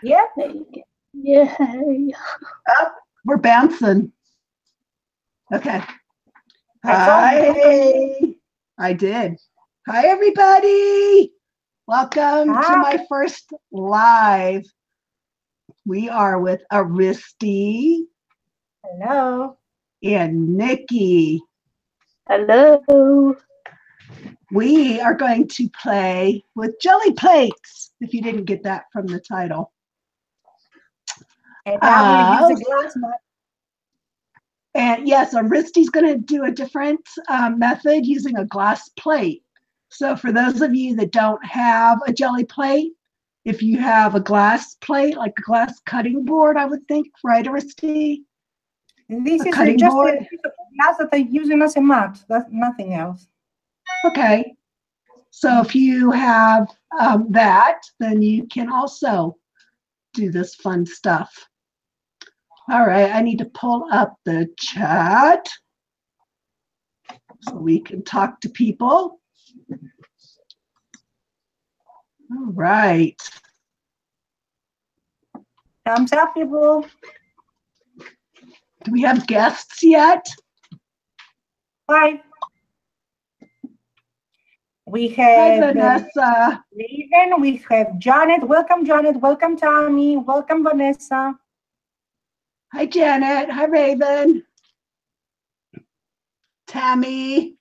Yeah. Yay. Oh, we're bouncing. Okay. I told you. Hi. I did. Hi, everybody. Welcome to Hi. my first live. We are with Aristi Hello. and Nikki. Hello. We are going to play with jelly plates, if you didn't get that from the title. And I will use a glass mat. And yes, Aristi's going to do a different method using a glass plate. So for those of you that don't have a jelly plate, if you have a glass plate, like a glass cutting board, I would think, right, Aristi? This A is cutting just board? a piece of glass that I'm using as a mat. That's nothing else. Okay. So if you have that, then you can also do this fun stuff. All right, I need to pull up the chat so we can talk to people. All right. Thumbs up, people. Do we have guests yet? Hi. We Hi, have Vanessa. Raven. We have Janet. Welcome, Janet. Welcome, Tommy. Welcome, Vanessa. Hi, Janet. Hi, Raven. Tammy.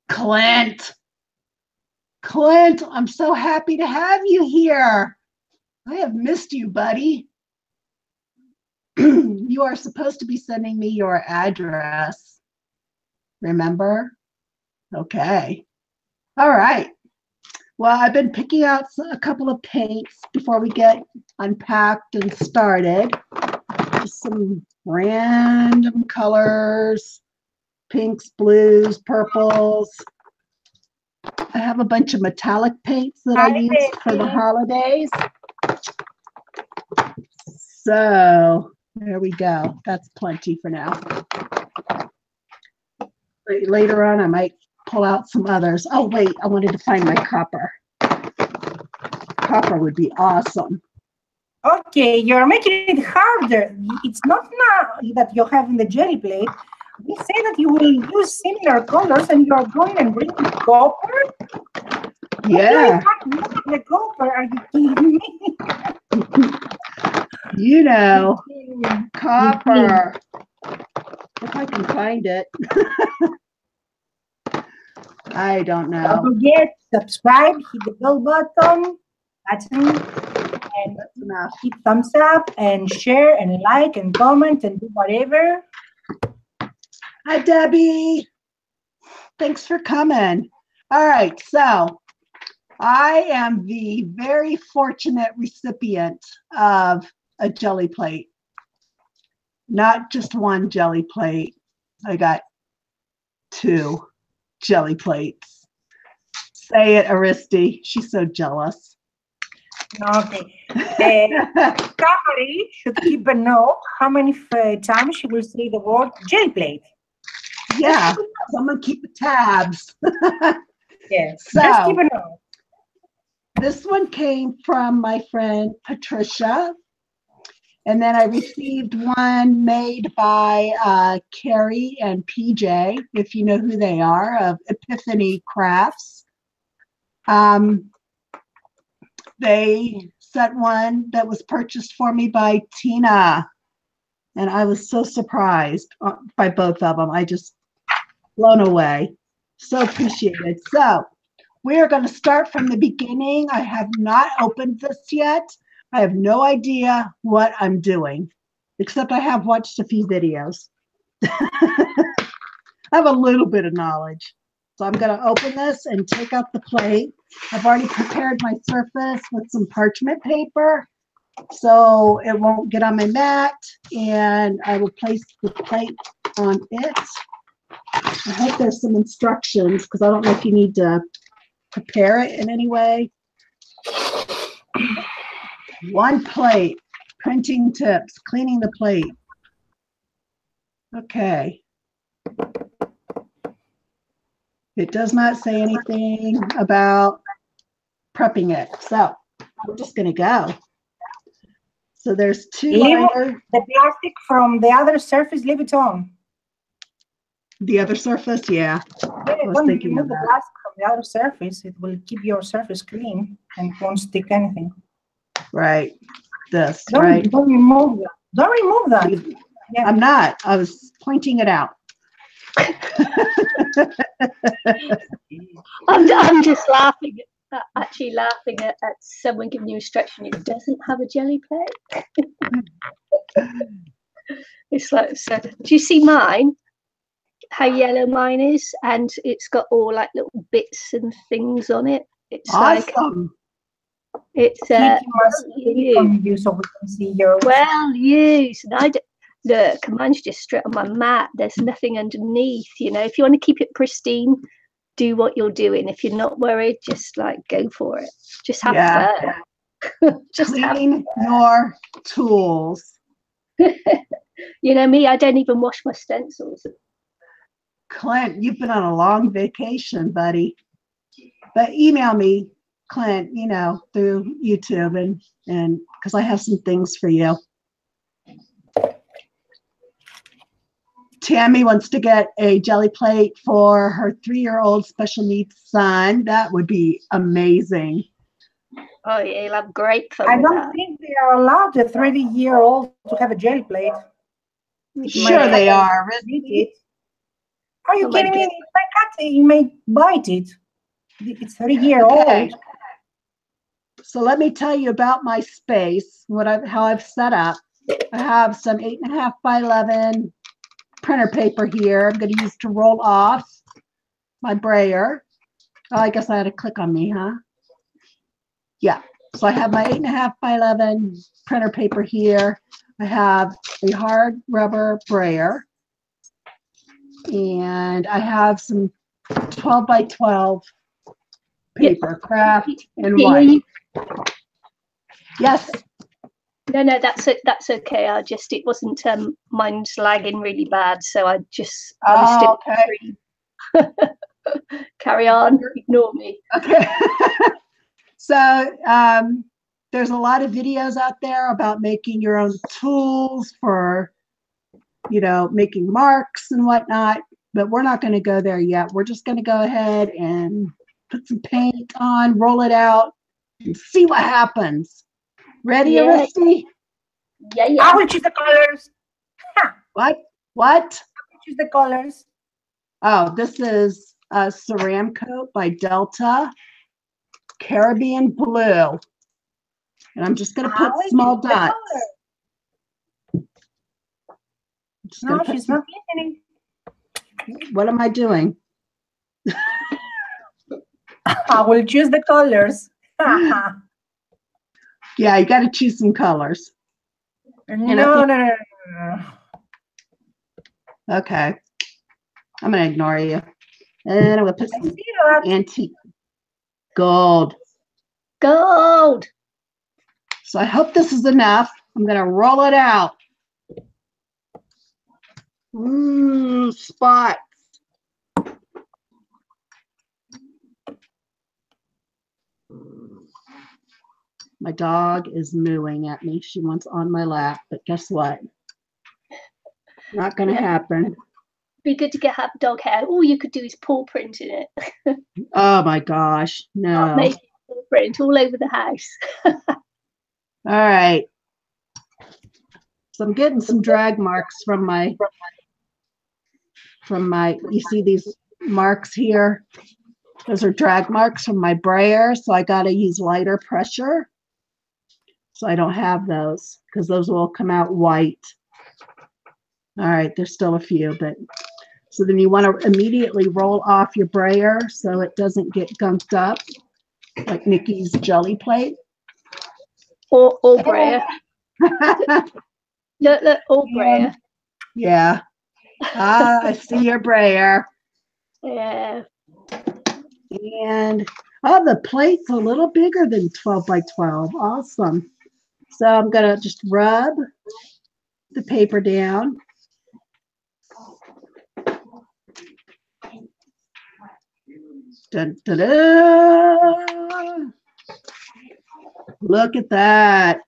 Clint. Clint, I'm so happy to have you here. I have missed you, buddy. You are supposed to be sending me your address. Remember? Okay. All right. Well, I've been picking out a couple of paints before we get unpacked and started. Just some random colors, pinks, blues, purples. I have a bunch of metallic paints that I use for the holidays. So there we go. That's plenty for now. Later on, I might pull out some others. Oh, wait, I wanted to find my copper. Copper would be awesome. Okay, you're making it harder. It's not now that you're having the jelly plate. We say that you will use similar colors and you're going and bringing copper? Yeah. The copper, are you kidding me? You know, copper. If I can find it. I don't know. Don't forget, subscribe, hit the bell button, and hit thumbs up, and share, and like, and comment, and do whatever. Hi, Debbie. Thanks for coming. All right, so I am the very fortunate recipient of a jelly plate. Not just one jelly plate. I got 2 jelly plates. Say it, Aristi. She's so jealous. Okay. Somebody should keep a note how many times she will say the word jelly plate. Yeah, someone keep tabs. Yes, so, just keep a note. This one came from my friend Patricia. And then I received one made by Carrie and PJ, if you know who they are, of Epiphany Crafts. They sent one that was purchased for me by Tina. And I was so surprised by both of them. I just blown away. So appreciated. So we are going to start from the beginning. I have not opened this yet. I have no idea what I'm doing, except I have watched a few videos. I have a little bit of knowledge. So I'm going to open this and take out the plate. I've already prepared my surface with some parchment paper so it won't get on my mat, and I will place the plate on it. I hope there's some instructions because I don't know if you need to prepare it in any way. 1 plate, printing tips, cleaning the plate. Okay. It does not say anything about prepping it. So we're just going to go. So there's two Leave liner. the plastic from the other surface, leave it on. The other surface, yeah. Yeah, I was don't thinking remove of the that. plastic from the other surface. It will keep your surface clean and won't stick anything. Right. This, Don't, right? don't remove that. Don't remove that. Yeah. I'm not. I was pointing it out. I'm just laughing, actually laughing at someone giving you instruction who doesn't have a jelly plate. It's like, so do you see mine? How yellow mine is, and it's got all like little bits and things on it. It's Awesome. like it's Keep you you. you so we can see your. Well used. And look, mine's just straight on my mat. There's nothing underneath. You know, if you want to keep it pristine, do what you're doing. If you're not worried, just like go for it. Just have fun. Just clean your tools. You know me, I don't even wash my stencils. Clint, you've been on a long vacation, buddy. But email me, Clint, you know, through YouTube and because I have some things for you. Tammy wants to get a jelly plate for her 3-year-old special needs son. That would be amazing. Oh yeah, you'll have great fun. I with don't that. think they are allowed a 3-year-old to have a jelly plate. Sure they are. Are you Oh my kidding me? God. My cat, he may bite it. It's 3-year-old. Okay. So let me tell you about my space, how I've set up. I have some 8.5 by 11 printer paper here. I'm going to use to roll off my brayer. Oh, I guess I had to click on me, huh? Yeah. So I have my 8.5 by 11 printer paper here. I have a hard rubber brayer. And I have some 12 by 12 paper, craft and white. Yes. No, that's okay. It wasn't mine's lagging really bad, so I was still okay. Carry on, ignore me. Okay. So there's a lot of videos out there about making your own tools for, you know, making marks and whatnot, but we're not going to go there yet. We're just going to go ahead and put some paint on, roll it out, and see what happens. Ready, Yeah. Aristi? Yeah. I will choose the colors. What? I will choose the colors. Oh, this is Ceramcoat by Delta, Caribbean Blue. And I'm just going to put small dots. No, she's not listening. What am I doing? I will choose the colors. Yeah, you got to choose some colors. No. Okay. I'm going to ignore you. And I'm going to put some antique gold. Gold. So I hope this is enough. I'm going to roll it out. Spots. My dog is mooing at me. She wants on my lap, but guess what? Not going to happen. Be good to get dog hair. All you could do is paw print in it. Oh my gosh, no. Make paw print all over the house. All right. So I'm getting some drag marks from my, you see these marks here? Those are drag marks from my brayer. So I got to use lighter pressure. So I don't have those because those will come out white. All right, there's still a few, but so then you want to immediately roll off your brayer so it doesn't get gunked up like Nikki's jelly plate. Or brayer. Look, all brayer. Yeah. I see your brayer. Yeah. And the plate's a little bigger than 12 by 12. Awesome. So I'm going to just rub the paper down. Dun, dun, dun. Look at that.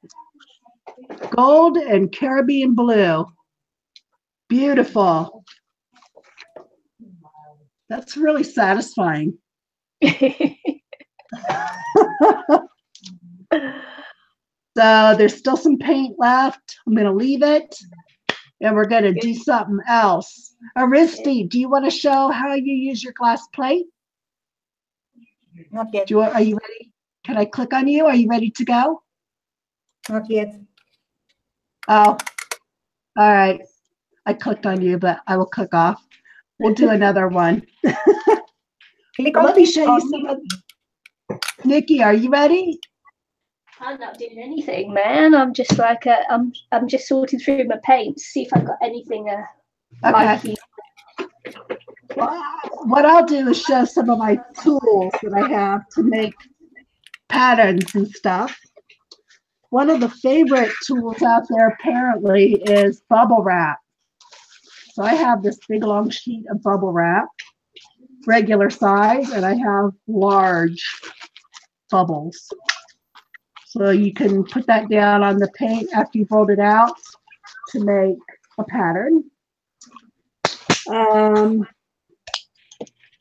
Gold and Caribbean blue. Beautiful. That's really satisfying. So there's still some paint left. I'm going to leave it, and we're going to do something else. Aristi, do you want to show how you use your glass plate? Not yet. Are you ready? Can I click on you? Are you ready to go? Not yet. Oh, all right. I clicked on you, but I will click off. We'll do another one. Click on Let me this show you some of. Nikki, are you ready? I'm not doing anything, man. I'm just like I'm just sorting through my paints, see if I've got anything like Okay. Well, what I'll do is show some of my tools that I have to make patterns and stuff. One of the favorite tools out there apparently is bubble wrap. So I have this big long sheet of bubble wrap, regular size, and I have large bubbles. So you can put that down on the paint after you've rolled it out to make a pattern.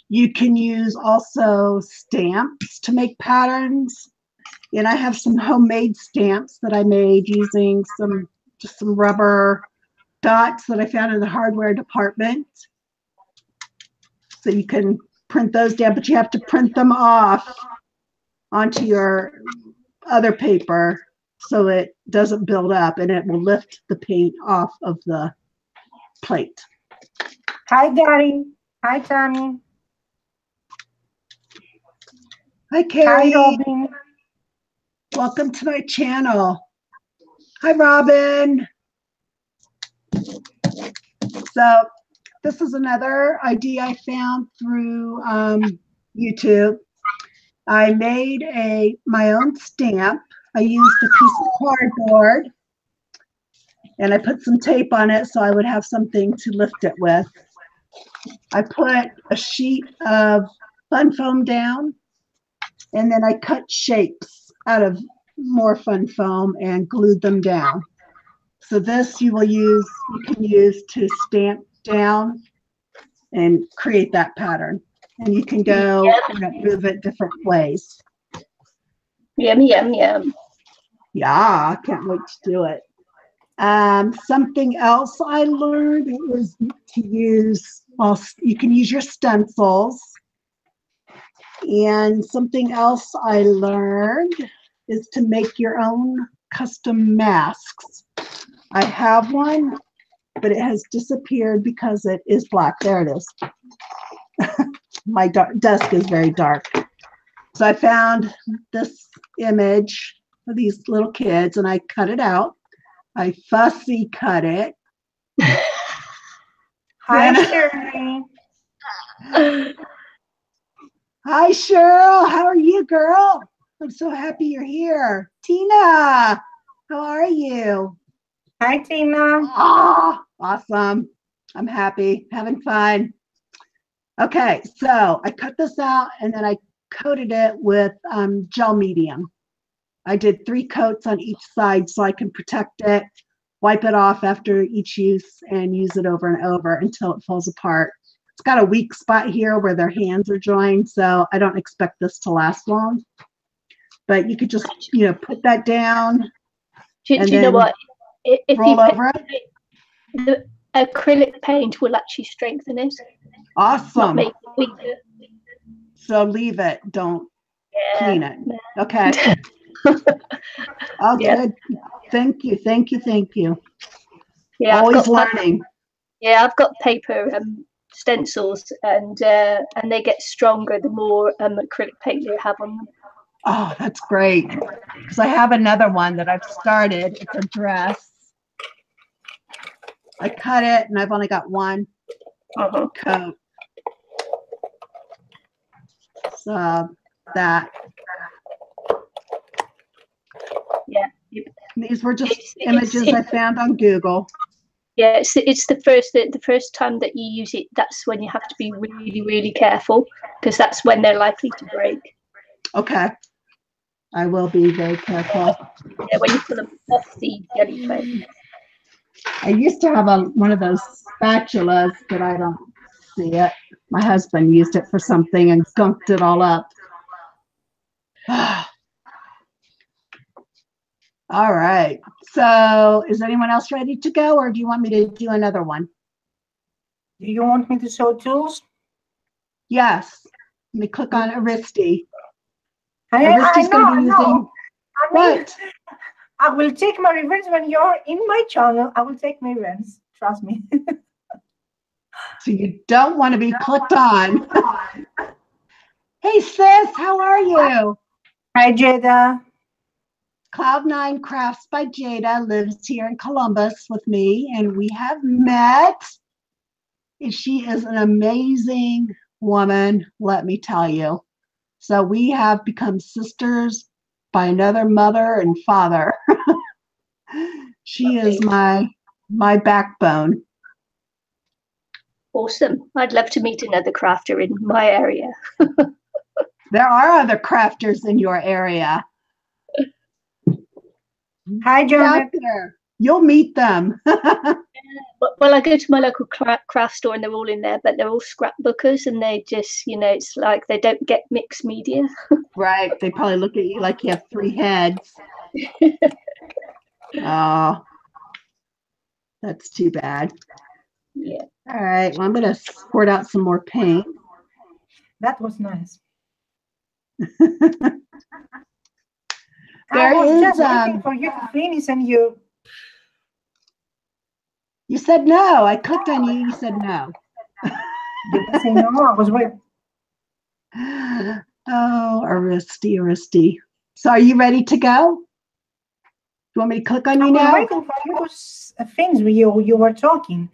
You can use also stamps to make patterns. And I have some homemade stamps that I made using just some rubber dots that I found in the hardware department. So you can print those down, but you have to print them off onto your other paper so it doesn't build up, and it will lift the paint off of the plate. Hi, Gary. Hi, Tammy. Hi, Carrie. Hi, Robin. Welcome to my channel. Hi, Robin. So this is another idea I found through YouTube. I made my own stamp. I used a piece of cardboard, and I put some tape on it so I would have something to lift it with. I put a sheet of fun foam down, and then I cut shapes out of more fun foam and glued them down. So this you can use to stamp down and create that pattern. And you can go move it different ways. Yum, yum, yum. Yeah, I can't wait to do it. Something else I learned was to use, well, you can use your stencils. And something else I learned is to make your own custom masks. I have one, but it has disappeared because it is black. There it is. My desk is very dark. So I found this image of these little kids, and I cut it out. I fussy cut it. Hi, Shirley. Hi, Cheryl. How are you, girl? I'm so happy you're here. Tina, how are you? Hi, Tina. Oh, awesome. I'm happy, having fun. Okay, so I cut this out, and then I coated it with gel medium. I did 3 coats on each side so I can protect it, wipe it off after each use, and use it over and over until it falls apart. It's got a weak spot here where their hands are joined, so I don't expect this to last long. But you could just, put that down. Do you know what? If roll you over it. The acrylic paint will actually strengthen it. Awesome. Not make it weaker. So leave it. Don't clean it. Okay. Oh, Yeah. good. Thank you. Thank you. Thank you. Yeah, Always learning. I've got paper stencils, and they get stronger the more acrylic paint you have on them. Oh, that's great. Because I have another one that I've started. It's a dress. I cut it, and I've only got one coat. So that. Yeah. These were just images I found on Google. Yeah, it's the first time that you use it. That's when you have to be really, really careful, because that's when they're likely to break. Okay. I will be very careful. Yeah, when you pull them off the Gelli plate. I used to have one of those spatulas, but I don't see it. My husband used it for something and gunked it all up. All right. So is anyone else ready to go, or do you want me to do another one? Do you want me to show tools? Yes. Let me click on Aristi. I know. What? I will take my revenge when you're in my channel. I will take my revenge. Trust me. So you don't want to be clicked on. Hey sis, how are you? Hi Jada. Cloud9 Crafts by Jada lives here in Columbus with me, and we have met. And she is an amazing woman, let me tell you. So we have become sisters by another mother and father. She is my backbone. Awesome. I'd love to meet another crafter in my area. There are other crafters in your area. Hi, Janet. You'll meet them. Well, I go to my local craft store and they're all in there, but they're all scrapbookers and they just, it's like they don't get mixed media. Right. They probably look at you like you have 3 heads. Oh, that's too bad. Yeah. All right. Well, I'm going to squirt out some more paint. That was nice. There I was is, just waiting for you to finish and you said no. I clicked on you. You said no. You say no. I was waiting. Oh, Aristi. So are you ready to go? You want me to click on you now? I was waiting for you things you were talking.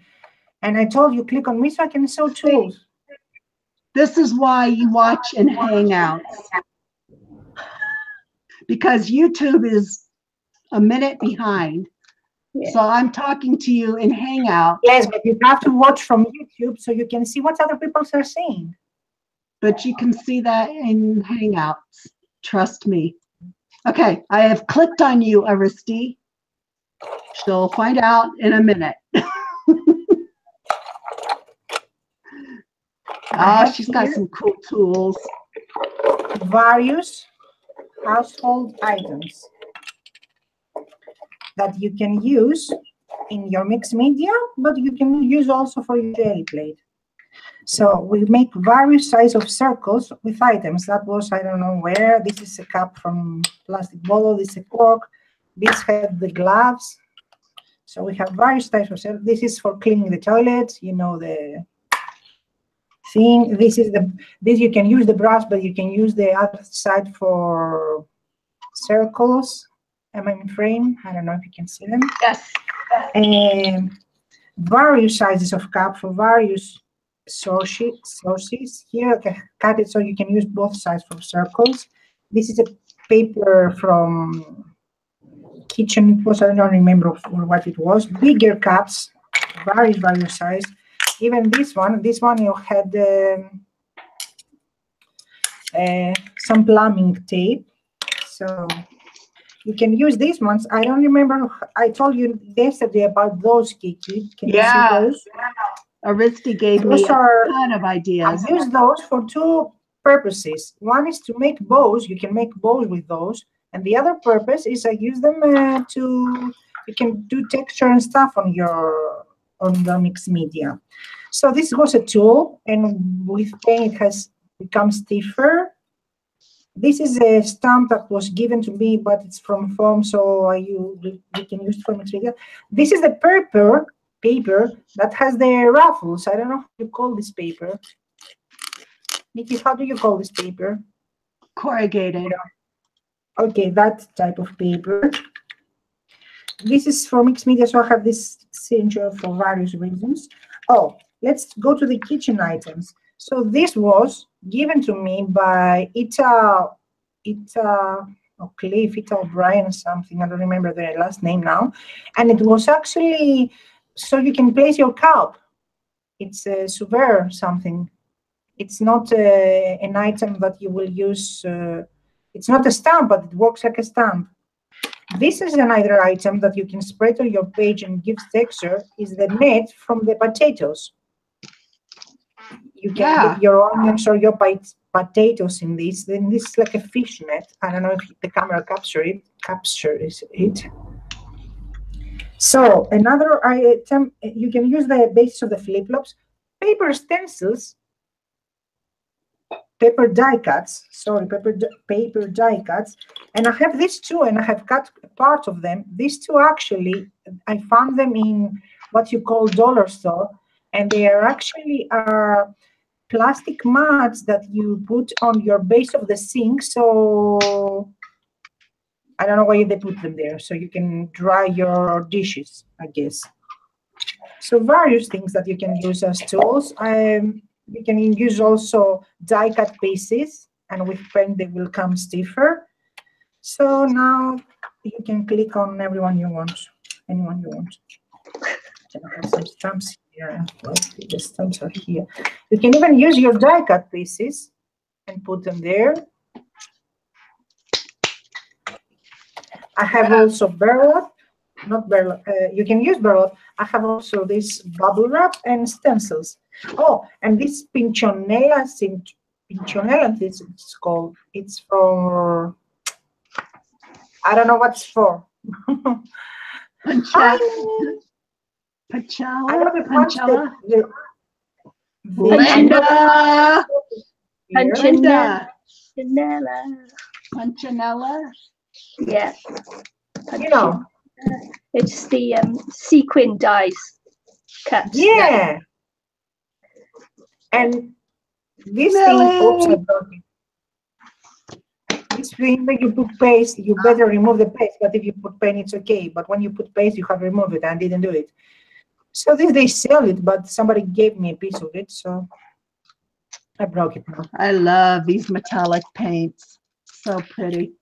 And I told you click on me so I can show tools. This is why you watch in Hangouts. Because YouTube is a minute behind. Yeah. So I'm talking to you in Hangout. Yes, but you have to watch from YouTube so you can see what other people are saying. But you can see that in Hangouts. Trust me. Okay, I have clicked on you, Aristi. She'll find out in a minute. She's got some cool tools. Various household items that you can use in your mixed media, but you can use also for your Gelli plate. So we make various sizes of circles with items. That was, I don't know where. This is a cup from plastic bottle. This is a cork. This had the gloves. So we have various types of circles. This is for cleaning the toilets. You know the thing. This you can use the brush, but you can use the other side for circles. Am I in frame? I don't know if you can see them. Yes. Various sizes of cup for various sources. Here I can cut it so you can use both sides for circles. This is a paper from kitchen. It was, I don't remember what it was. Bigger cups, various size. Even this one you had some plumbing tape. So you can use these ones. I don't remember. I told you yesterday about those, Kiki. Can you see those? Aristi gave me a ton of ideas. I use those for 2 purposes. One is to make bows. You can make bows with those. And the other purpose is I use them you can do texture and stuff on your mixed media. So this was a tool, and with paint it has become stiffer. This is a stamp that was given to me, but it's from foam, so you can use it for mixed media. This is the paper that has the ruffles. I don't know how you call this paper. Nikki, how do you call this paper? Corrugated. Okay, that type of paper. This is for mixed media, so I have this signature for various reasons. Oh, let's go to the kitchen items. So this was given to me by Cliff O'Brien something. I don't remember their last name now. And it was actually so you can place your cup. It's a souvenir something. It's not an item that you will use It's not a stamp, but it works like a stamp. This is another item that you can spread on your page and gives texture, is the net from the potatoes. You can get your onions or your potatoes in this. Then this is like a fish net. I don't know if the camera captures it. So another item, you can use the basis of the flip-flops, paper stencils, paper die cuts, paper die cuts, and I have these two, and I have cut part of them. These two actually, I found them in what you call dollar store, and they are actually plastic mats that you put on your base of the sink. So I don't know why they put them there, so you can dry your dishes, I guess. So various things that you can use as tools. You can use also die cut pieces, and with pen they will come stiffer. So now you can click on anyone you want. I have some stamps here. Well, the stamps are here. You can even use your die cut pieces and put them there. I have also burlap, not burlap. You can use burlap. I have also this bubble wrap and stencils. Oh, and this pinchonella, this it's called. It's for, I don't know what it's for. Panchella. Linda. Punchinella. Yeah. You know. It's the sequin dies cuts. Yeah. And this thing, oops, I broke it. This thing that you put paste, you better remove the paste, but if you put pen, it's okay. But when you put paste, you have to remove it, and I didn't do it. So this, they sell it, but somebody gave me a piece of it, so I broke it now. I love these metallic paints. So pretty.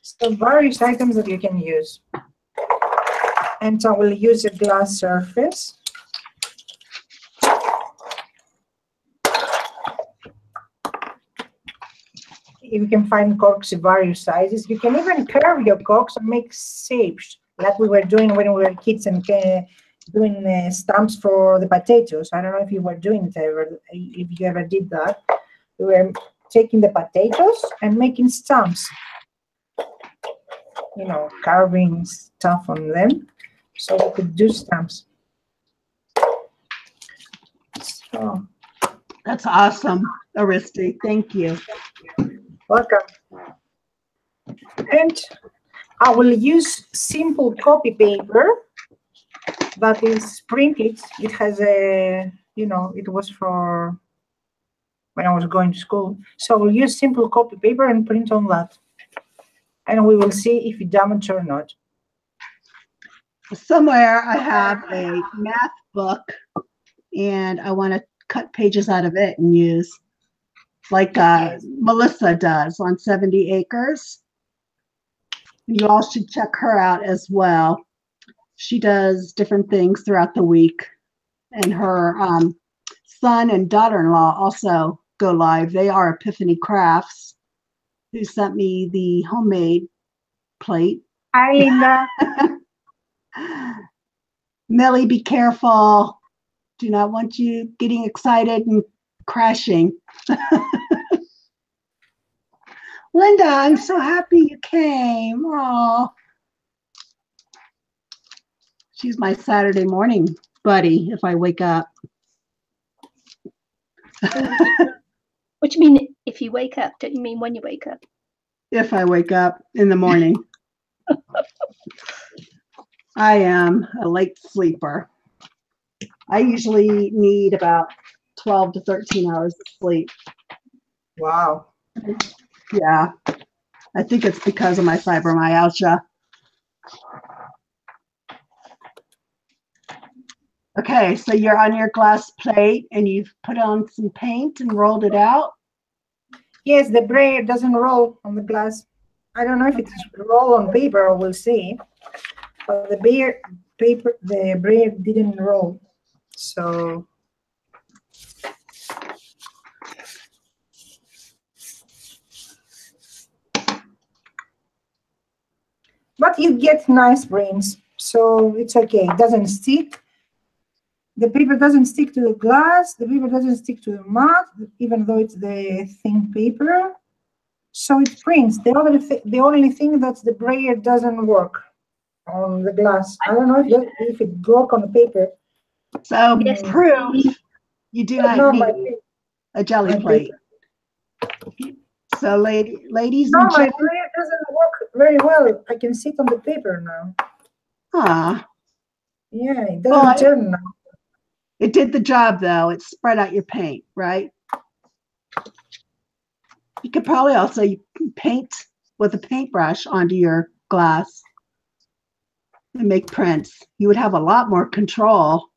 So various items that you can use. And I will use a glass surface. You can find corks in various sizes. You can even curve your corks and make shapes, like we were doing when we were kids and doing stamps for the potatoes. I don't know if you were doing it ever, if you ever did that. We were taking the potatoes and making stamps. You know, carving stuff on them, so we could do stamps. So that's awesome, Aristi. Thank you. Welcome. And I will use simple copy paper that is printed. It has a, you know, it was for when I was going to school. So I will use simple copy paper and print on that. And we will see if it damaged or not. Somewhere I have a math book, and I want to cut pages out of it and use, like Melissa does on 70 Acres. You all should check her out as well. She does different things throughout the week, and her son and daughter-in-law also go live. They are Epiphany Crafts, who sent me the homemade plate. Hi, Linda. Millie, be careful. Do not want you getting excited and crashing. Linda, I'm so happy you came. Oh, she's my Saturday morning buddy if I wake up. What do you mean if you wake up? Don't you mean when you wake up? If I wake up in the morning. I am a late sleeper. I usually need about 12 to 13 hours of sleep. Wow. Yeah. I think it's because of my fibromyalgia. Okay, so you're on your glass plate and you've put on some paint and rolled it out? Yes, the brayer doesn't roll on the glass. I don't know if it's roll on paper, we'll see. But the brayer didn't roll. So But you get nice brains, so it's okay. It doesn't stick. The paper doesn't stick to the glass. The paper doesn't stick to the mat, even though it's the thin paper. So it prints. The only thing that the brayer doesn't work on the glass. I don't know if it broke on the paper. So Yes. proof you do not No, need a jelly my plate. So ladies No, and my gentlemen, brayer doesn't work very well. I can sit on the paper now. Yeah, it doesn't turn now. It did the job though. It spread out your paint, right? You could probably also paint with a paintbrush onto your glass and make prints. You would have a lot more control.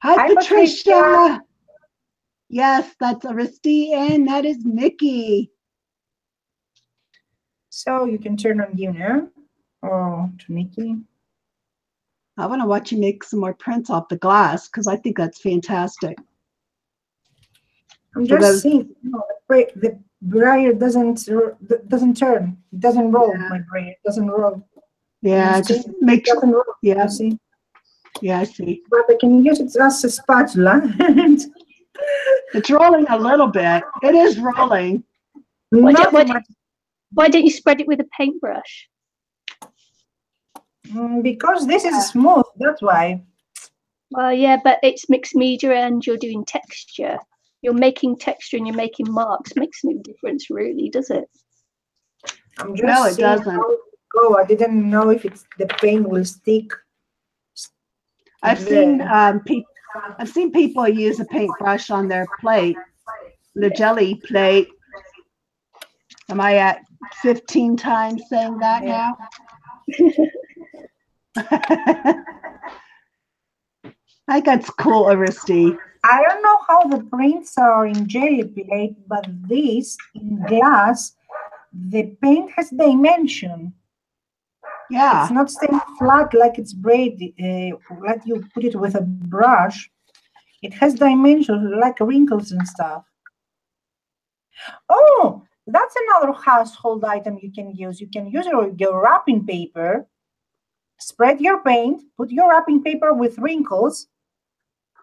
Hi, Patricia. Yes, that's Aristi, and that is Nikki. So you can turn on you now. Oh, to Nikki. I want to watch you make some more prints off the glass because I think that's fantastic. I'm just seeing. No, the brayer doesn't turn. It doesn't roll. Yeah. My brayer doesn't roll. Yeah, just make sure. Roll, yeah. You see? Yeah, I see. But I can use it as a spatula. It's rolling a little bit. It is rolling. Why don't you spread it with a paintbrush? Because this is smooth, that's why. Well, yeah, but it's mixed media and you're doing texture. You're making texture and you're making marks. Makes no difference, really, does it? I'm just no, it doesn't. Oh, I didn't know if the paint will stick. I've seen people use a paintbrush on their plate, the Gelli Plate. Am I at 15 times saying that now? I think that's cool, Aristi. I don't know how the prints are in Gelli Plate, but this in glass, the paint has dimension. Yeah. It's not staying flat like it's braided, like you put it with a brush. It has dimensions like wrinkles and stuff. Oh, that's another household item you can use. You can use your wrapping paper, spread your paint, put your wrapping paper with wrinkles,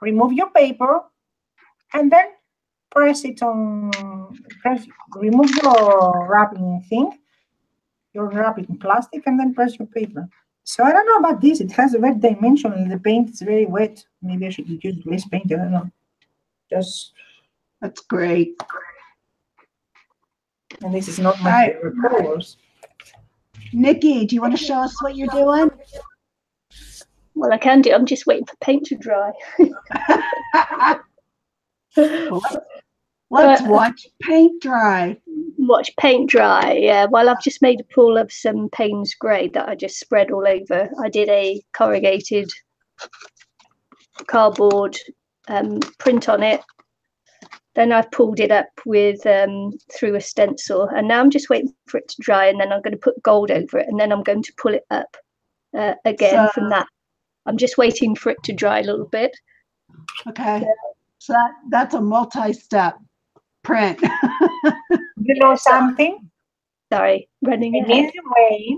remove your paper, and then remove your wrapping thing, your wrapping plastic, and then press your paper. So I don't know about this. It has a wet dimension and the paint is very wet. Maybe I should use less paint. I don't know. That's great. And this is not my favorite colors. Nikki, do you want to show us what you're doing? Well, I can do. I'm just waiting for paint to dry. Let's watch paint dry. Watch paint dry, yeah. Well, I've just made a pool of some Payne's Grey that I just spread all over. I did a corrugated cardboard print on it. Then I've pulled it up with through a stencil, and now I'm just waiting for it to dry, and then I'm going to put gold over it, and then I'm going to pull it up again from that. I'm just waiting for it to dry a little bit. Okay, so that's a multi-step print. You know something? Sorry, running ahead. An easy way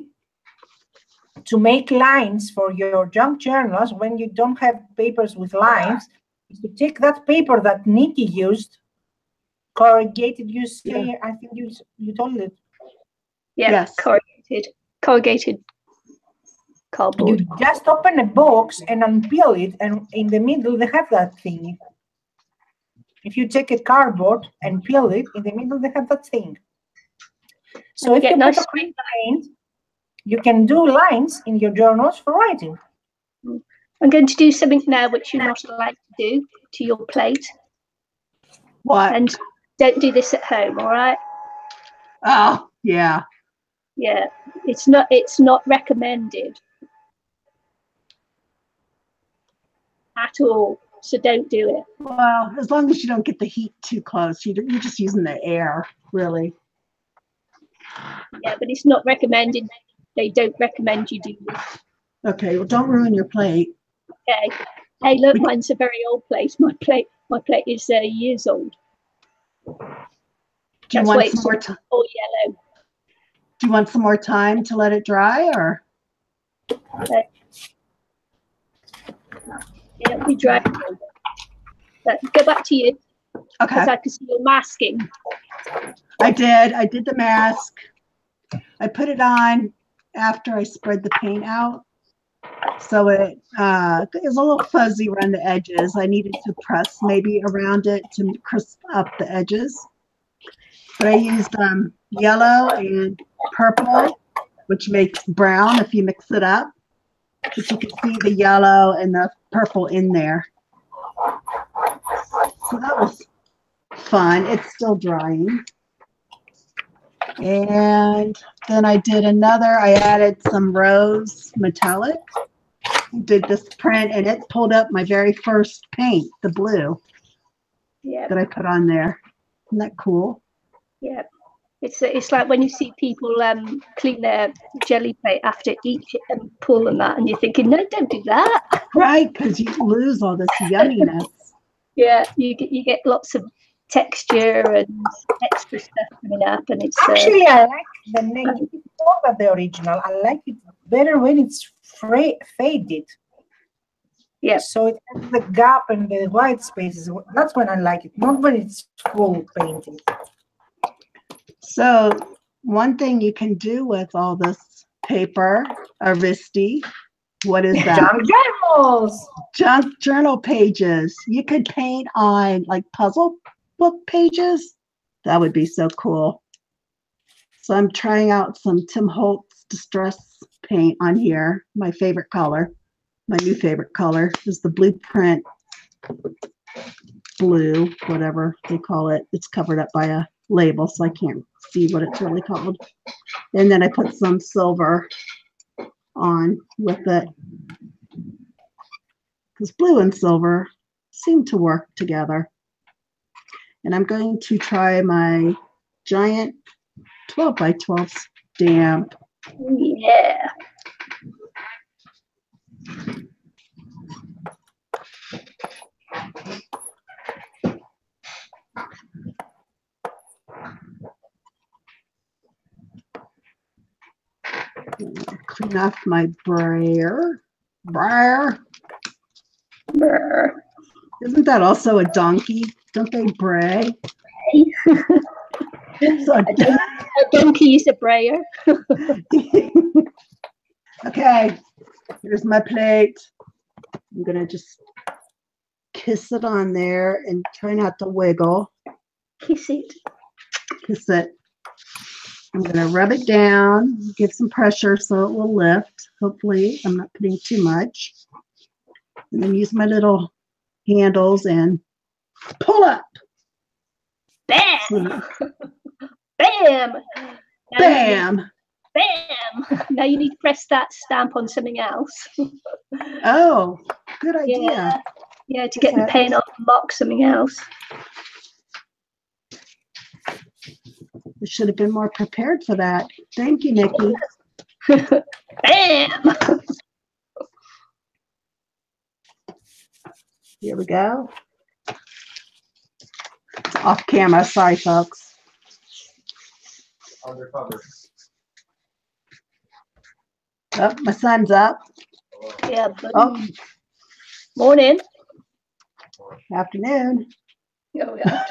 to make lines for your junk journals when you don't have papers with lines is to take that paper that Nikki used, corrugated. You say, I think you told it. Yeah, yes. Corrugated cardboard. You just open a box and unpeel it, and in the middle they have that thing. If you take a cardboard and peel it, in the middle they have that thing. So if you put a green paint, you can do lines in your journals for writing. I'm going to do something now which you're not allowed to do to your plate. What? And don't do this at home, all right? Oh, yeah. Yeah, it's not recommended at all. So don't do it. Well, as long as you don't get the heat too close, you're just using the air, really. Yeah, but it's not recommended. They don't recommend you do this. Okay, well, don't ruin your plate. Okay. Hey, look, mine's a very old plate. My plate is years old. Do you want some more time? All yellow. Do you want some more time to let it dry, or? It'll be dry. But go back to you. Okay. Because I can see you masking. I did the mask. I put it on after I spread the paint out. So it is a little fuzzy around the edges. I needed to press maybe around it to crisp up the edges. But I used yellow and purple, which makes brown if you mix it up. But you can see the yellow and the purple in there. So that was fun. It's still drying. And then I did another, I added some rose metallic. Did this print, and it pulled up my very first paint, the blue, that I put on there. Isn't that cool? Yeah. It's like when you see people clean their jelly plate after each and pull and that, and you're thinking, no, don't do that. Right, because you lose all this yumminess. Yeah, you get lots of texture and extra stuff coming up, and it's actually I like the negative more than the original. I like it better when it's faded. Yeah. So it has the gap and the white spaces. That's when I like it, not when it's full painted. So one thing you can do with all this paper, Aristi, what is that? Junk journals. Junk journal pages. You could paint on like puzzle book pages. That would be so cool. So I'm trying out some Tim Holtz Distress paint on here. My favorite color, my new favorite color is the Blueprint blue, whatever they call it. It's covered up by a label, so I can't see what it's really called. And then I put some silver on with it, because blue and silver seem to work together. And I'm going to try my giant 12 by 12 stamp. Yeah. Clean off my brayer. Brayer. Brr. Isn't that also a donkey? Don't they bray? So, A donkey is a brayer. okay, here's my plate. I'm gonna just kiss it on there and try not to wiggle. Kiss it. Kiss it. I'm gonna rub it down, give some pressure so it will lift. Hopefully, I'm not putting too much. And then use my little handles and pull up. Bam! Bam! Bam! Bam! Now you need to press that stamp on something else. Oh, good idea. Yeah, to get the paint off and mark something else. I should have been more prepared for that. Thank you, Nikki. Bam! Here we go. Off camera, sorry folks. Undercover. Oh, my son's up. Yeah, buddy. Oh, Morning. afternoon. Oh, yeah.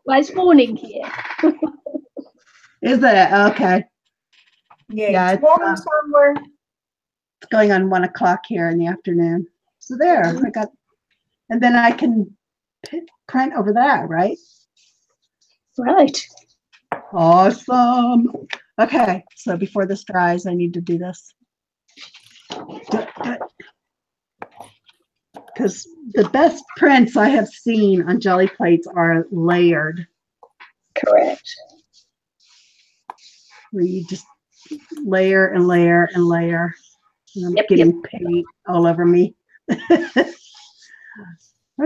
Well, it's morning here. Is it? Okay. Yeah, it's morning somewhere. It's going on 1 o'clock here in the afternoon. So there, I got, and then I can print over that, right? Right. Awesome. Okay, so before this dries, I need to do this. Because the best prints I have seen on jelly plates are layered. Correct. Where you just layer and layer and layer. And I'm Yep, getting paint all over me. I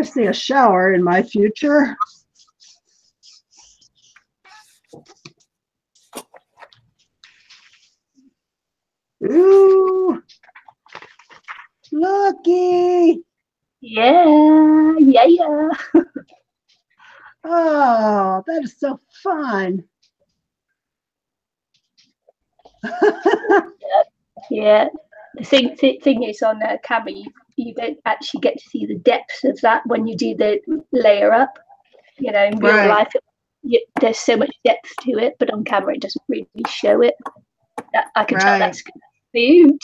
see a shower in my future. Ooh, looky. Yeah, yeah. Oh, that is so fun. Yeah. The thing is, on a camera, you don't actually get to see the depths of that when you do the layer up. You know, in real life, there's so much depth to it, but on camera, it doesn't really show it. I can tell that's food.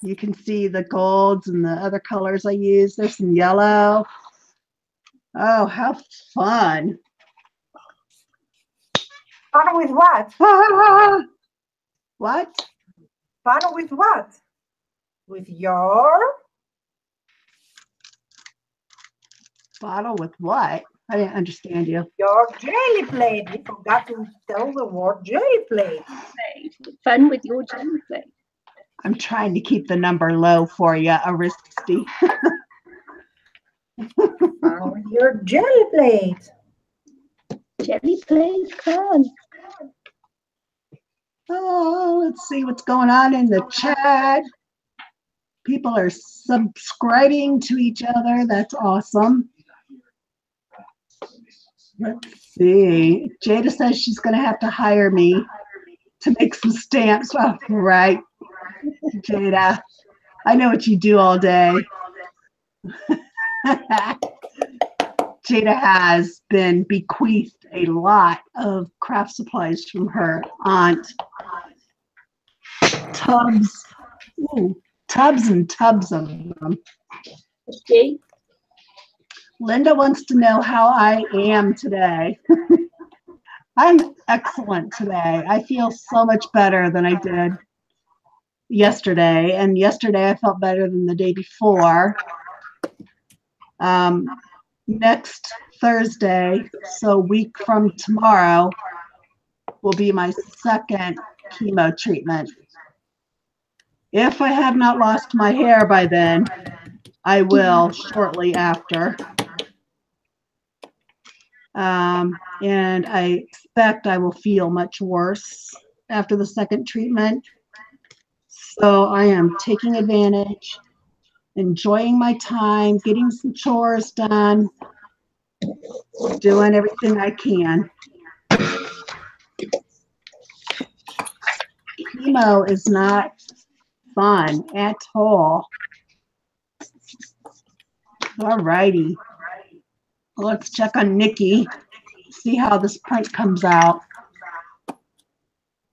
You can see the golds and the other colors I use. There's some yellow. Oh, how fun. Fun with what? Ah, what? Fun with what? With your bottle with what? I didn't understand you. Your jelly plate. You forgot to tell the word jelly plate. Fun with your jelly plate. I'm trying to keep the number low for you, Aristi. Fun with your jelly plate. Jelly plate fun. Oh, let's see what's going on in the chat. People are subscribing to each other. That's awesome. Let's see. Jada says she's going to have to hire me to make some stamps. Oh, right. Jada, I know what you do all day. Jada has been bequeathed a lot of craft supplies from her aunt. Tubs. Ooh, tubs and tubs of them. Okay. Linda wants to know how I am today. I'm excellent today. I feel so much better than I did yesterday. And yesterday I felt better than the day before. Next Thursday, so a week from tomorrow, will be my second chemo treatment. If I have not lost my hair by then, I will shortly after. And I expect I will feel much worse after the second treatment. So I am taking advantage, enjoying my time, getting some chores done, doing everything I can. Chemo is not fun at all. All righty. Let's check on Nikki, see how this print comes out.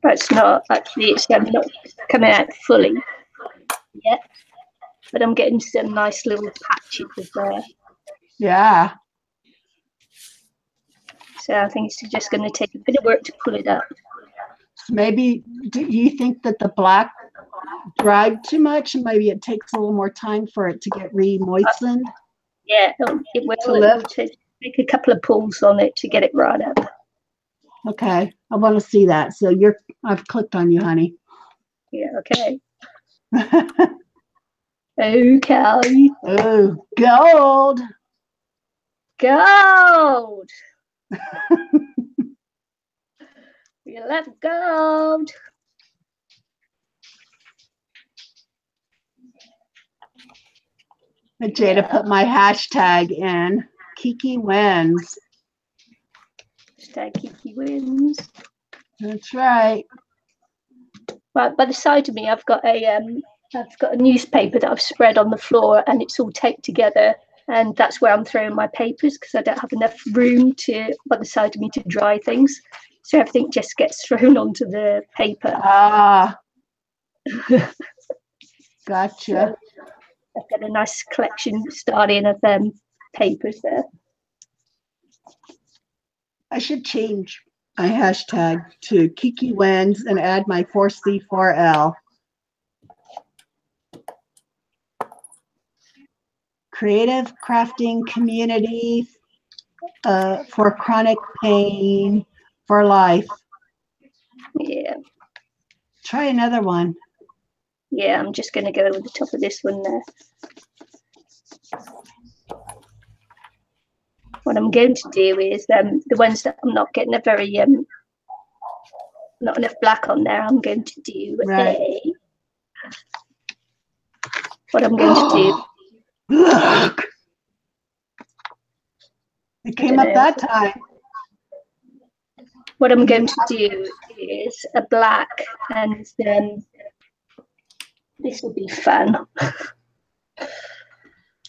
It's not actually, it's not coming out fully yet, but I'm getting some nice little patches of there. Yeah. So I think it's just going to take a bit of work to pull it up. So maybe, do you think that the black dried too much and maybe it takes a little more time for it to get re-moistened? Yeah, it will take a couple of pulls on it to get it right up. Okay, I want to see that. So I've clicked on you, honey. Yeah, okay. Okay. Oh, gold. Gold. We love gold. Jada put my hashtag in. Kiki wins. Hashtag Kiki wins. That's right. Right by the side of me, I've got a newspaper that I've spread on the floor, and it's all taped together. And that's where I'm throwing my papers because I don't have enough room by the side of me to dry things. So everything just gets thrown onto the paper. Ah. Gotcha. So I've got a nice collection starting of papers there. I should change my hashtag to Kiki wins and add my 4C4L. Creative crafting community for chronic pain for life. Yeah. Try another one. Yeah, I'm just going to go over the top of this one there. What I'm going to do is the ones that I'm not getting not enough black on there, I'm going to do what I'm going to do. Look! It came up that time. what I'm going to do is a black, and this will be fun.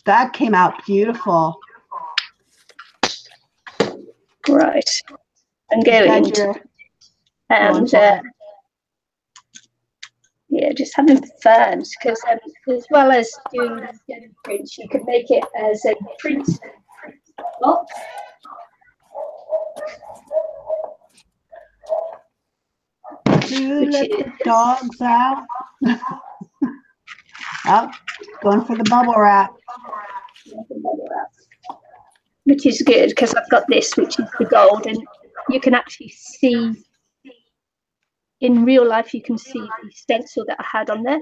That came out beautiful. Right. I'm going to, and yeah, just having fun, because as well as doing Gelli prints, you can make it as a print box. Do let the dogs out. Oh, going for the bubble wrap. Which is good, because I've got this, which is the gold, and you can actually see, in real life, you can see the stencil that I had on there.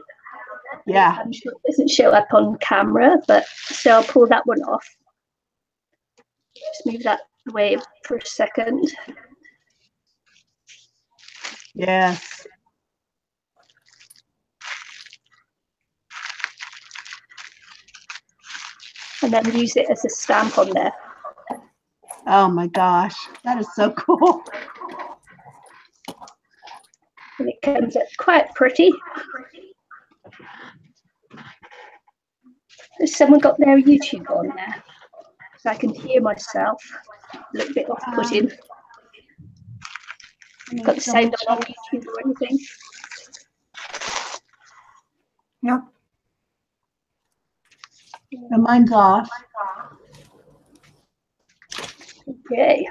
Yeah. I'm sure it doesn't show up on camera, but so I'll pull that one off. Just move that away for a second. Yes. And then use it as a stamp on there. Oh my gosh, that is so cool. And it comes out quite pretty. Has someone got their YouTube on there? So I can hear myself. A little bit off-putting. Got the sound on YouTube or anything? No. And mine's off. Okay.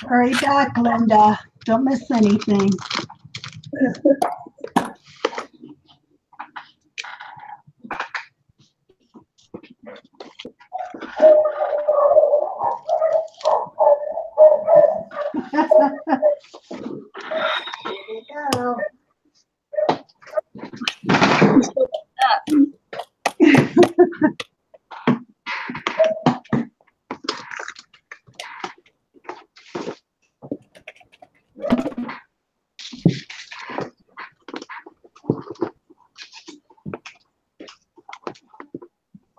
Hurry back, Linda. Don't miss anything. Here we go.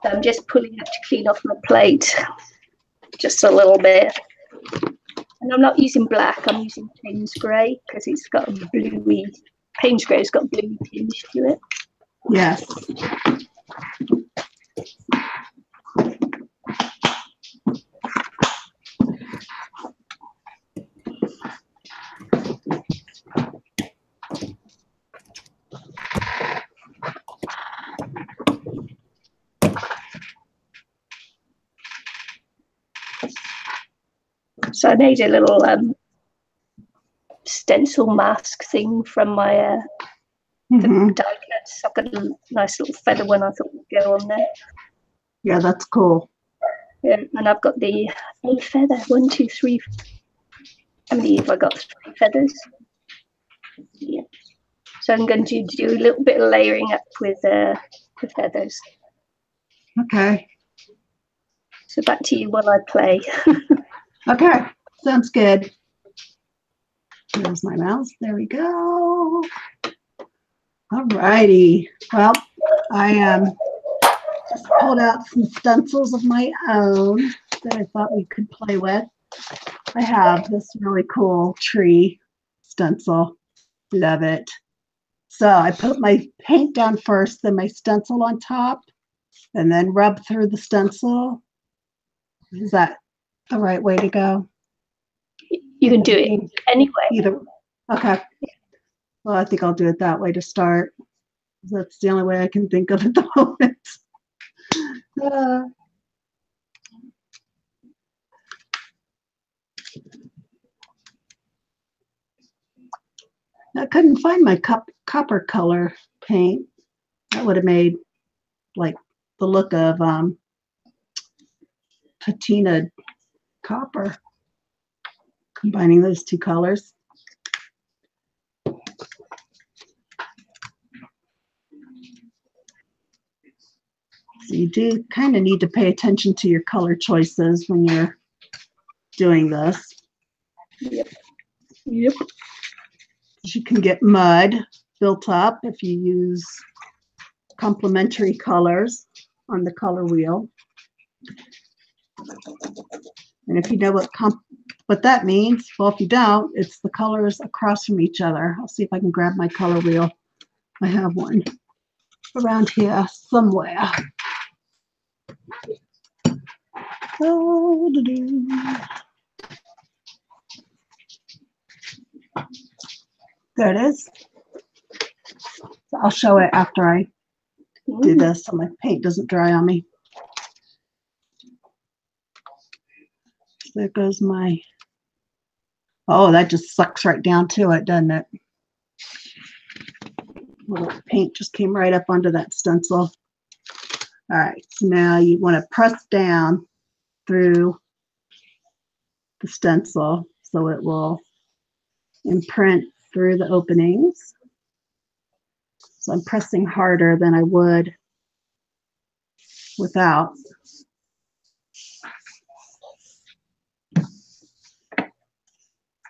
I'm just pulling it to clean off my plate, just a little bit. And I'm not using black, I'm using Payne's Grey, because it's got a bluey, Payne's Grey's got a bluey tinge to it. Yes. So I made a little stencil mask thing from my the die cuts. I've got a nice little feather one I thought would go on there. Yeah, that's cool. Yeah, and I've got the feather. 1, 2, 3. How many have I got? 3 feathers. Yeah. So I'm going to do a little bit of layering up with the feathers. Okay. So back to you while I play. Okay, sounds good. There's my mouse. There we go. All righty. Well, I just pulled out some stencils of my own that I thought we could play with. I have this really cool tree stencil. Love it. So I put my paint down first, then my stencil on top, and then rub through the stencil. Is that the right way to go? You can do it anyway. Either. Okay. Well, I think I'll do it that way to start. That's the only way I can think of at the moment. I couldn't find my copper color paint. That would have made like the look of patina copper, combining those two colors. So you do kind of need to pay attention to your color choices when you're doing this. Yep. Yep. You can get mud built up if you use complementary colors on the color wheel. And if you know what that means, well, if you don't, it's the colors across from each other. I'll see if I can grab my color wheel. I have one around here somewhere. Oh, there it is. So I'll show it after I do this so my paint doesn't dry on me. So there goes my, oh, that just sucks right down to it, doesn't it? Well, the paint just came right up onto that stencil. All right, so now you want to press down through the stencil so it will imprint through the openings. So I'm pressing harder than I would without.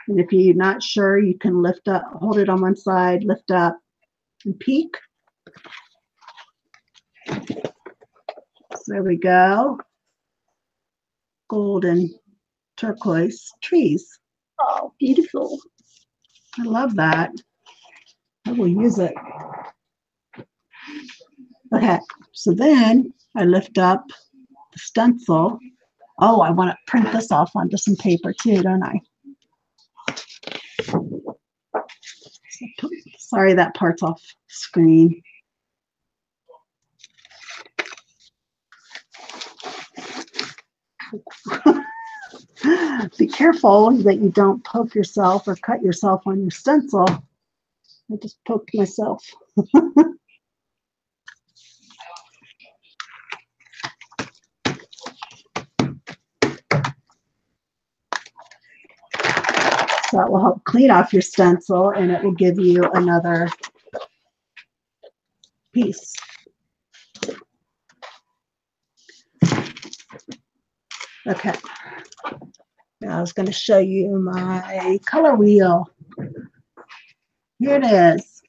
And if you're not sure, you can lift up, hold it on one side, lift up, and peek. So there we go. Golden turquoise trees. Oh, beautiful. I love that. I will use it. Okay, so then I lift up the stencil. Oh, I want to print this off onto some paper too, don't I? Sorry, that part's off screen. Be careful that you don't poke yourself or cut yourself on your stencil. I just poked myself. So that will help clean off your stencil and it will give you another piece. Okay. Now I was going to show you my color wheel. Here it is.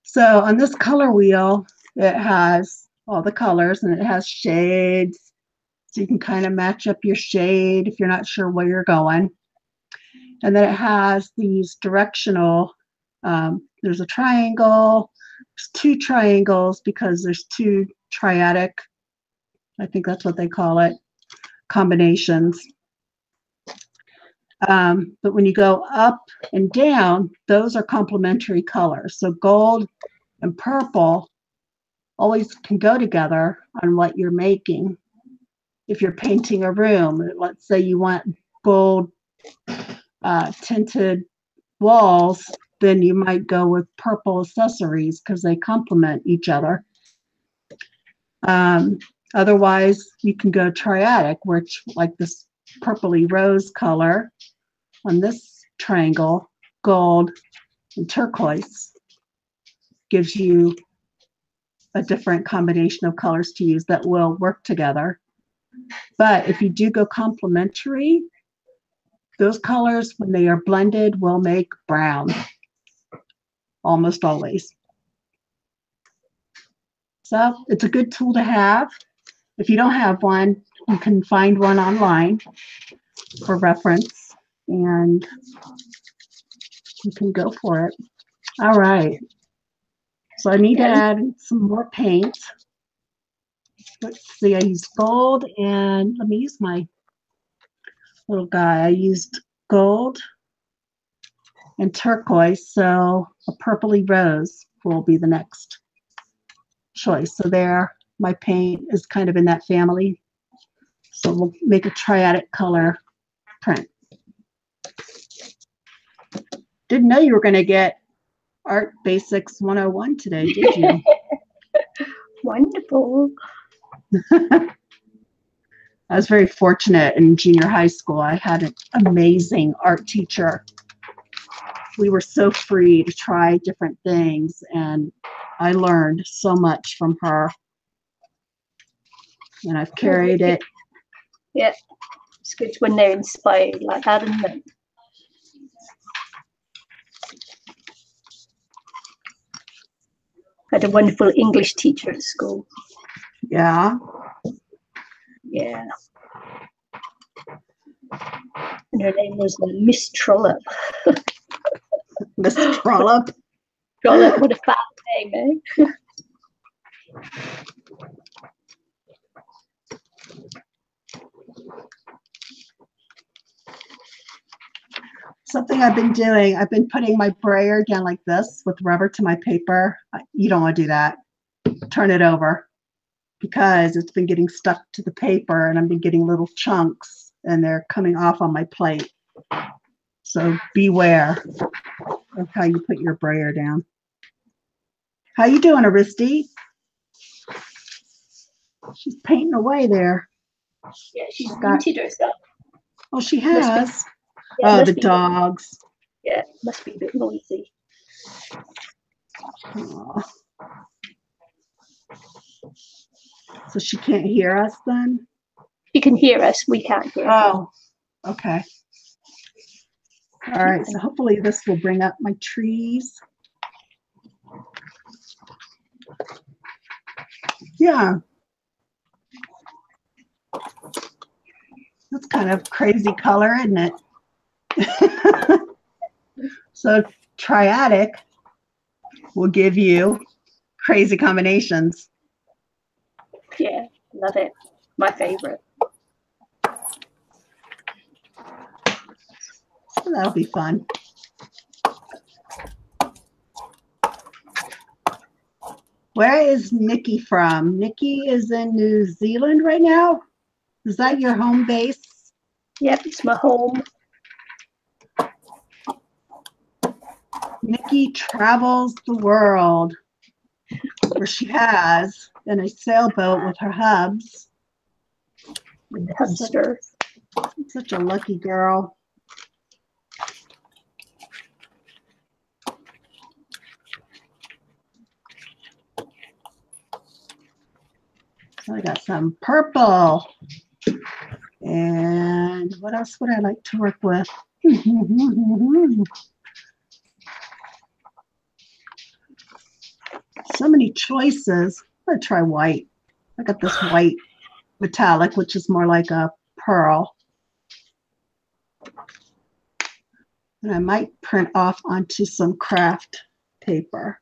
So on this color wheel, it has all the colors and it has shades. So you can kind of match up your shade if you're not sure where you're going. And then it has these directional, there's a triangle, there's two triangles because there's two triadic, I think that's what they call it, combinations. But when you go up and down, those are complementary colors. So gold and purple always can go together on what you're making. If you're painting a room, let's say you want gold tinted walls, then you might go with purple accessories because they complement each other. Otherwise, you can go triadic, which like this purpley rose color on this triangle, gold and turquoise, gives you a different combination of colors to use that will work together. But if you do go complementary, those colors, when they are blended, will make brown, almost always. So it's a good tool to have. If you don't have one, you can find one online for reference, and you can go for it. All right. So I need to add some more paint. Let's see, I used gold, and let me use my little guy. I used gold and turquoise, so a purpley rose will be the next choice. So there, my paint is kind of in that family. So we'll make a triadic color print. Didn't know you were going to get Art Basics 101 today, did you? Wonderful. I was very fortunate in junior high school. I had an amazing art teacher. We were so free to try different things, and I learned so much from her. And I've carried it. Yeah, it's good when they're inspired like that, isn't it? had a wonderful English teacher at school. Yeah. Yeah. And her name was Miss Trollope. Miss Trollope. Trollope, what a fat name, eh? Something I've been doing, I've been putting my brayer down like this with rubber to my paper. You don't want to do that. Turn it over, because it's been getting stuck to the paper and I've been getting little chunks and they're coming off on my plate. So beware of how you put your brayer down. How you doing, Aristi? She's painting away there. Yeah, she's got- muted herself. Oh, she Must be- has. Yeah, Oh, must the be- dogs. Yeah, must be a bit noisy. Aw. So she can't hear us then? She can hear us, we can't hear her. Oh, okay. All right, so hopefully this will bring up my trees. Yeah. That's kind of crazy color, isn't it? So triadic will give you crazy combinations. Yeah, love it. My favorite. So that'll be fun. Where is Nikki from? Nikki is in New Zealand right now. Is that your home base? Yep, it's my home. Nikki travels the world, or she has, in a sailboat with her hubs. With the hubster. Such a lucky girl. So I got some purple. And what else would I like to work with? So many choices. I'm gonna try white. I got this white metallic, which is more like a pearl. And I might print off onto some craft paper.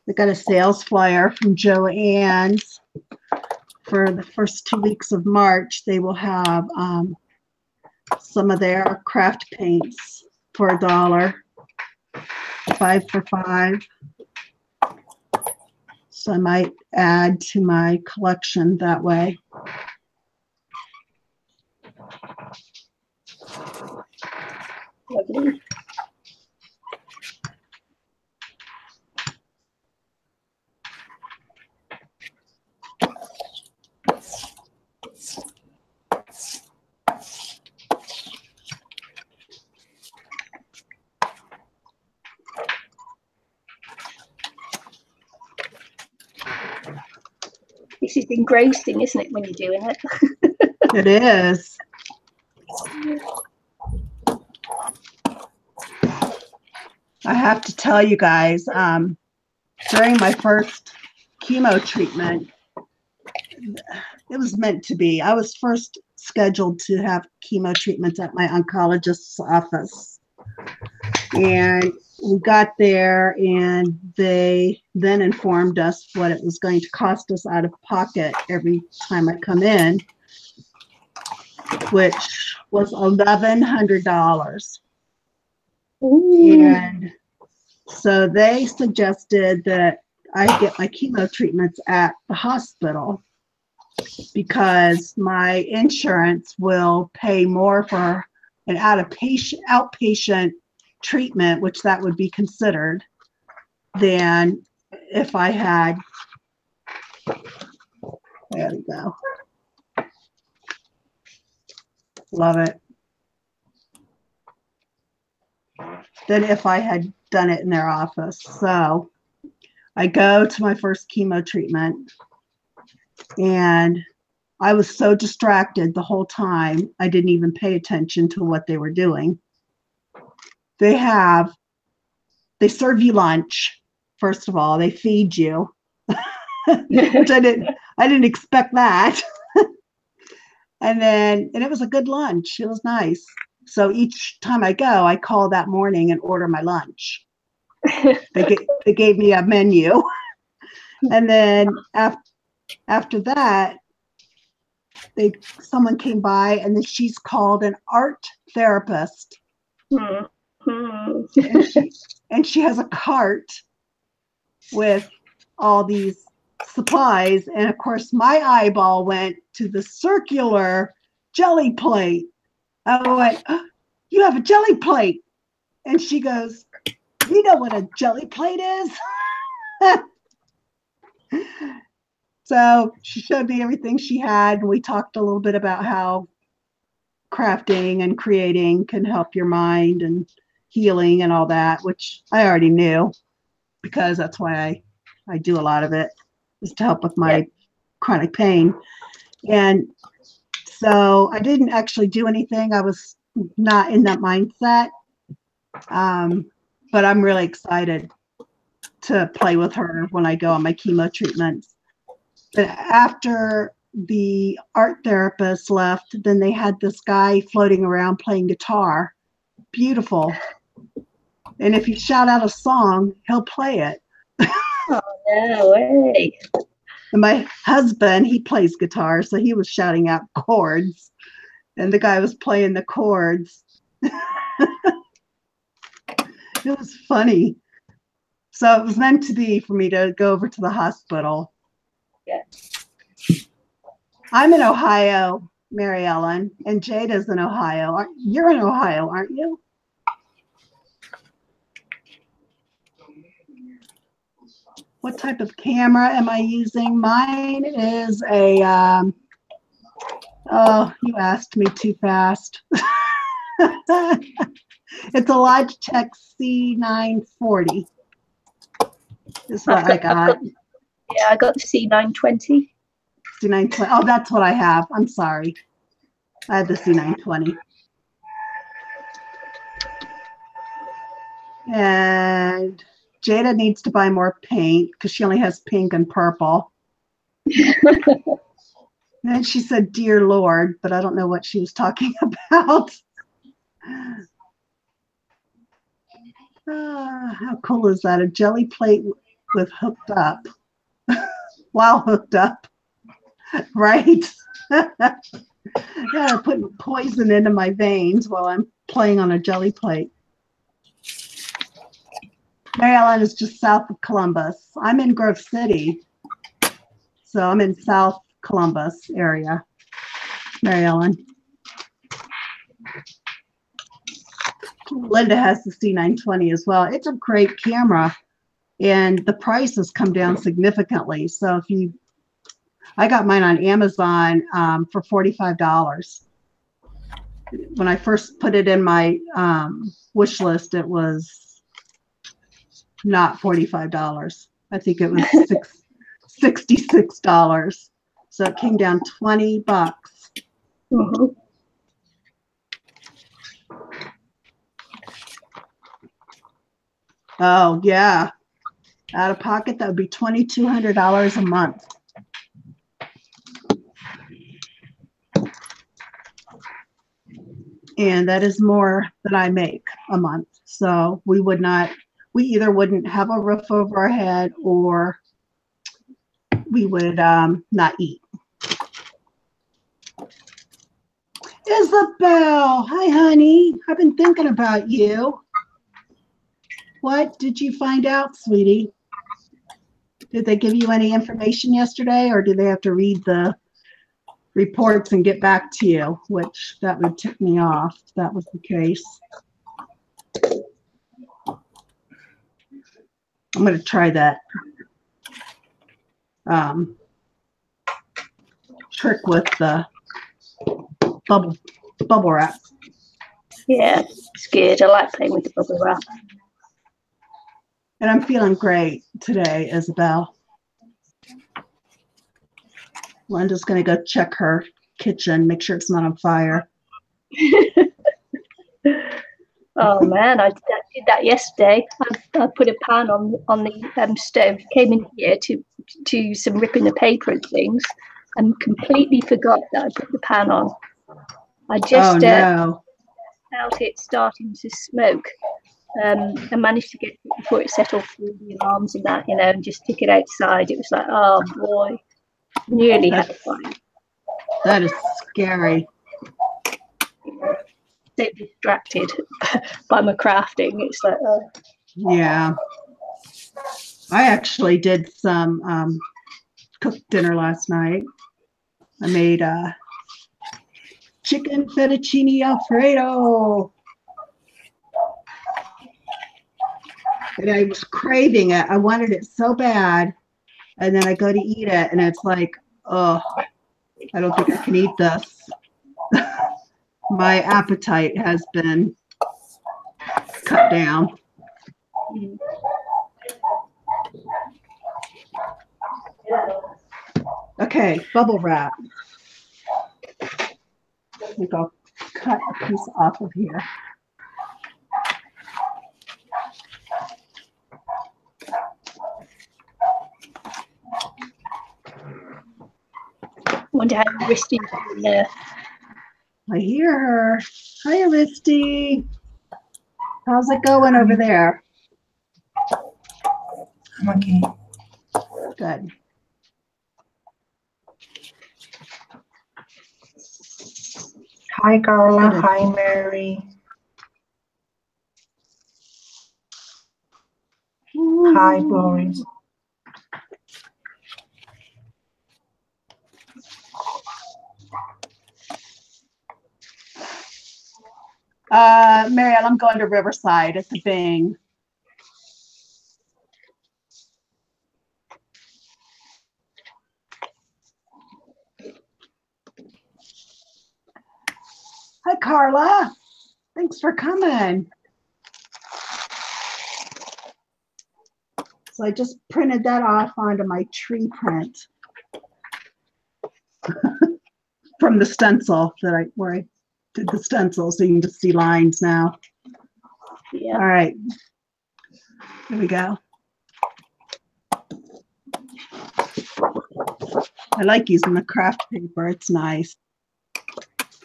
I got a sales flyer from Joann's for the first 2 weeks of March. They will have some of their craft paints for $1, 5 for $5. So I might add to my collection that way. Lovely. This is engrossing, isn't it, when you're doing it? It is. I have to tell you guys, during my first chemo treatment, it was meant to be. I was first scheduled to have chemo treatments at my oncologist's office. And we got there and they then informed us what it was going to cost us out of pocket every time I come in, which was $1,100. And so they suggested that I get my chemo treatments at the hospital because my insurance will pay more for an outpatient treatment, which that would be considered, than if I had, there we go. Love it. Than if I had done it in their office. So I go to my first chemo treatment and I was so distracted the whole time, I didn't even pay attention to what they were doing. They serve you lunch, first of all. They feed you, which I didn't expect that. And it was a good lunch. It was nice. So each time I go, I call that morning and order my lunch. They gave me a menu. And then after that, someone came by, and then she's called an art therapist. And she has a cart with all these supplies. And of course, my eyeball went to the circular jelly plate. I went, oh, you have a jelly plate. And she goes, you know what a jelly plate is? So she showed me everything she had. We talked a little bit about how crafting and creating can help your mind and healing and all that, which I already knew, because that's why I do a lot of it, is to help with my chronic pain. And so I didn't actually do anything. I was not in that mindset. But I'm really excited to play with her when I go on my chemo treatments. But after the art therapist left, then they had this guy floating around playing guitar. Beautiful. And if you shout out a song, he'll play it. Oh, no way. And my husband, he plays guitar, so he was shouting out chords. And the guy was playing the chords. It was funny. So it was meant to be for me to go over to the hospital. Yeah. I'm in Ohio, Mary Ellen, and Jada's in Ohio. You're in Ohio, aren't you? What type of camera am I using? Mine is a, oh, you asked me too fast. It's a Logitech C940. Is what I got. Yeah, I got the C920. C920. Oh, that's what I have. I'm sorry. I had the C920. And Jada needs to buy more paint because she only has pink and purple. And she said, "Dear Lord," but I don't know what she was talking about. How cool is that? A jelly plate with hooked up. While hooked up. Right? Yeah, putting poison into my veins while I'm playing on a jelly plate. Mary Ellen is just south of Columbus. I'm in Grove City, so I'm in South Columbus area. Mary Ellen. Linda has the C920 as well. It's a great camera, and the price has come down significantly. So I got mine on Amazon for $45. When I first put it in my wish list, it was not $45. I think it was $66. So it came down $20. Mm-hmm. Oh yeah, out of pocket, that would be $2,200 a month. And that is more than I make a month. So we either wouldn't have a roof over our head, or we would not eat. Isabel, hi honey, I've been thinking about you. What did you find out, sweetie? Did they give you any information yesterday, or did they have to read the reports and get back to you? Which that would tick me off if that was the case. I'm going to try that trick with the bubble wrap. Yeah, it's good. I like playing with the bubble wrap. And I'm feeling great today, Isabel. Linda's going to go check her kitchen, make sure it's not on fire. Oh man, I did that yesterday. I put a pan on the stove. Came in here to do some ripping the paper and things, and completely forgot that I put the pan on. I just felt it starting to smoke. I managed to get it before it settled through the alarms and that, and just stick it outside. It was like, oh boy, nearly had a fire. That is scary. So distracted by my crafting. It's like, oh. Yeah. I actually did some cooked dinner last night. I made chicken fettuccine Alfredo. And I was craving it. I wanted it so bad. And then I go to eat it, and it's like, oh, I don't think I can eat this. My appetite has been cut down. Okay, bubble wrap. I think I'll cut a piece off of here. Wonder how Risty's doing there. I hear her. Hi, Risty. How's it going over there? I'm okay. Good. Hi, Carla. Hi, Mary. Hi, Boris. Marielle, I'm going to Riverside at the Bing. Hi, Carla. Thanks for coming. So I just printed that off onto my tree print from the stencil where I did the stencil, so you can just see lines now. Yeah. All right. Here we go. I like using the craft paper. It's nice.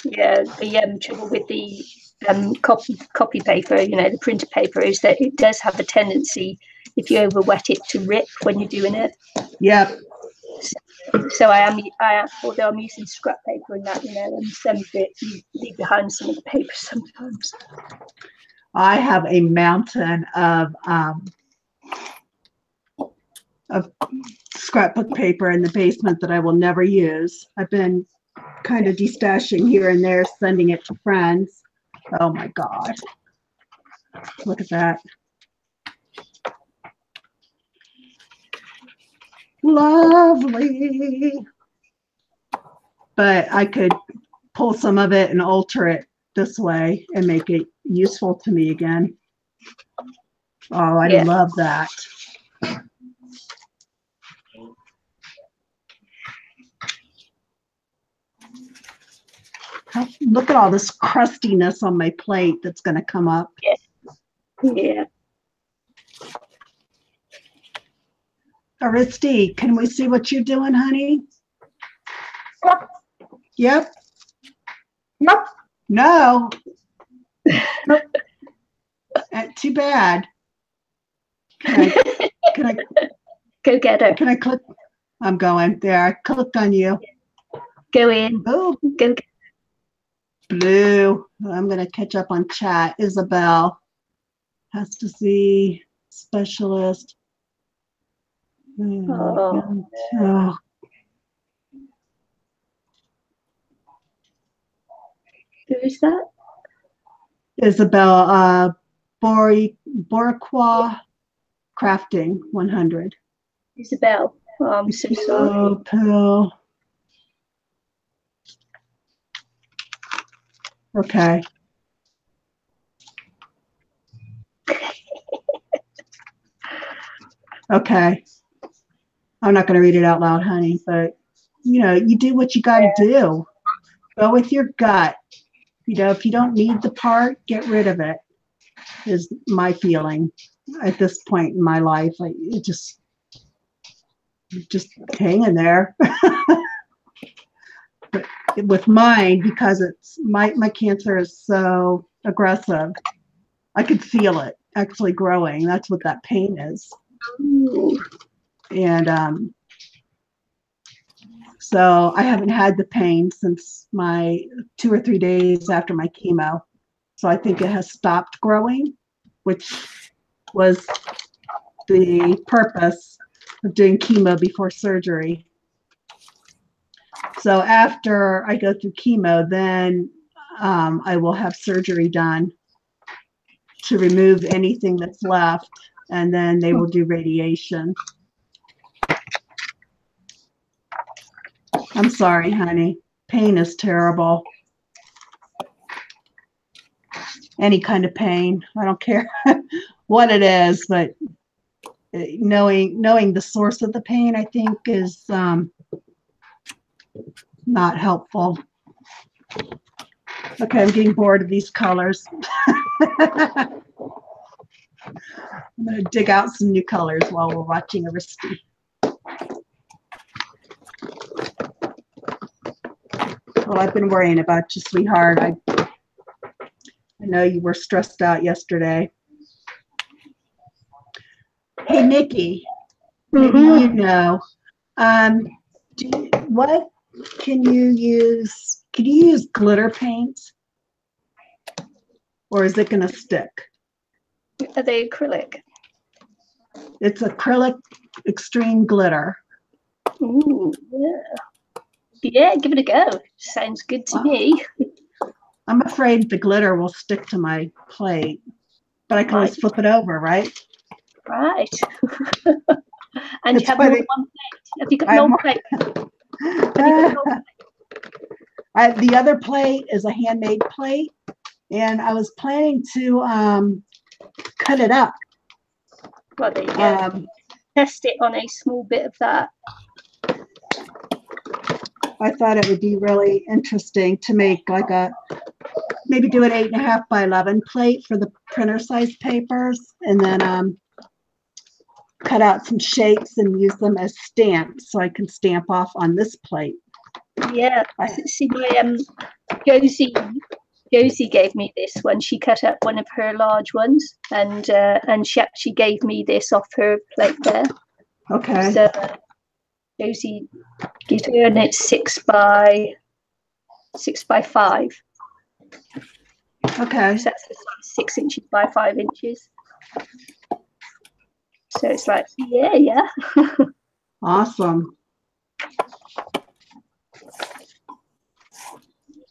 Yeah, the trouble with the copy paper, the printer paper, is that it does have a tendency, if you over wet it, to rip when you're doing it. Yep. So although I'm using scrap paper and that, and some of it you leave behind some of the paper sometimes. I have a mountain of scrapbook paper in the basement that I will never use. I've been kind of destashing here and there, sending it to friends. Oh my God. Look at that. Lovely. But I could pull some of it and alter it this way and make it useful to me again. Oh, I love that. Look at all this crustiness on my plate that's going to come up. Yeah. Aristi, can we see what you're doing, honey? Yep. Nope. No. Nope. Too bad. Can I go get her? Can I click? I'm going there. I clicked on you. Go in. Oh, go get Blue. I'm going to catch up on chat. Isabel has to see specialist. Oh. Oh. Who is that? Isabel Boraqua Crafting 100. Isabel. Oh, I'm so sorry. Oh, pill. Okay. Okay. I'm not going to read it out loud, honey, but you do what you got to do. Go with your gut. If you don't need the part, get rid of it, is my feeling at this point in my life. Like, it just hanging there. But with mine, because it's my cancer is so aggressive, I could feel it actually growing. That's what that pain is. And so I haven't had the pain since my 2 or 3 days after my chemo. So I think it has stopped growing, which was the purpose of doing chemo before surgery. So after I go through chemo, then I will have surgery done to remove anything that's left, and then they will do radiation. I'm sorry, honey. Pain is terrible. Any kind of pain. I don't care what it is, but knowing the source of the pain, I think, is not helpful. Okay, I'm getting bored of these colors. I'm going to dig out some new colors while we're watching Aristi. Well, I've been worrying about you, sweetheart. I know you were stressed out yesterday. Hey, Nikki, maybe you know, what can you use? Can you use glitter paint? Or is it going to stick? Are they acrylic? It's acrylic extreme glitter. Ooh, yeah. Yeah, give it a go. Sounds good to me. I'm afraid the glitter will stick to my plate, but I can always flip it over, right? Right. And you have more than one plate. Have you got an old plate? The other plate is a handmade plate, and I was planning to cut it up. Well, there you go. Test it on a small bit of that. I thought it would be really interesting to make like maybe do an 8.5 by 11 plate for the printer size papers, and then cut out some shapes and use them as stamps so I can stamp off on this plate. Yeah, see, my Josie gave me this when she cut up one of her large ones, and she actually gave me this off her plate there. Okay. So Josie gives her, and it's 6 by 5. Okay. So that's 6 inches by 5 inches. So it's like, yeah. Awesome.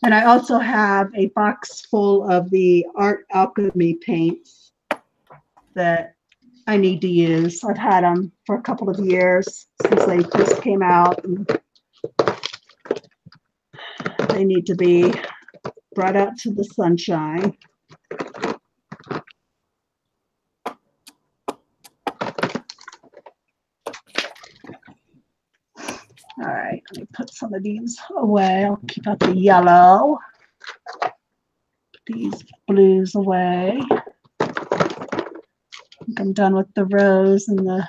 And I also have a box full of the Art Alchemy paints that I need to use. I've had them for a couple of years since they first came out, and they need to be brought out to the sunshine. All right, let me put some of these away. I'll keep out the yellow. Put these blues away. I think I'm done with the rose and the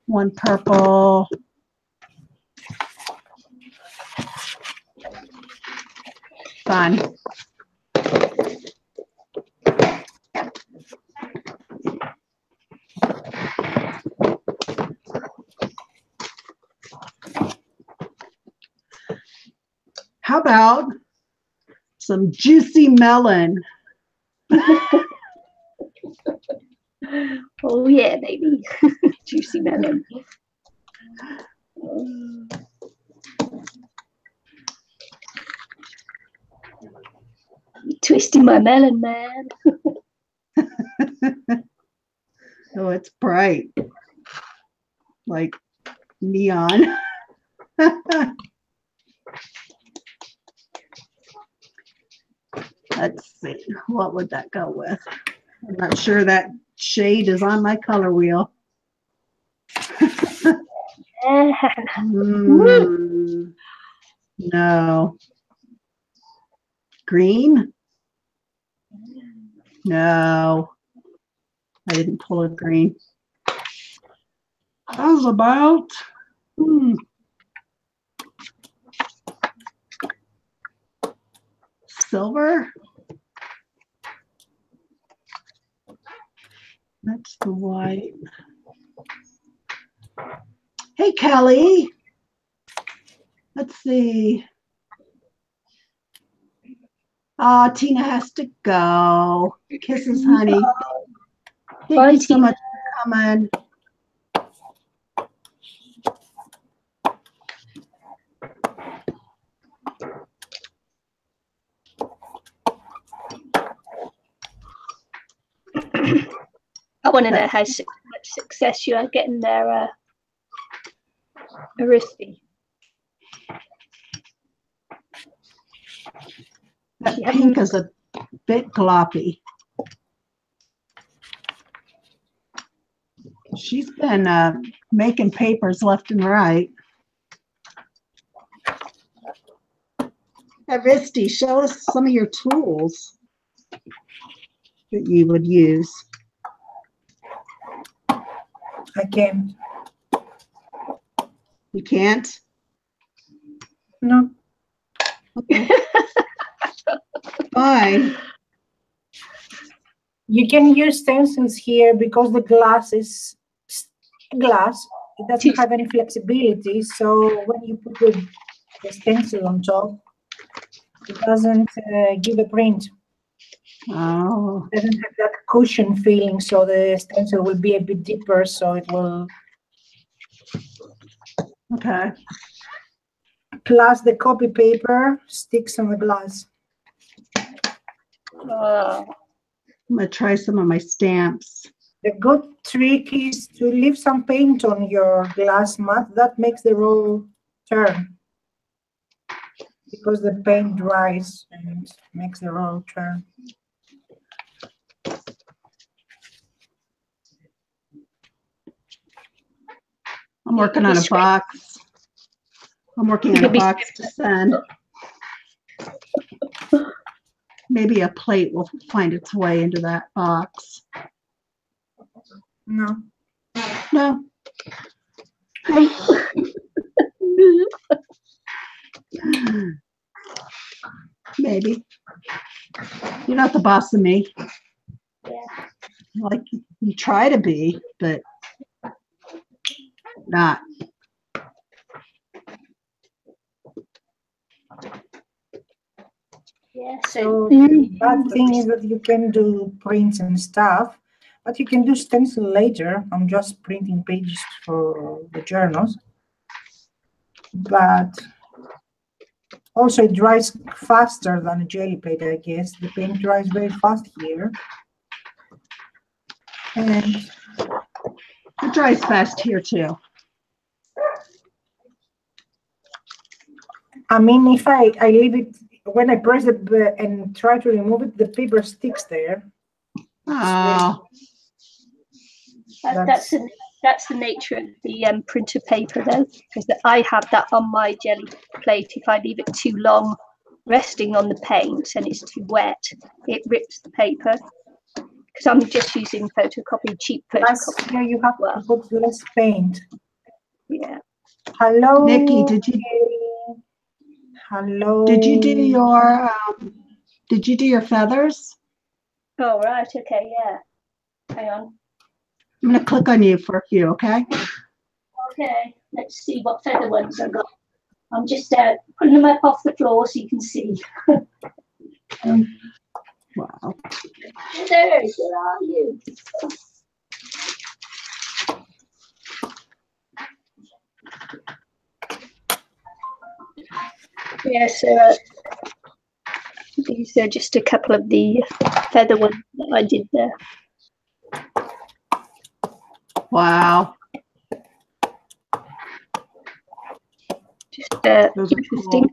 one purple. Fun. How about some juicy melon? Oh yeah, baby. Juicy melon. Twisting my melon, man. Oh, it's bright. Like neon. Let's see, what would that go with? I'm not sure that shade is on my color wheel. No. Green? No. I didn't pull a green. How's about silver? That's the white. Hey, Kelly. Let's see. Tina has to go. Kisses, honey. Thank you so much for coming. I want to know how much success you are getting there, Aristi. That pink is a bit gloppy. She's been making papers left and right. Aristi, show us some of your tools that you would use. I can't. You can't? No. Okay. Fine. You can use stencils here because the glass is glass. It doesn't have any flexibility. So when you put the stencil on top, it doesn't give a print. Oh. It doesn't have that cushion feeling. So the stencil will be a bit deeper. So it will. Okay. Plus the copy paper sticks on the glass. I'm going to try some of my stamps. The good trick is to leave some paint on your glass mat. That makes the roll turn. Because the paint dries and makes the roll turn. I'm working on a box. I'm working on a box to send. Maybe a plate will find its way into that box. No. No. Maybe. You're not the boss of me. Yeah. Like you try to be, but not. Yeah. So the bad thing is that you can do prints and stuff, but you can do stencil later. I'm just printing pages for the journals. But also it dries faster than a Gelli Plate, I guess. The paint dries very fast here. And it dries fast here too. I mean, if I leave it, when I press it and try to remove it, the paper sticks there. Oh. That's the nature of the printer paper, though, because I have that on my Gelli Plate. If I leave it too long resting on the paint and it's too wet, it rips the paper. Because I'm just using cheap photocopy. Here you have to put less paint. Yeah. Hello, Nikki, Hello. Did you do your feathers? Oh, right. Okay. Yeah. Hang on. I'm going to click on you for a few, okay? Okay. Let's see what feather ones I got. I'm just putting them up off the floor so you can see. Wow. Where are you? Yeah, so these are just a couple of the feather ones that I did there. Wow. Just interesting. Cool.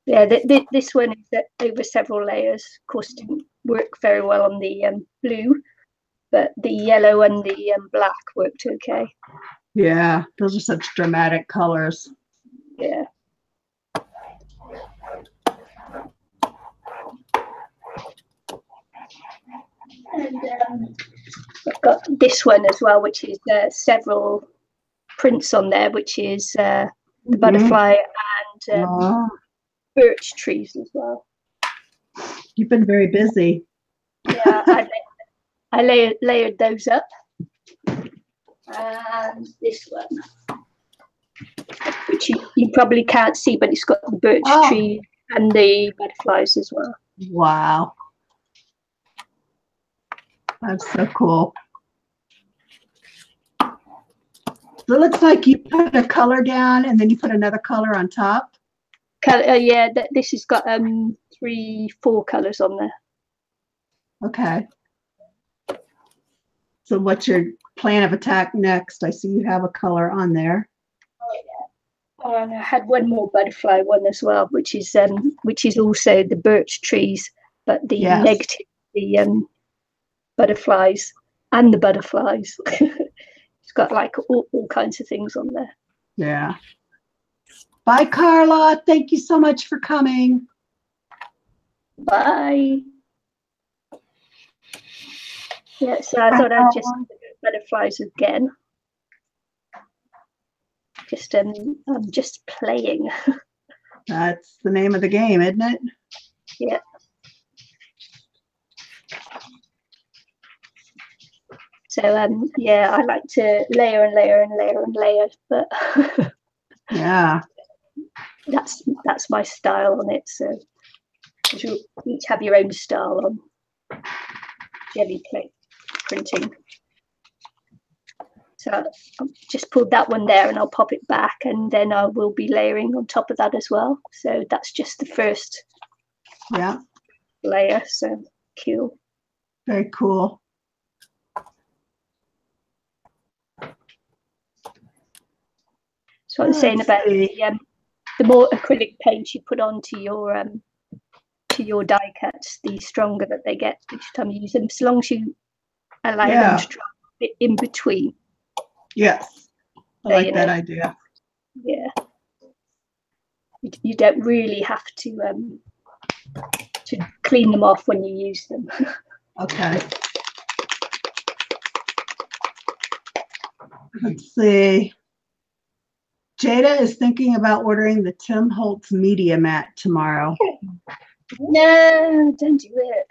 Yeah, this one is over several layers. Of course, didn't work very well on the blue, but the yellow and the black worked okay. Yeah, those are such dramatic colors. Yeah. And I've got this one as well, which is several prints on there, which is the butterfly and birch trees as well. You've been very busy. Yeah, I layered those up. And this one, which you probably can't see, but it's got the birch tree and the butterflies as well. Wow. That's so cool. So it looks like you put a color down and then you put another color on top. Yeah, this has got 3-4 colors on there. Okay. So what's your plan of attack next? I see you have a color on there. Oh, yeah. Oh, and I had one more butterfly one as well, which is also the birch trees, but the negative, the butterflies and the butterflies. It's got like all kinds of things on there. Yeah. Bye, Carla. Thank you so much for coming. Bye. Yeah, so I thought I'd just do butterflies again. I'm just playing. That's the name of the game, isn't it? Yeah. So yeah, I like to layer and layer and layer and layer, but yeah, that's my style on it. So you each have your own style on Gelli Plate printing. So I'll just pull that one there and I'll pop it back, and then I will be layering on top of that as well. So that's just the first layer. So cool. Very cool. So I'm saying about the more acrylic paint you put onto your die cuts, the stronger that they get each time you use them, as long as you allow them to dry a bit in between. Yes, I like that idea. Yeah, you don't really have to clean them off when you use them. Okay. Let's see. Jada is thinking about ordering the Tim Holtz media mat tomorrow. No, don't do it.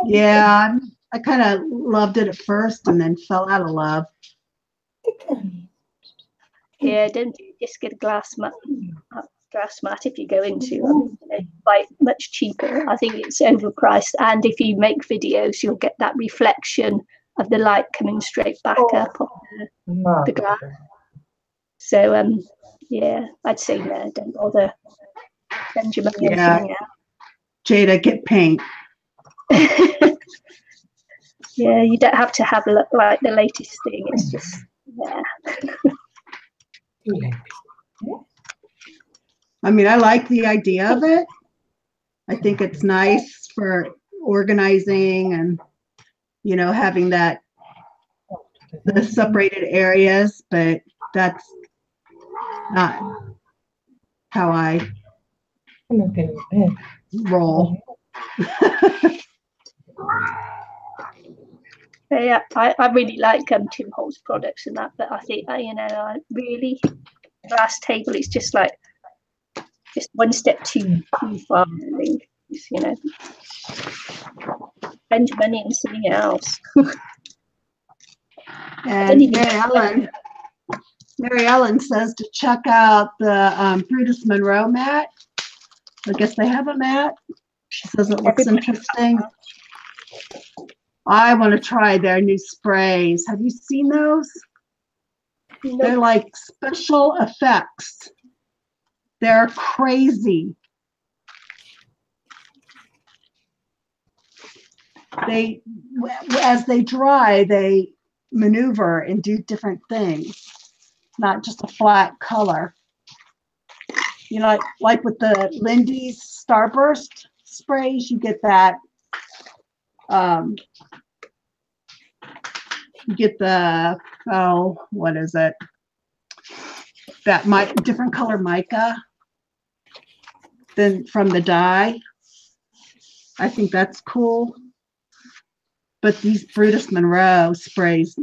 Yeah, I kind of loved it at first and then fell out of love. Yeah, don't do it. Just get a glass mat. If you go into buy it much cheaper. I think it's overpriced, and if you make videos, you'll get that reflection of the light coming straight back up on the glass. So yeah, I'd say no, don't bother. Spend your money on something else. Jada, get paint. Yeah, you don't have to have like the latest thing. It's just I mean, I like the idea of it. I think it's nice for organizing and, you know, having the separated areas, but that's not how I roll. Yeah, I really like Tim Holtz products and that, but I think I really glass table is just like one step too far. I think spend your money on something else. And Mary Ellen says to check out the Brutus Monroe mat. I guess they have a mat. She says it looks interesting. I want to try their new sprays. Have you seen those? Nope. They're like special effects. They're crazy. As they dry, they maneuver and do different things, not just a flat color. You know, like with the Lindy's Starburst sprays, you get that. You get the what is it? that different color mica than from the dye. I think that's cool. But these Brutus Monroe sprays,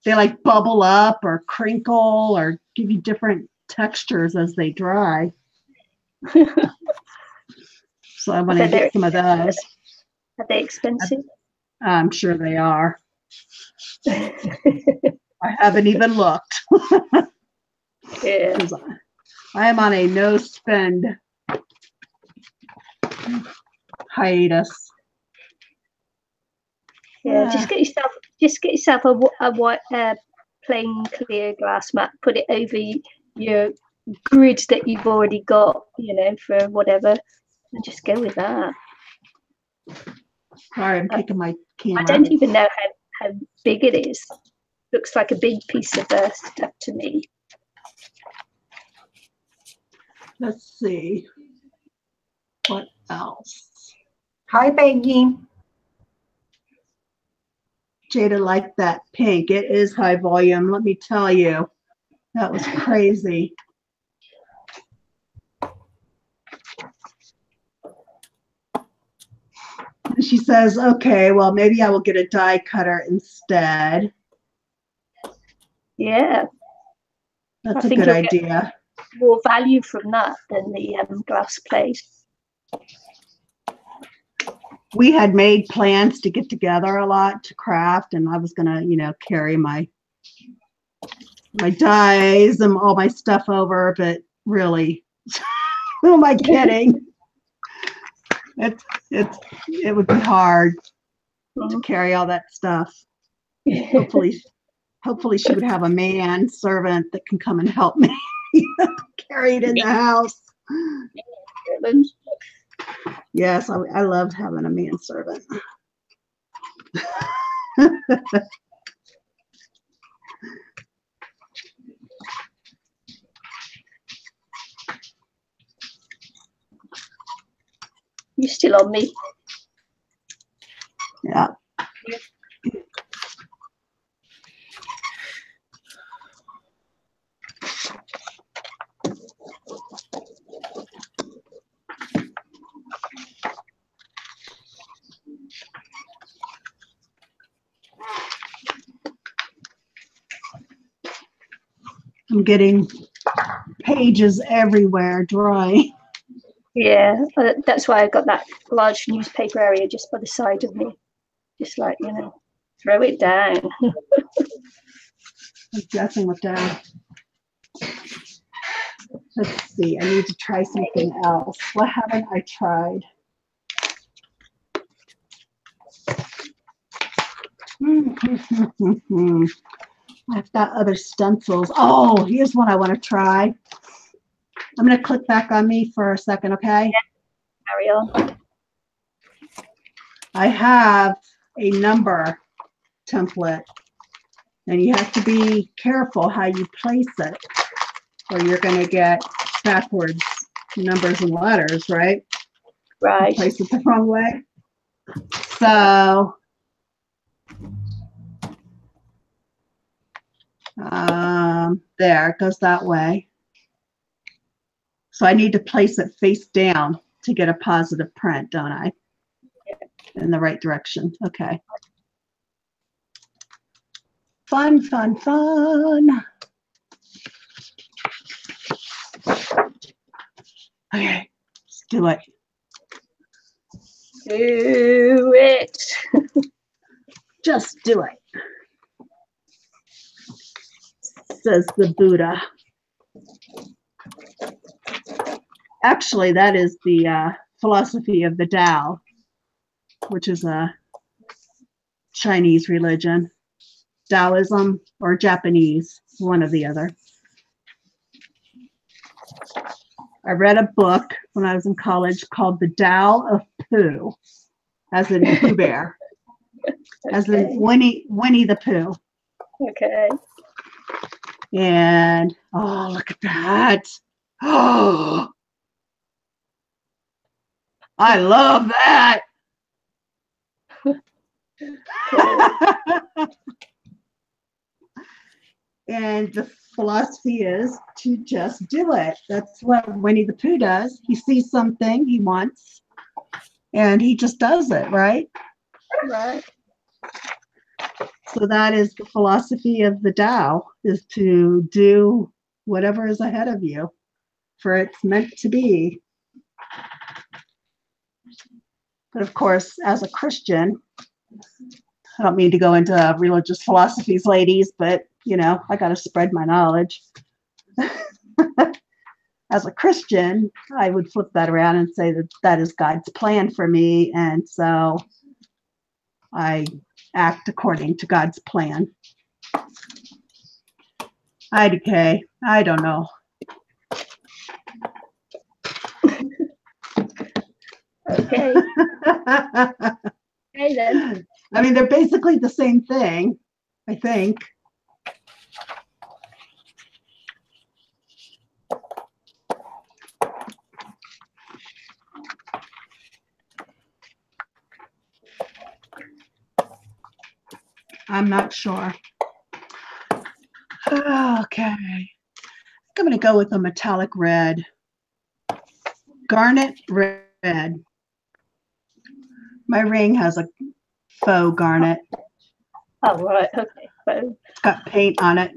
they like bubble up or crinkle or give you different textures as they dry. So I want to get some of those. Are they expensive? I'm sure they are. I haven't even looked. Yeah. I am on a no spend hiatus. Yeah, just get yourself a white plain clear glass mat. Put it over your grid that you've already got, you know, for whatever, and just go with that. Sorry, I'm taking my camera. I don't even know how big it is. Looks like a big piece of stuff to me. Let's see. What else? Hi, Peggy. Jada liked that pink. It is high volume, let me tell you. That was crazy. And she says, okay, well, maybe I will get a die cutter instead. Yeah. That's a good idea. More value from that than the glass plate. We had made plans to get together a lot to craft, and I was gonna, you know, carry my dies and all my stuff over, but really, who am I kidding? It would be hard to carry all that stuff. Hopefully she would have a man servant that can come and help me carry it in the house. Yes, I loved having a man servant. You're still on me. Yeah. I'm getting pages everywhere drawing. Yeah, that's why I got that large newspaper area just by the side of me. Just like, you know, throw it down. I'm guessing with that. Let's see, I need to try something else. What haven't I tried? I've got other stencils. Oh, here's one I want to try. I'm going to click back on me for a second, okay? Yeah. Carry on. I have a number template, and you have to be careful how you place it, or you're going to get backwards numbers and letters, right? Right. Place it the wrong way. So there, it goes that way. So I need to place it face down to get a positive print, don't I? In the right direction. Okay. Fun, fun, fun. Okay, let's do it. Do it. Just do it, says the Buddha. Actually, that is the philosophy of the Tao, which is a Chinese religion. Taoism or Japanese, one or the other. I read a book when I was in college called The Tao of Pooh, as in Pooh Bear, as in Winnie the Pooh. Okay. And oh, look at that. Oh, I love that. And the philosophy is to just do it. That's what Winnie the Pooh does. He sees something he wants and he just does it, right? Right. So that is the philosophy of the Tao, is to do whatever is ahead of you, for it's meant to be. But of course, as a Christian, I don't mean to go into religious philosophies, ladies, but you know, I got to spread my knowledge. As a Christian, I would flip that around and say that that is God's plan for me. And so I act according to God's plan. IDK, I don't know. Okay. Okay then. I mean, they're basically the same thing, I think. I'm not sure. Okay. I'm going to go with a metallic red. Garnet red. My ring has a faux garnet. Oh, right. Okay. So, It's got paint on it.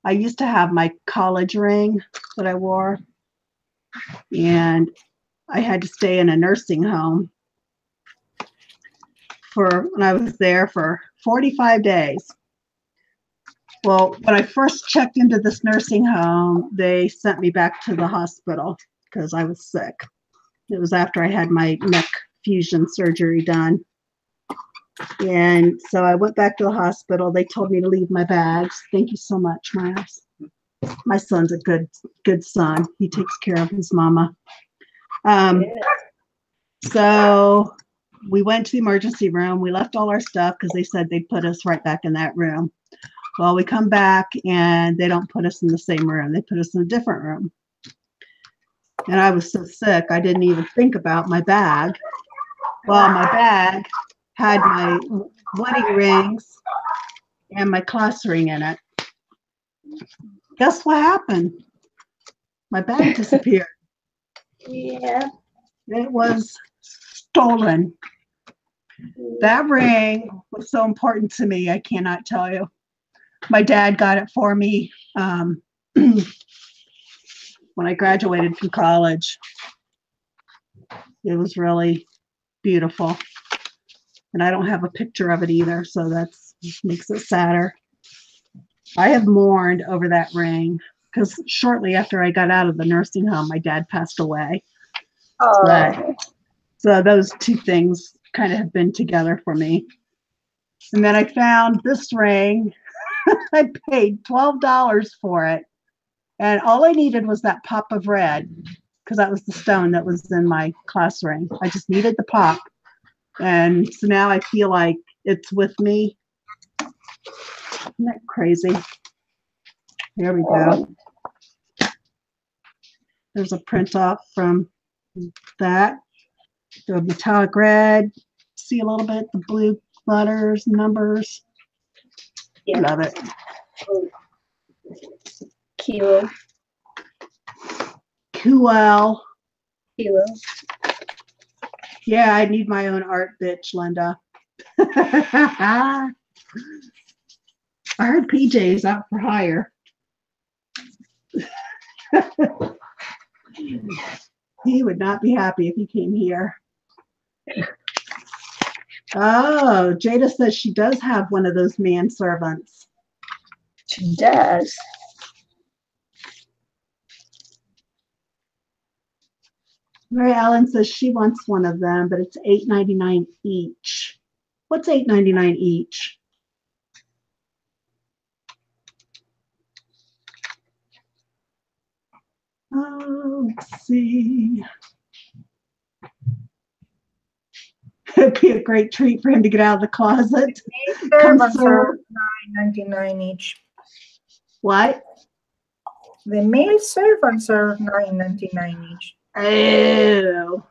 I used to have my college ring that I wore, and I had to stay in a nursing home when I was there for 45 days. Well, when I first checked into this nursing home, they sent me back to the hospital because I was sick. It was after I had my neck fusion surgery done. And so I went back to the hospital. They told me to leave my bags. Thank you so much, Miles. My son's a good son. He takes care of his mama. So we went to the emergency room. We left all our stuff because they said they'd put us right back in that room. Well, we come back and they don't put us in the same room. They put us in a different room. And I was so sick, I didn't even think about my bag. Well, my bag had my wedding rings and my class ring in it. Guess what happened? My bag disappeared. yeah. It was stolen. That ring was so important to me, I cannot tell you. My dad got it for me when I graduated from college. It was really beautiful. And I don't have a picture of it either, so that makes it sadder. I have mourned over that ring because shortly after I got out of the nursing home, my dad passed away. Oh. So those two things kind of have been together for me. And then I found this ring. I paid $12 for it. And all I needed was that pop of red because that was the stone that was in my class ring. I just needed the pop. And so now I feel like it's with me. Isn't that crazy? There we go. There's a print off from that. The metallic red. See a little bit, the blue letters, numbers. Yeah. Love it. Kilo. Cool. Kilo. Yeah, I need my own art, bitch, Linda. I heard PJ's out for hire. He would not be happy if he came here. Oh, Jada says she does have one of those manservants. She does. Mary Ellen says she wants one of them, but it's $8.99 each. What's $8.99 each? Oh, let's see. It'd be a great treat for him to get out of the closet. Servants are $9.99 each. What? The male servants are $9.99 each. Oh.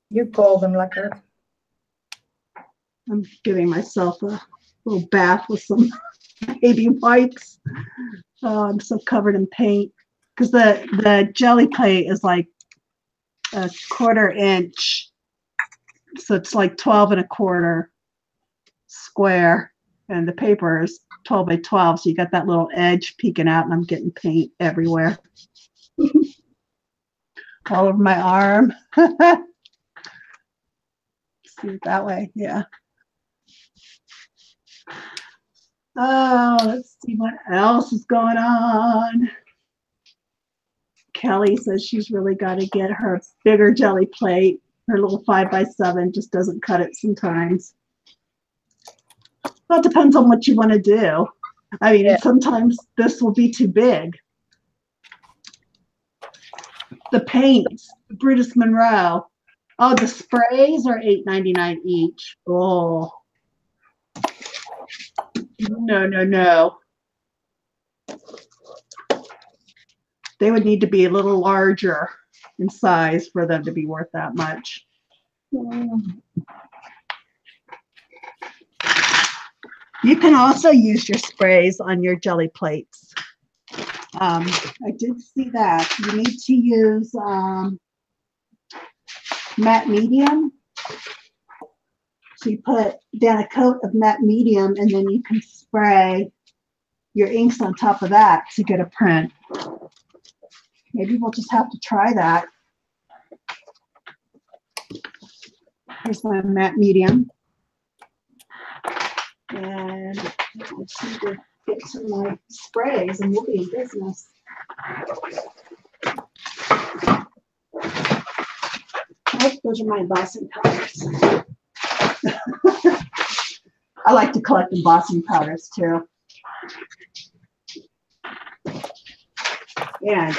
You call them like that. I'm giving myself a little bath with some baby wipes. Oh, I'm so covered in paint because the Gelli Plate is like a 1/4 inch, so it's like 12 1/4 square, and the paper is 12 by 12, so you got that little edge peeking out, and I'm getting paint everywhere. All over my arm. See it that way, yeah. Oh, let's see what else is going on. Kelly says she's really got to get her bigger Gelli Plate. Her little 5x7 just doesn't cut it sometimes. Well, it depends on what you want to do. I mean, Yeah. Sometimes this will be too big. The paints, Brutus Monroe. Oh, the sprays are $8.99 each. Oh. No. They would need to be a little larger in size for them to be worth that much. You can also use your sprays on your Gelli Plates. I did see that. You need to use matte medium. So you put down a coat of matte medium, and then you can spray your inks on top of that to get a print. Maybe we'll just have to try that. Here's my matte medium. And let's see to get to my sprays, and we'll be in business. Oh, those are my embossing powders. I like to collect embossing powders too. And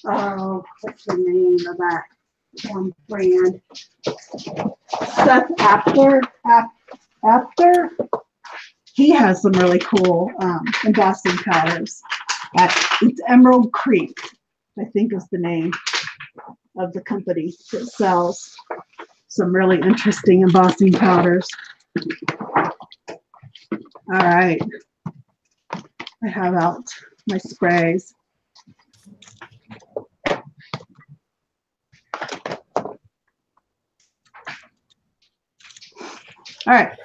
oh, what's the name of that brand? Stuff after he has some really cool embossing powders. It's Emerald Creek, I think is the name of the company that sells some really interesting embossing powders. All right, I have out my sprays. All right,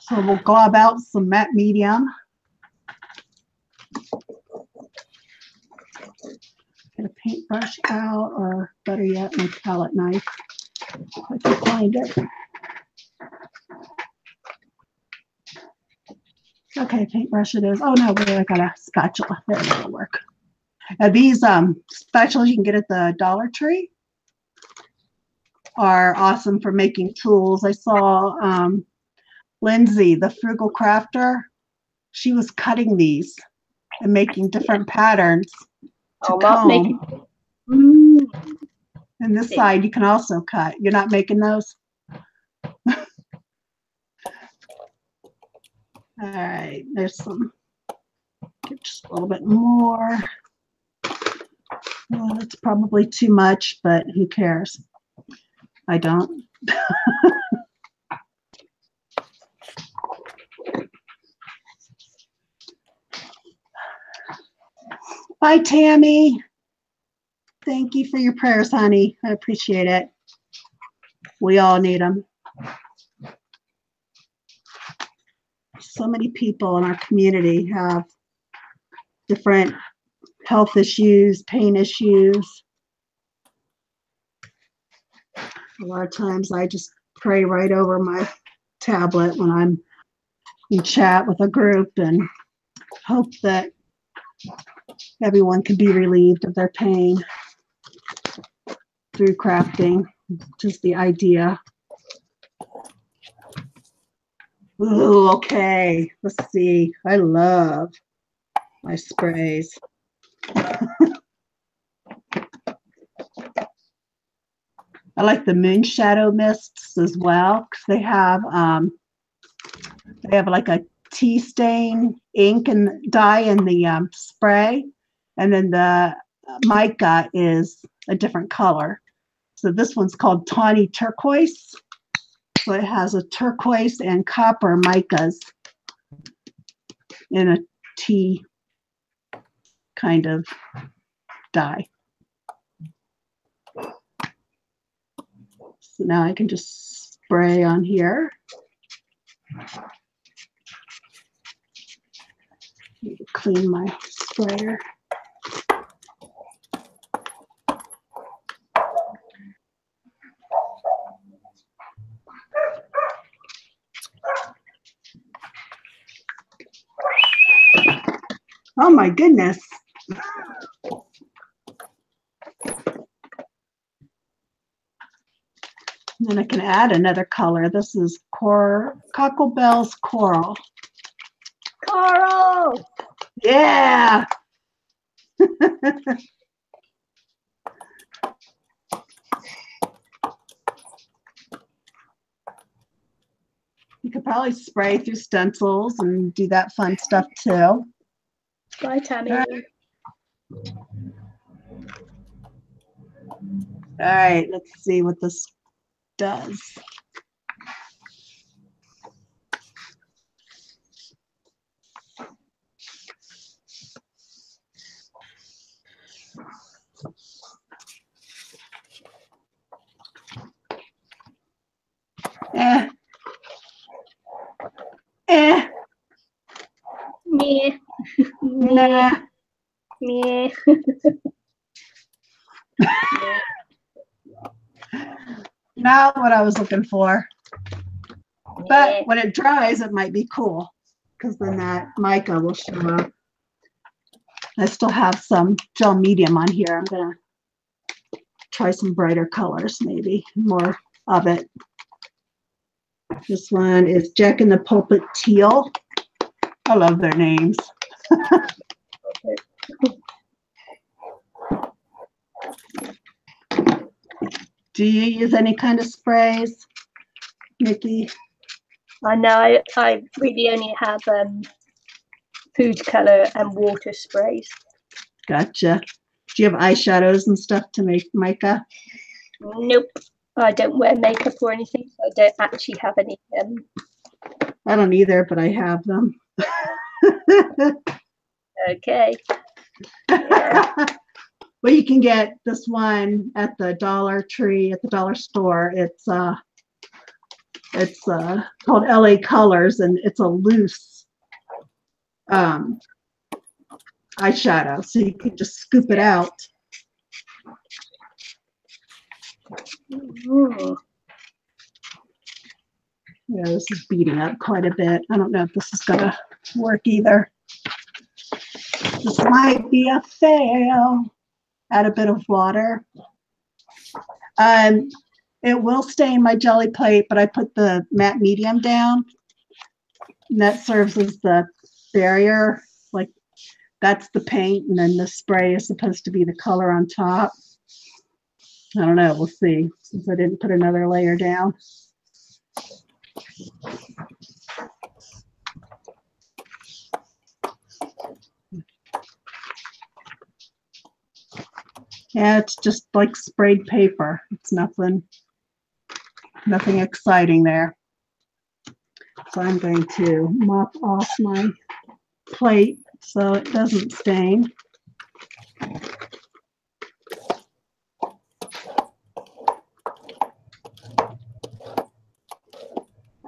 so we'll glob out some matte medium. Get a paintbrush out, or better yet, my palette knife, if I can find it. Okay, paintbrush it is. Oh no, wait, I got a spatula. There, that'll work. These spatulas you can get at the Dollar Tree are awesome for making tools. I saw Lindsay, the Frugal Crafter. She was cutting these and making different patterns to comb. And this side you can also cut. You're not making those? All right, there's some, get just a little bit more. Well, it's probably too much, but who cares? I don't. Bye, Tammy. Thank you for your prayers, honey. I appreciate it. We all need them. So many people in our community have different health issues, pain issues. A lot of times I just pray right over my tablet when I'm in chat with a group and hope that everyone can be relieved of their pain through crafting, just the idea. Ooh, okay, let's see. I love my sprays. I like the moon shadow mists as well, because they have like a tea stain ink and dye in the spray, and then the mica is a different color. So this one's called Tawny Turquoise. So it has a turquoise and copper micas in a tea kind of dye. So now I can just spray on here. Need to clean my sprayer. Oh my goodness. And then I can add another color. This is Cocklebell's Coral. Coral! Yeah. You could probably spray through stencils and do that fun stuff too. Bye, Tammy. All right, let's see what this does. Eh. Me. Nah. Me. Not what I was looking for. But when it dries, it might be cool because then that mica will show up. I still have some gel medium on here. I'm going to try some brighter colors, maybe more of it. This one is Jack in the Pulpit Teal. I love their names. Do you use any kind of sprays, Nikki? I know I really only have food color and water sprays. Gotcha. Do you have eyeshadows and stuff to make mica? Nope. I don't wear makeup or anything, so I don't actually have any. I don't either, but I have them. Okay. Yeah. Well, you can get this one at the Dollar Tree, at the dollar store. It's called LA Colors, and it's a loose eyeshadow, so you can just scoop it out. Ooh. Yeah, this is beating up quite a bit. I don't know if this is gonna work either. This might be a fail. Add a bit of water. It will stain my Gelli Plate, but I put the matte medium down. And that serves as the barrier. Like that's the paint, and then the spray is supposed to be the color on top. I don't know. We'll see, since I didn't put another layer down. Yeah, it's just like sprayed paper. It's nothing exciting there. So I'm going to mop off my plate so it doesn't stain. I'm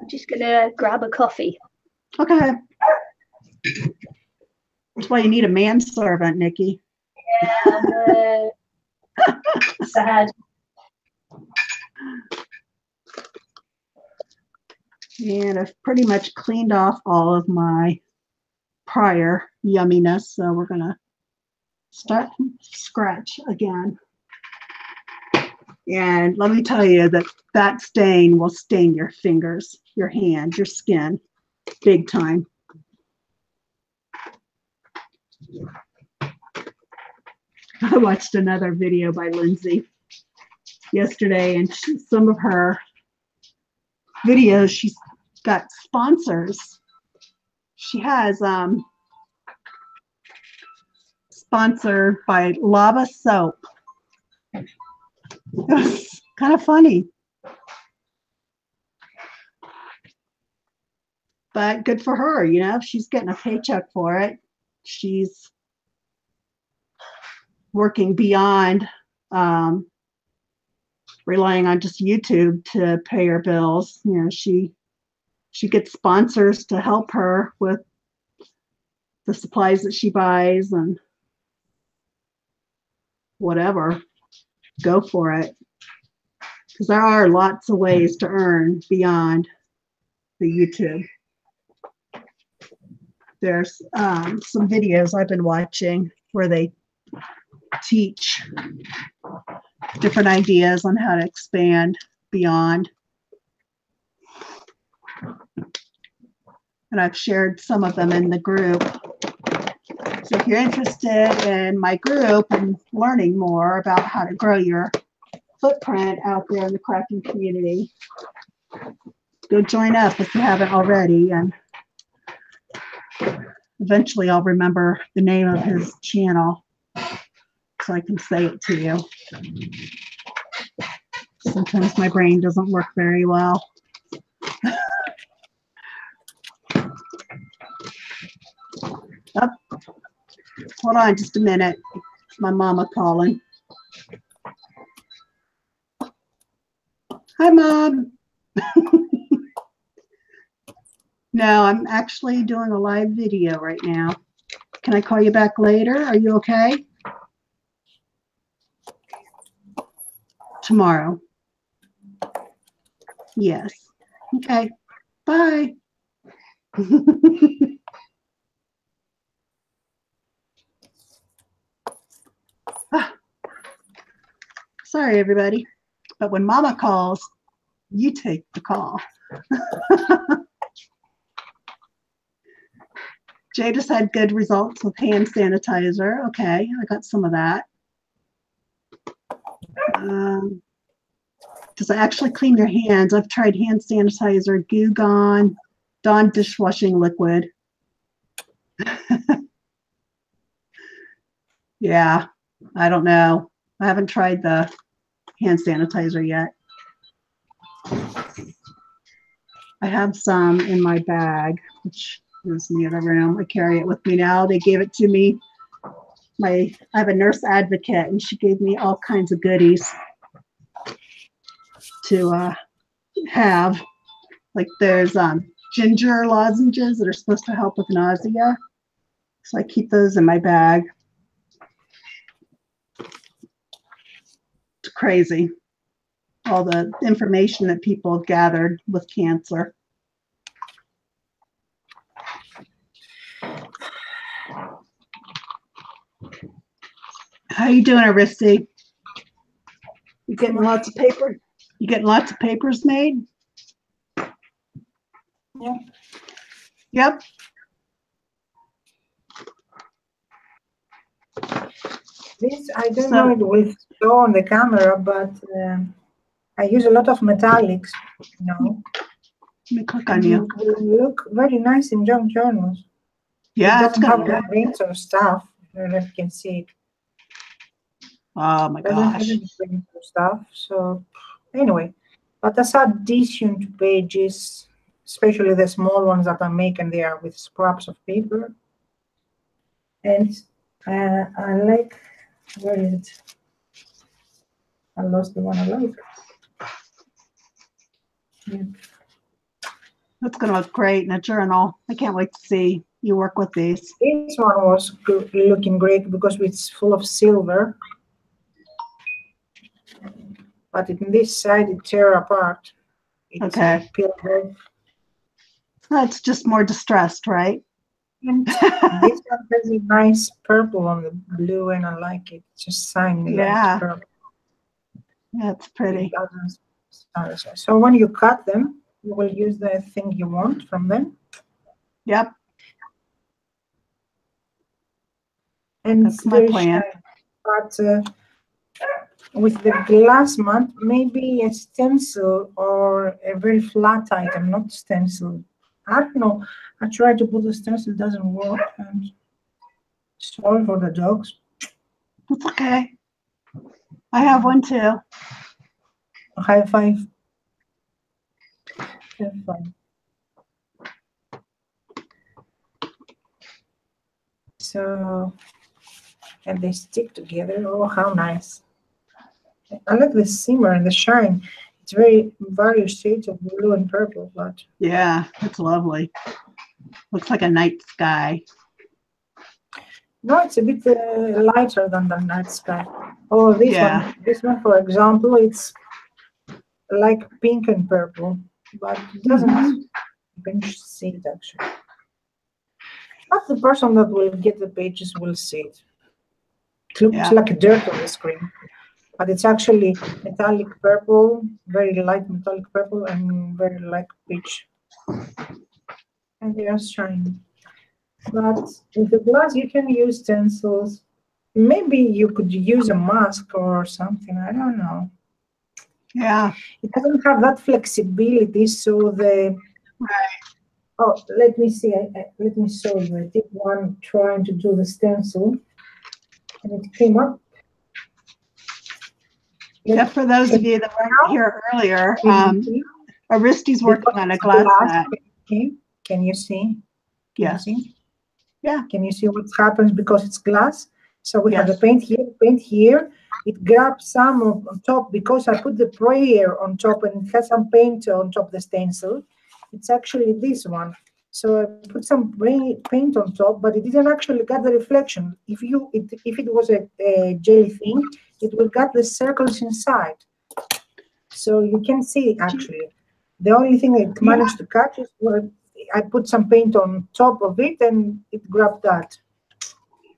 just gonna grab a coffee. Okay. That's why you need a manservant, Nikki. Yeah, sad. And I've pretty much cleaned off all of my prior yumminess, so we're gonna start from scratch again. And let me tell you that stain will stain your fingers, your hand, your skin, big time. I watched another video by Lindsay yesterday, and some of her videos, she's got sponsors. She has sponsored by Lava Soap. It was kind of funny. But good for her, you know, if she's getting a paycheck for it. She's working beyond relying on just YouTube to pay her bills. You know, she gets sponsors to help her with the supplies that she buys and whatever. Go for it. Because there are lots of ways to earn beyond the YouTube. There's some videos I've been watching where they teach different ideas on how to expand beyond. And I've shared some of them in the group. So if you're interested in my group and learning more about how to grow your footprint out there in the crafting community, go join up if you haven't already. And eventually I'll remember the name of his channel so I can say it to you. Sometimes my brain doesn't work very well. Oh, hold on just a minute. My mama calling. Hi, Mom. No, I'm actually doing a live video right now. Can I call you back later? Are you okay? Tomorrow. Yes. Okay. Bye. Sorry, everybody. But when Mama calls, you take the call. Jay just had good results with hand sanitizer. Okay, I got some of that. Does it actually clean your hands? I've tried hand sanitizer, Goo Gone, Dawn dishwashing liquid. Yeah, I don't know. I haven't tried the hand sanitizer yet. I have some in my bag, which is in the other room. I carry it with me now. They gave it to me. I have a nurse advocate, and she gave me all kinds of goodies to have. Like there's ginger lozenges that are supposed to help with nausea. So I keep those in my bag. It's crazy. All the information that people have gathered with cancer. How you doing, Aristi? You getting lots of paper? You getting lots of papers made? Yeah. Yep. This, I don't know it will show on the camera, but I use a lot of metallics, you know. Let me click on you. It will look very nice in junk journals. Yeah, it it's doesn't gonna have prints or stuff. I don't know if you can see it. Oh my It doesn't have gosh. any prints or stuff. So anyway, but that's addition to pages, especially the small ones that I make, and they are with scraps of paper. And I like, where is it? I lost the one I like. Yeah. That's gonna look great in a journal. I can't wait to see you work with these. This one was looking great because it's full of silver. But in this side, it tear apart. It's Okay. peeled off. That's just more distressed, right? And this one has a nice purple on the blue, and I like it. It's just shiny Yeah. light purple. Yeah, it's pretty. So when you cut them, you will use the thing you want from them. Yep. And That's it's my very plan. shiny. But with the glass mat, maybe a stencil or a very flat item, not stencil. I don't know. I tried to put a stencil, it doesn't work. And sorry for the dogs. It's okay. I have one too. High five. High five. So, and they stick together. Oh, how nice. I like the shimmer and the shine. It's very various shades of blue and purple, but Yeah, it's lovely. Looks like a night sky. no, it's a bit lighter than the night sky. Oh, this Yeah. one. This one, for example, it's like pink and purple, but it doesn't. You can see it actually. But the person that will get the pages will see it. It looks like dirt on the screen, but it's actually metallic purple, very light metallic purple, and very light peach. And they are shiny. But with the glass, you can use stencils. Maybe you could use a mask or something. I don't know. Yeah. It doesn't have that flexibility, so the. Right. Oh, let me see. Let me show you. I did one trying to do the stencil, and it came up. Except for those of you that weren't here earlier, Aristi's working on a glass mat. Can you see? Yes. Yeah. Can you see what happens because it's glass? So we have the paint here. It grabs some on top because I put the prayer on top and it has some paint on top of the stencil. It's actually this one. So I put some paint on top, but it didn't actually get the reflection. If it was a jelly thing, it will get the circles inside. So you can see actually. The only thing it managed to catch is where I put some paint on top of it and it grabbed that.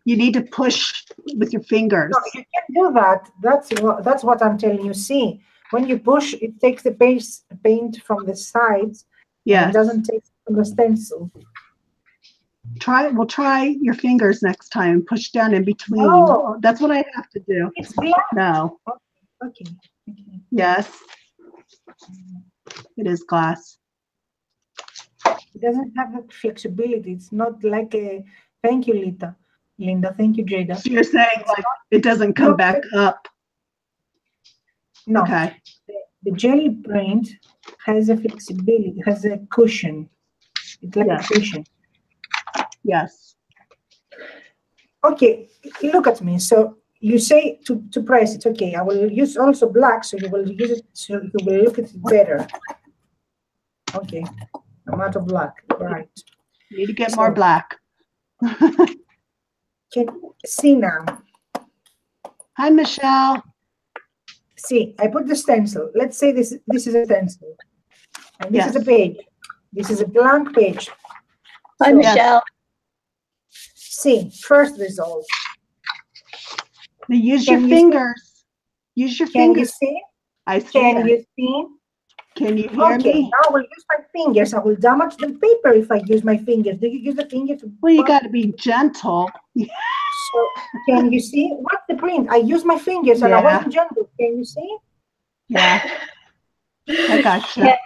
You need to push with your fingers. No, you can do that. That's what I'm telling you. See, when you push, it takes the paint from the sides. Yeah. It doesn't take from the stencil. We'll try your fingers next time and push down in between. Oh, that's what I have to do. It's glass. No. Okay. Yes. It is glass. It doesn't have that flexibility. It's not like a. Thank you, Linda. Thank you, Jada. So you're saying like it doesn't come back up? No. Okay. The jelly print has a flexibility. It has a cushion. It's like a cushion. Yes. Okay. Look at me. So you say to press it. Okay. I will use also black, so you will use it. So you will look at it better. Okay. I'm out of black. Right. You need to get more black. Can see now. Hi, Michelle. See, I put the stencil. Let's say this is a stencil. And this is a page. This is a blank page. Hi, Michelle. See, first result. Now use your fingers. Use your fingers. Can you see? I see. Can you see? Can you hear me? Now I will use my fingers. I will damage the paper if I use my fingers. Do you use the fingers? Well, you got to be gentle. So, can you see? What's the print? I use my fingers and I wasn't gentle. Can you see? Yeah. I got you. Yeah.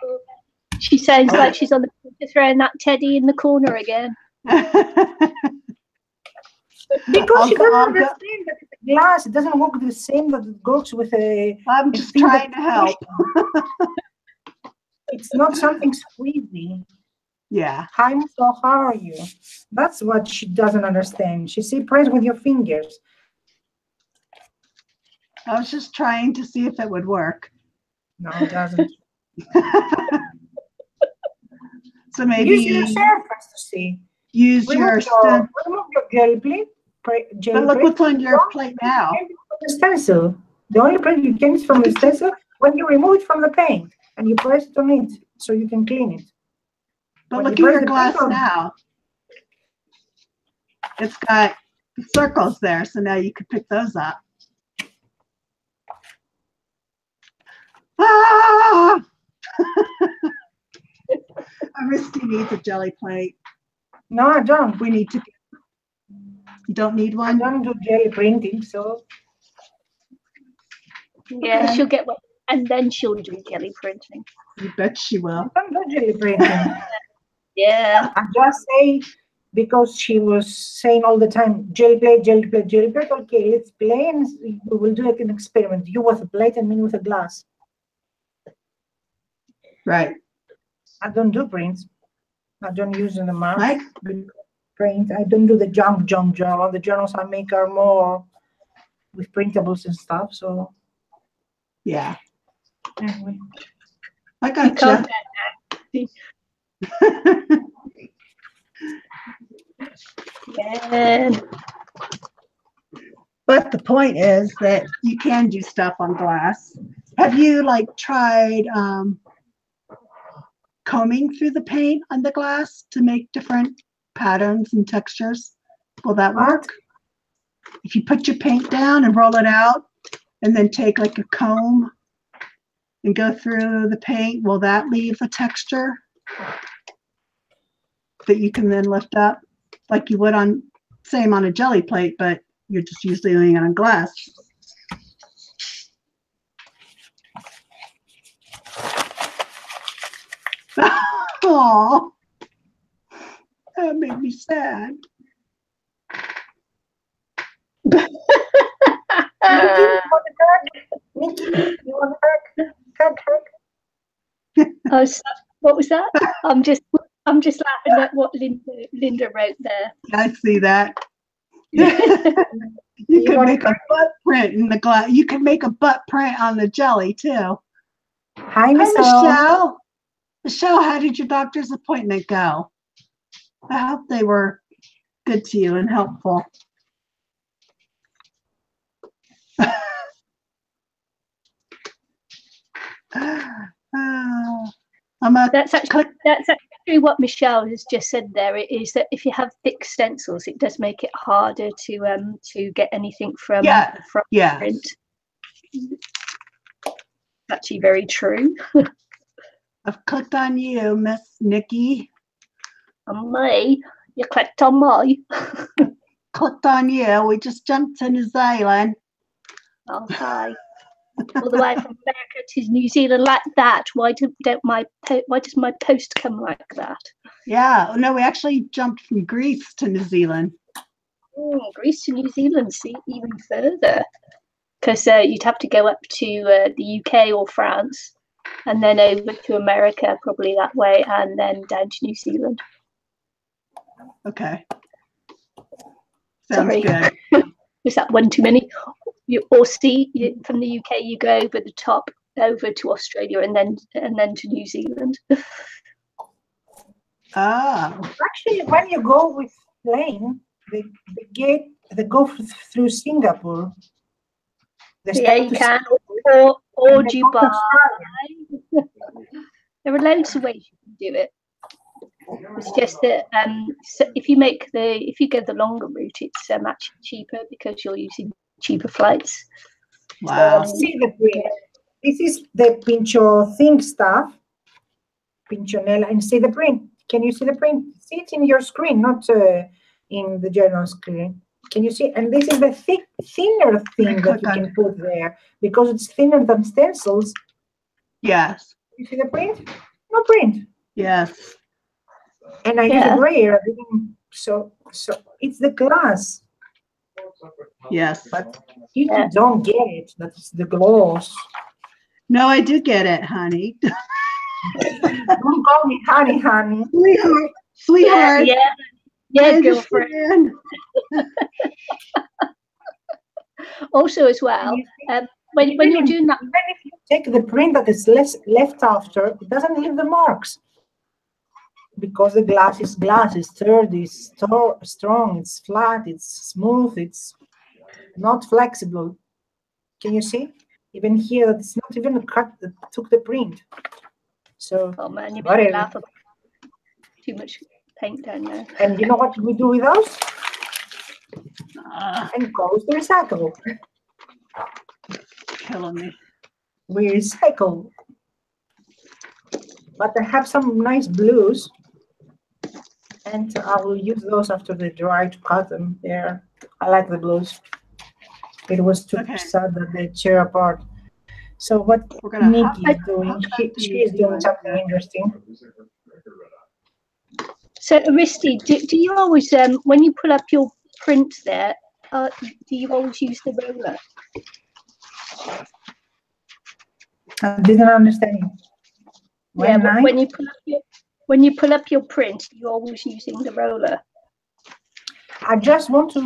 She sounds like she's on the point of throwing that teddy in the corner again. Because she doesn't understand that it's a glass. It doesn't work the same that it works with a. I'm just trying to help. It's not something squeezy. Yeah. Hi, so how are you? That's what she doesn't understand. She says press with your fingers. I was just trying to see if it would work. No, it doesn't. So maybe use your surface to see. Use remove your Gelli Plate. But look what's on your plate now. The stencil. The only print you can use from the stencil when you remove it from the paint and you press it on it so you can clean it. But look at your glass now. It's got circles there, so now you could pick those up. Ah! Aristi needs a jelly plate. No, I don't. We need to. You don't need one? I don't do jelly printing, so. Yeah, she'll get one, and then she'll do jelly printing. You bet she will. I don't do jelly printing. Yeah. I just say, because she was saying all the time, jelly plate, jelly plate, jelly plate. Okay, let's play and we will do like an experiment. You with a plate and me with a glass. Right. I don't do prints. I don't use the mark. Mike? print. I don't do the junk journal. The journals I make are more with printables and stuff. So Yeah, anyway, I You got can't you. yeah. But the point is that you can do stuff on glass. Have you like tried combing through the paint on the glass to make different patterns and textures? Will that work? If you put your paint down and roll it out and then take like a comb and go through the paint, will that leave a texture that you can then lift up like you would on, same on a Gelli plate, but you're just usually doing it on glass? Oh, that made me sad. Nikki, you want a hug? Hug. What was that? I'm just laughing at what Linda wrote there. I see that. You could make a butt print in the glass. You could make a butt print on the Gelli too. Hi, Hi, Michelle. Michelle. Michelle, how did your doctor's appointment go? I hope they were good to you and helpful. That's actually what Michelle has just said there. It is that if you have thick stencils, it does make it harder to get anything from print. Actually, very true. I've clicked on you, Miss Nikki. On me? You clicked on me? Clicked on you. We just jumped to New Zealand. Oh, hi. All the way from America to New Zealand like that. Why does my post come like that? Yeah, no, we actually jumped from Greece to New Zealand. Greece to New Zealand, see, even further. Because you'd have to go up to the UK or France, and then over to America, probably that way, and then down to New Zealand. Okay. Sounds good. Was that one too many? From the UK, you go over the top, over to Australia, and then to New Zealand. Actually, when you go with plane, they go through Singapore. Yeah, you can, or Dubai. There are loads of ways you can do it. It's just that so if you go the longer route, it's actually cheaper because you're using cheaper flights. Wow. See the print. This is the Pincho Think stuff. Pinchonella, and see the print. Can you see the print? See it in your screen, not in the journal screen. Can you see? And this is the thinner thing that you can put there because it's thinner than stencils. Yes. You see the print? No print. Yes. And I use a grayer. So it's the glass. Yes. But you don't get it. That's the gloss. No, I do get it, honey. Don't call me honey, honey. Sweetheart. Yeah, girlfriend. Also, as well, when you're doing that, even if you take the print that is left after, it doesn't leave the marks because the glass is sturdy, it's strong, it's flat, it's smooth, it's not flexible. Can you see? Even here, it's not even a cut that took the print. So, oh man, you made me laugh about too much paint down there. And you know what we do with those? And goes to recycle. Killing me. We recycle. But I have some nice blues, and I will use those after they dry to cut them. There, I like the blues. It was too sad that they tear apart. So what Nikki is doing, she is doing something interesting. So Aristi, do you always, when you pull up your print there, do you always use the roller? I didn't understand you. When you pull up your print, you're always using the roller. I just want to.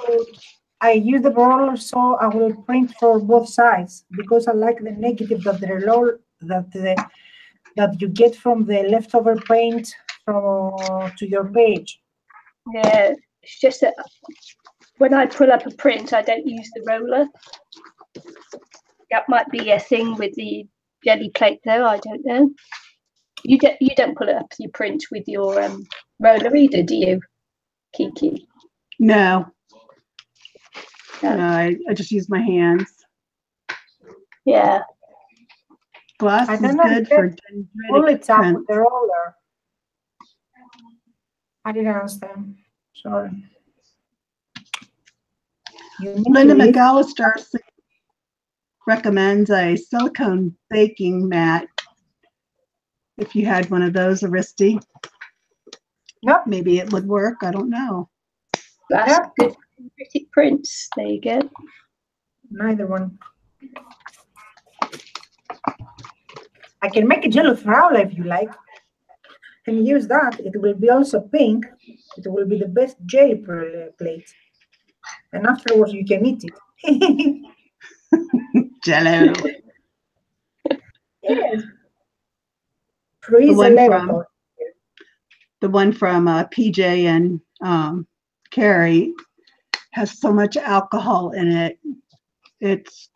I use the roller, so I will print for both sides because I like the negative that the roll that you get from the leftover paint from to your page. Yeah, it's just that when I pull up a print, I don't use the roller. That might be a thing with the Gelli Plate, though. I don't know. You don't pull it up your print with your roller either, do you, Kiki? No. No. No, I just use my hands. Yeah. Glass I is don't know. good for Only dendritic tap with prints. the roller. I didn't understand. Sorry. You need Linda to use McAllister recommends a silicone baking mat. If you had one of those, Aristi, Nope. maybe it would work. I don't know. That's Yeah. good for dendritic prints. There you go. Neither one. I can make a jello fraula if you like. And use that. It will be also pink. It will be the best jelly plate. And afterwards you can eat it. Jello. Yes. Freeze one from- level. The one from PJ and Carrie has so much alcohol in it. It's,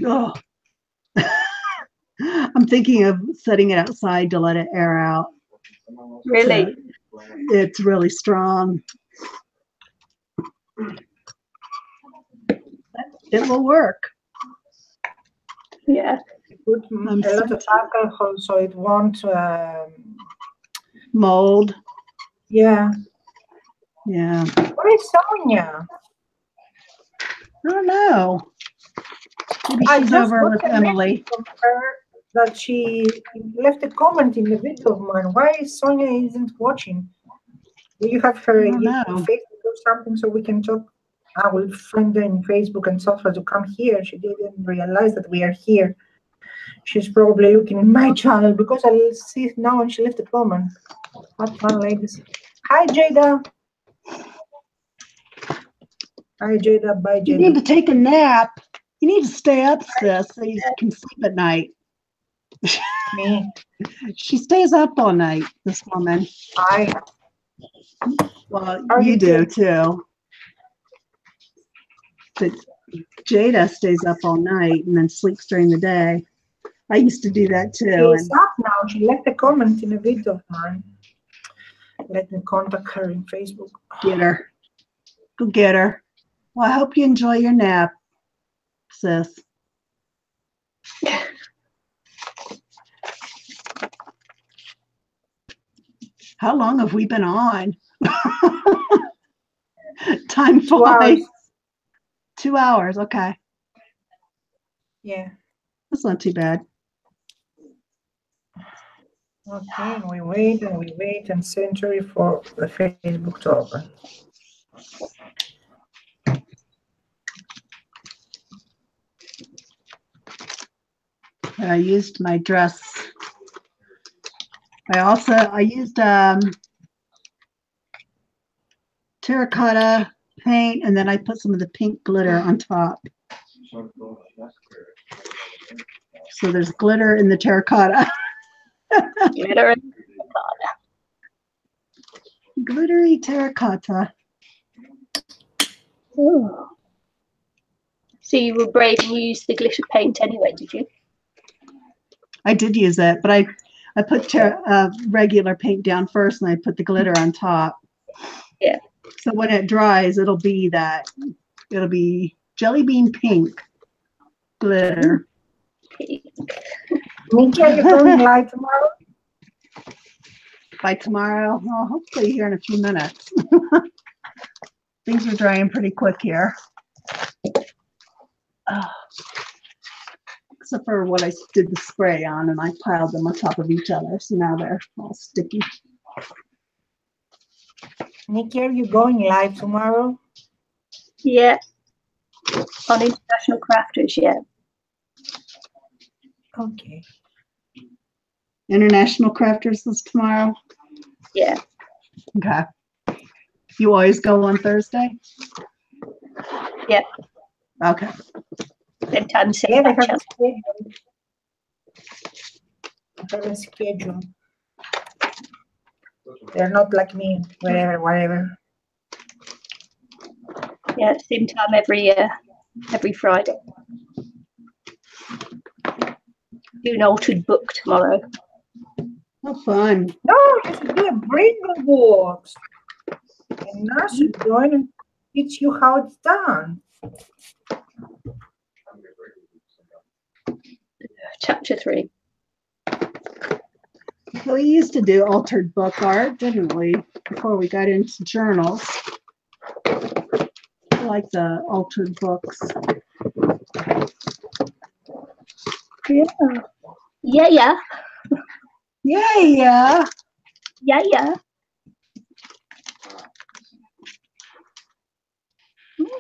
oh. I'm thinking of setting it outside to let it air out. Really? It's really strong. It will work. Yeah. Put a lot of alcohol so it won't mold. Yeah. Yeah. Where is Sonia? I don't know. Maybe I she's just over got with a Emily. message from her that she left a comment in the video of mine. Why Sonia isn't watching? Do you have her I don't know. Facebook or something so we can talk? I will find her in Facebook and tell her to come here. She didn't realize that we are here. She's probably looking in my channel because I see it now and she left a comment. What fun, ladies. Hi, Jada. Hi, Jada. Bye, You Jada. need to take a nap. You need to stay up, sis, so you can sleep at night. Me. She stays up all night, this woman. Well, you do too. But Jada stays up all night and then sleeps during the day. I used to do that too. She's up now. She left a comment in a video of mine. Let me contact her in Facebook. Get her. Go get her. Well, I hope you enjoy your nap, sis. How long have we been on? Time flies. 2 hours. 2 hours, okay. Yeah. That's not too bad. Okay, and we wait and century for the Facebook to open. I used my dress. I used terracotta paint, and then I put some of the pink glitter on top. So there's glitter in the terracotta. Glitter and terracotta. Glittery terracotta. Ooh. So you were brave and used the glitter paint anyway, did you? I did use it, but I put regular paint down first, and I put the glitter on top. Yeah. So when it dries, it'll be jelly bean pink glitter. Nikki, are you going live tomorrow? By tomorrow, well, hopefully here in a few minutes. Things are drying pretty quick here. Except for what I did the spray on, and I piled them on top of each other, so now they're all sticky. Nikki, are you going live tomorrow? Yeah. On International Crafters, yeah. Okay. International Crafters is tomorrow? Yeah. Okay. You always go on Thursday? Yeah. Okay. Same time, same Yeah, they batch. have a schedule. They have a schedule. They're not like me, whatever. Yeah, same time every Friday. Do an altered book tomorrow. Oh, fun. No, you should do a Bringle books. And nurse should join and teach you how it's done. Chapter 3. We used to do altered book art, didn't we? Before we got into journals. I like the altered books. Yeah. Yeah, yeah. Yeah, yeah. Yeah, yeah.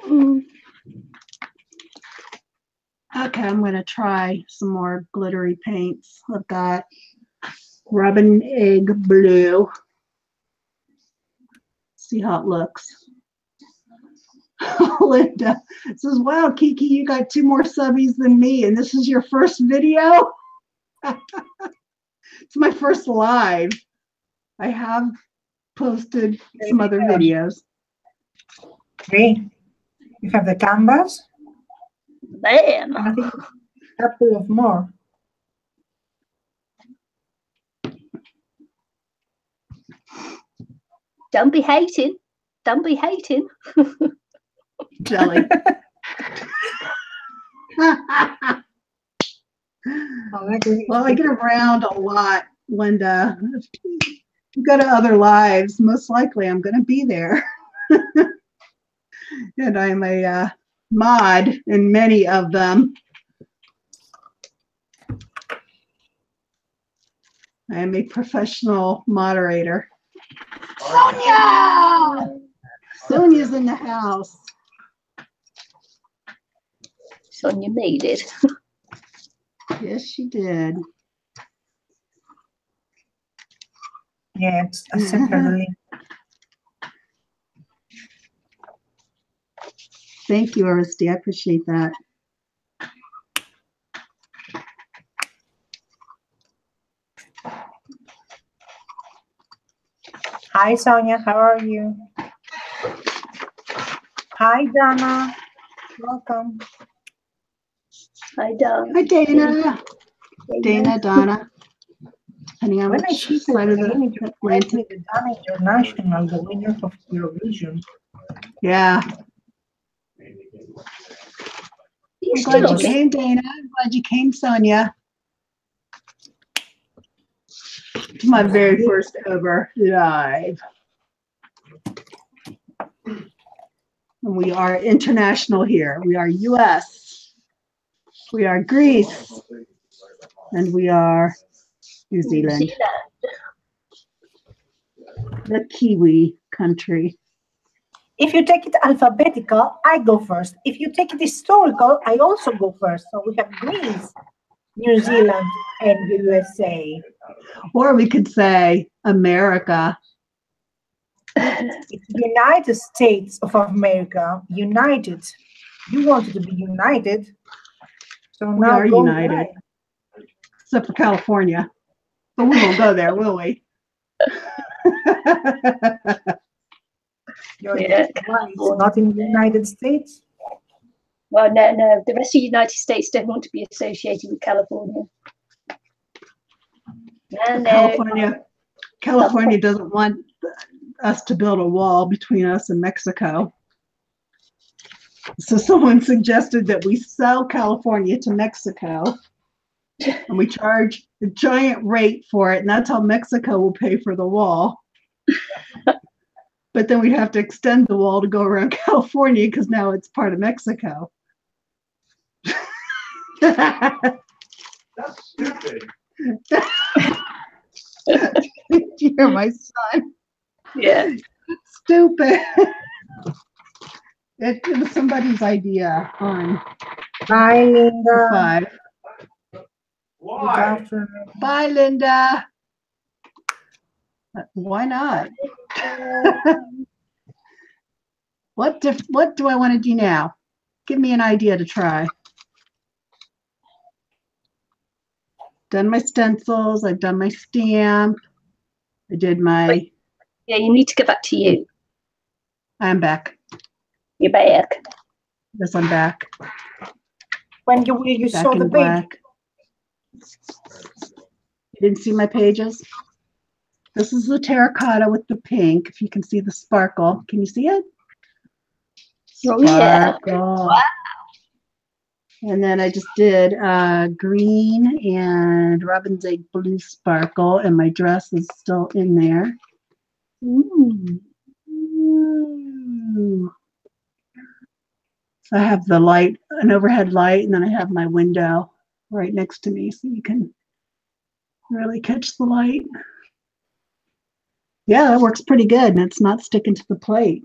Mm. Okay, I'm going to try some more glittery paints. I've got Robin Egg Blue. See how it looks. Linda says, wow, Kiki, you got 2 more subbies than me, and this is your first video? It's my first live. I have posted some other videos. Okay. You have the canvas. Bam. And I think a couple of more. Don't be hating. Don't be hating. Jelly. Well, I get around a lot, Linda. If you go to other lives, most likely I'm going to be there. And I'm a mod in many of them. I am a professional moderator. Sonia! Sonia's in the house. Sonia made it. Yes, she did. Yeah, I sent her the link. Thank you, Aristi. I appreciate that. Hi, Sonia. How are you? Hi, Dana. Welcome. Hi, Dana. Hi, Dana. Dana, Donna. Depending on When I which see the side of name, the it reminds Atlantic. me of Dana International, the winner of Eurovision. Yeah. You I'm still glad on you it? came, Dana. I'm glad you came, Sonia. It's my very first ever live. And we are international here. We are US. We are Greece. And we are New Zealand. The Kiwi country. If you take it alphabetical, I go first. If you take it historical, I also go first. So we have Greece, New Zealand, and USA. Or we could say America. It's the United States of America, united. You wanted to be united. So We now are go united. right. Except for California. But we won't go there, will we? You're Yeah. why it's not in the United States. Well, no. The rest of the United States don't want to be associated with California. No. California doesn't want us to build a wall between us and Mexico. So someone suggested that we sell California to Mexico and we charge a giant rate for it, and that's how Mexico will pay for the wall. But then we'd have to extend the wall to go around California because now it's part of Mexico. That's stupid. You're my son. Yeah. Stupid. It was somebody's idea on Bye, Linda. 5. Good Why? afternoon. Bye, Linda. Why not? What do I want to do now? Give me an idea to try. Done my stencils. I've done my stamp. I did my. Yeah, you need to get back to you. I'm back. You're back. Yes, I'm back. When you Back saw in the page, black. You didn't see my pages? This is the terracotta with the pink. If you can see the sparkle. Can you see it? Oh, yeah. Sparkle. Wow. And then I just did green and robin's egg blue sparkle, and my dress is still in there. Ooh. Ooh. So I have the light, an overhead light, and then I have my window right next to me so you can really catch the light. Yeah, that works pretty good, and it's not sticking to the plate.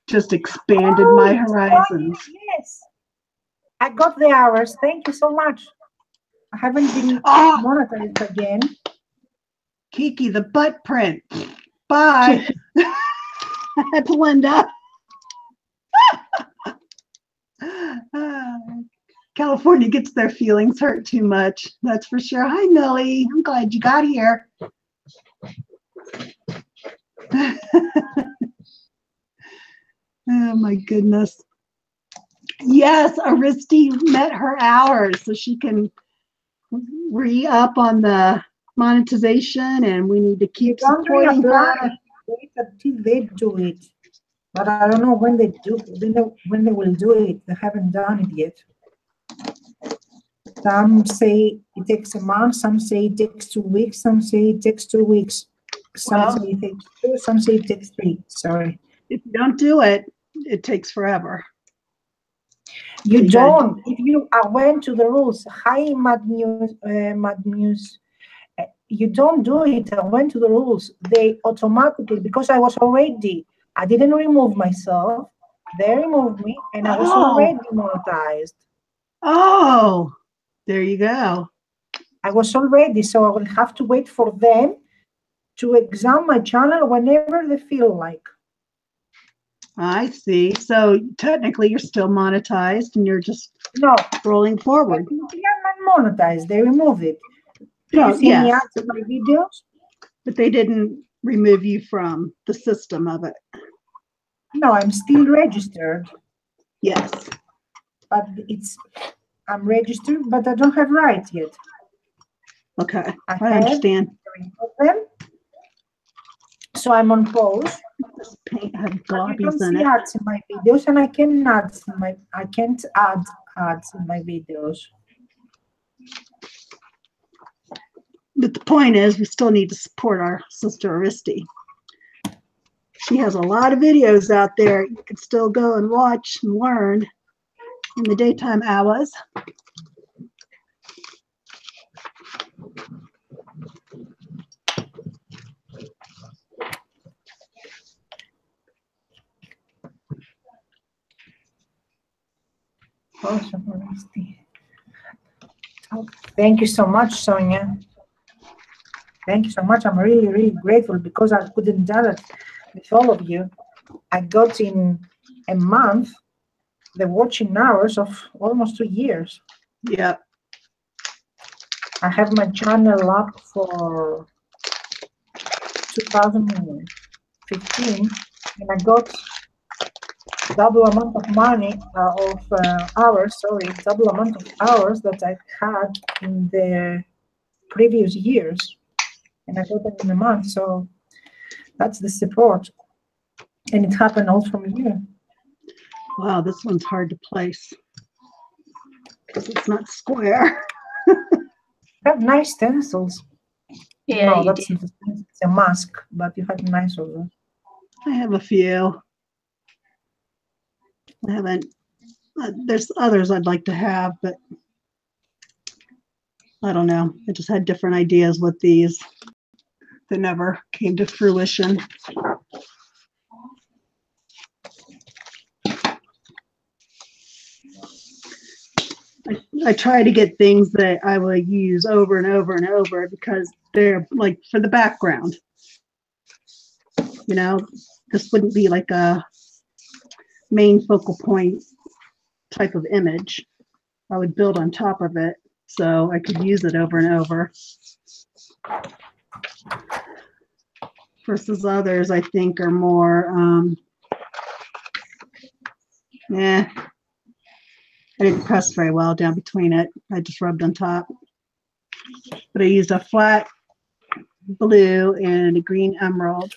Just expanded my horizons. Yes, I got the hours. Thank you so much. I haven't been monetized again. Kiki, the butt print. Bye. That's Linda. California gets their feelings hurt too much. That's for sure. Hi, Millie. I'm glad you got here. Oh, my goodness. Yes, Aristi met her hours, so she can re-up on the monetization, and we need to keep supporting her. Wait until they do it. But I don't know when they do. When they will do it. They haven't done it yet. Some say it takes a month. Some say it takes 2 weeks. Some say it takes 2 weeks. Some say it takes 2. Some say it takes 3. Sorry. If you don't do it, it takes forever. You don't. If you went to the rules, hi, Mad News. You don't do it. I went to the rules. They automatically, because I was already. I didn't remove myself. They removed me, and I was already monetized. Oh, there you go. I was already, so I will have to wait for them to examine my channel whenever they feel like. I see. So technically, you're still monetized, and you're just rolling forward. I'm not monetized. They removed it. Do you see any ads in my videos? But they didn't remove you from the system of it. No, I'm still registered. Yes. But I'm registered, but I don't have rights yet. Okay, I understand. Them, so I'm on pause. This paint had You globbies don't in see it. ads in my videos, and I can't add ads in my videos. But the point is, we still need to support our sister Aristi. She has a lot of videos out there. You can still go and watch and learn in the daytime hours. Thank you so much, Sonia. Thank you so much. I'm really, really grateful because I couldn't do it with all of you. I got in a month the watching hours of almost 2 years. Yep. I have my channel up for 2015, and I got double amount of money double amount of hours that I had in the previous years, and I got it in a month. So that's the support, and it happened all from you. Wow, this one's hard to place because it's not square. You have nice stencils. Yeah, no, it's a mask, but you have nice ones. I have a few. I haven't. There's others I'd like to have, but I don't know. I just had different ideas with these that never came to fruition. I try to get things that I will use over and over and over because they're like for the background. You know, this wouldn't be like a main focal point type of image. I would build on top of it so I could use it over and over. Versus others, I think, are more, I didn't press very well down between it. I just rubbed on top. But I used a flat blue and a green emerald.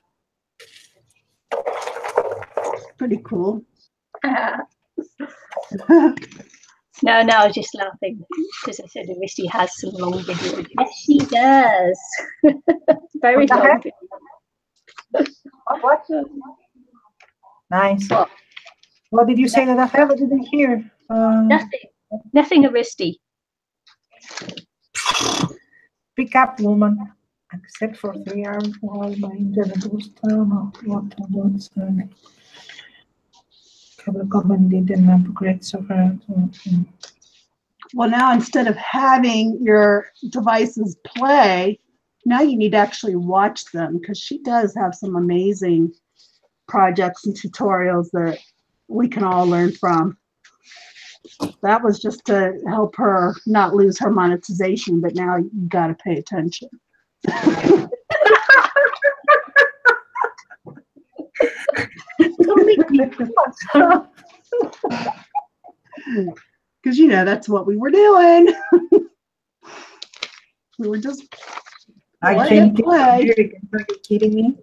Pretty cool. No, I was just laughing because I said Misty has some long videos. Yes, she does. Very long videos. What? Nice. What did you say that I have? I didn't hear. Nothing, Aristi. Pick up, woman. Except for 3 hours while my internet was down. What about Sunday? Couple of comment didn't upgrade so far. Well, now instead of having your devices play, now you need to actually watch them, because she does have some amazing projects and tutorials that we can all learn from. That was just to help her not lose her monetization, but now you got to pay attention. Because, you know, that's what we were doing. We were just I can't are you kidding me?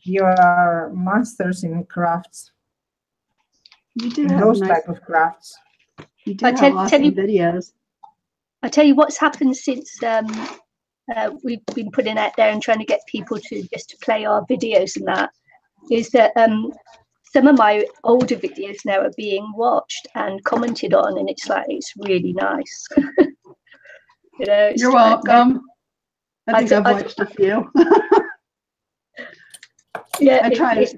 You are monsters in crafts. You do In have those nice, type of crafts. you do have awesome videos. I tell you what's happened since we've been putting out there and trying to get people to play our videos, and that is that some of my older videos now are being watched and commented on, and it's really nice. You know, you're welcome. I think I've watched a few. Yeah, I try to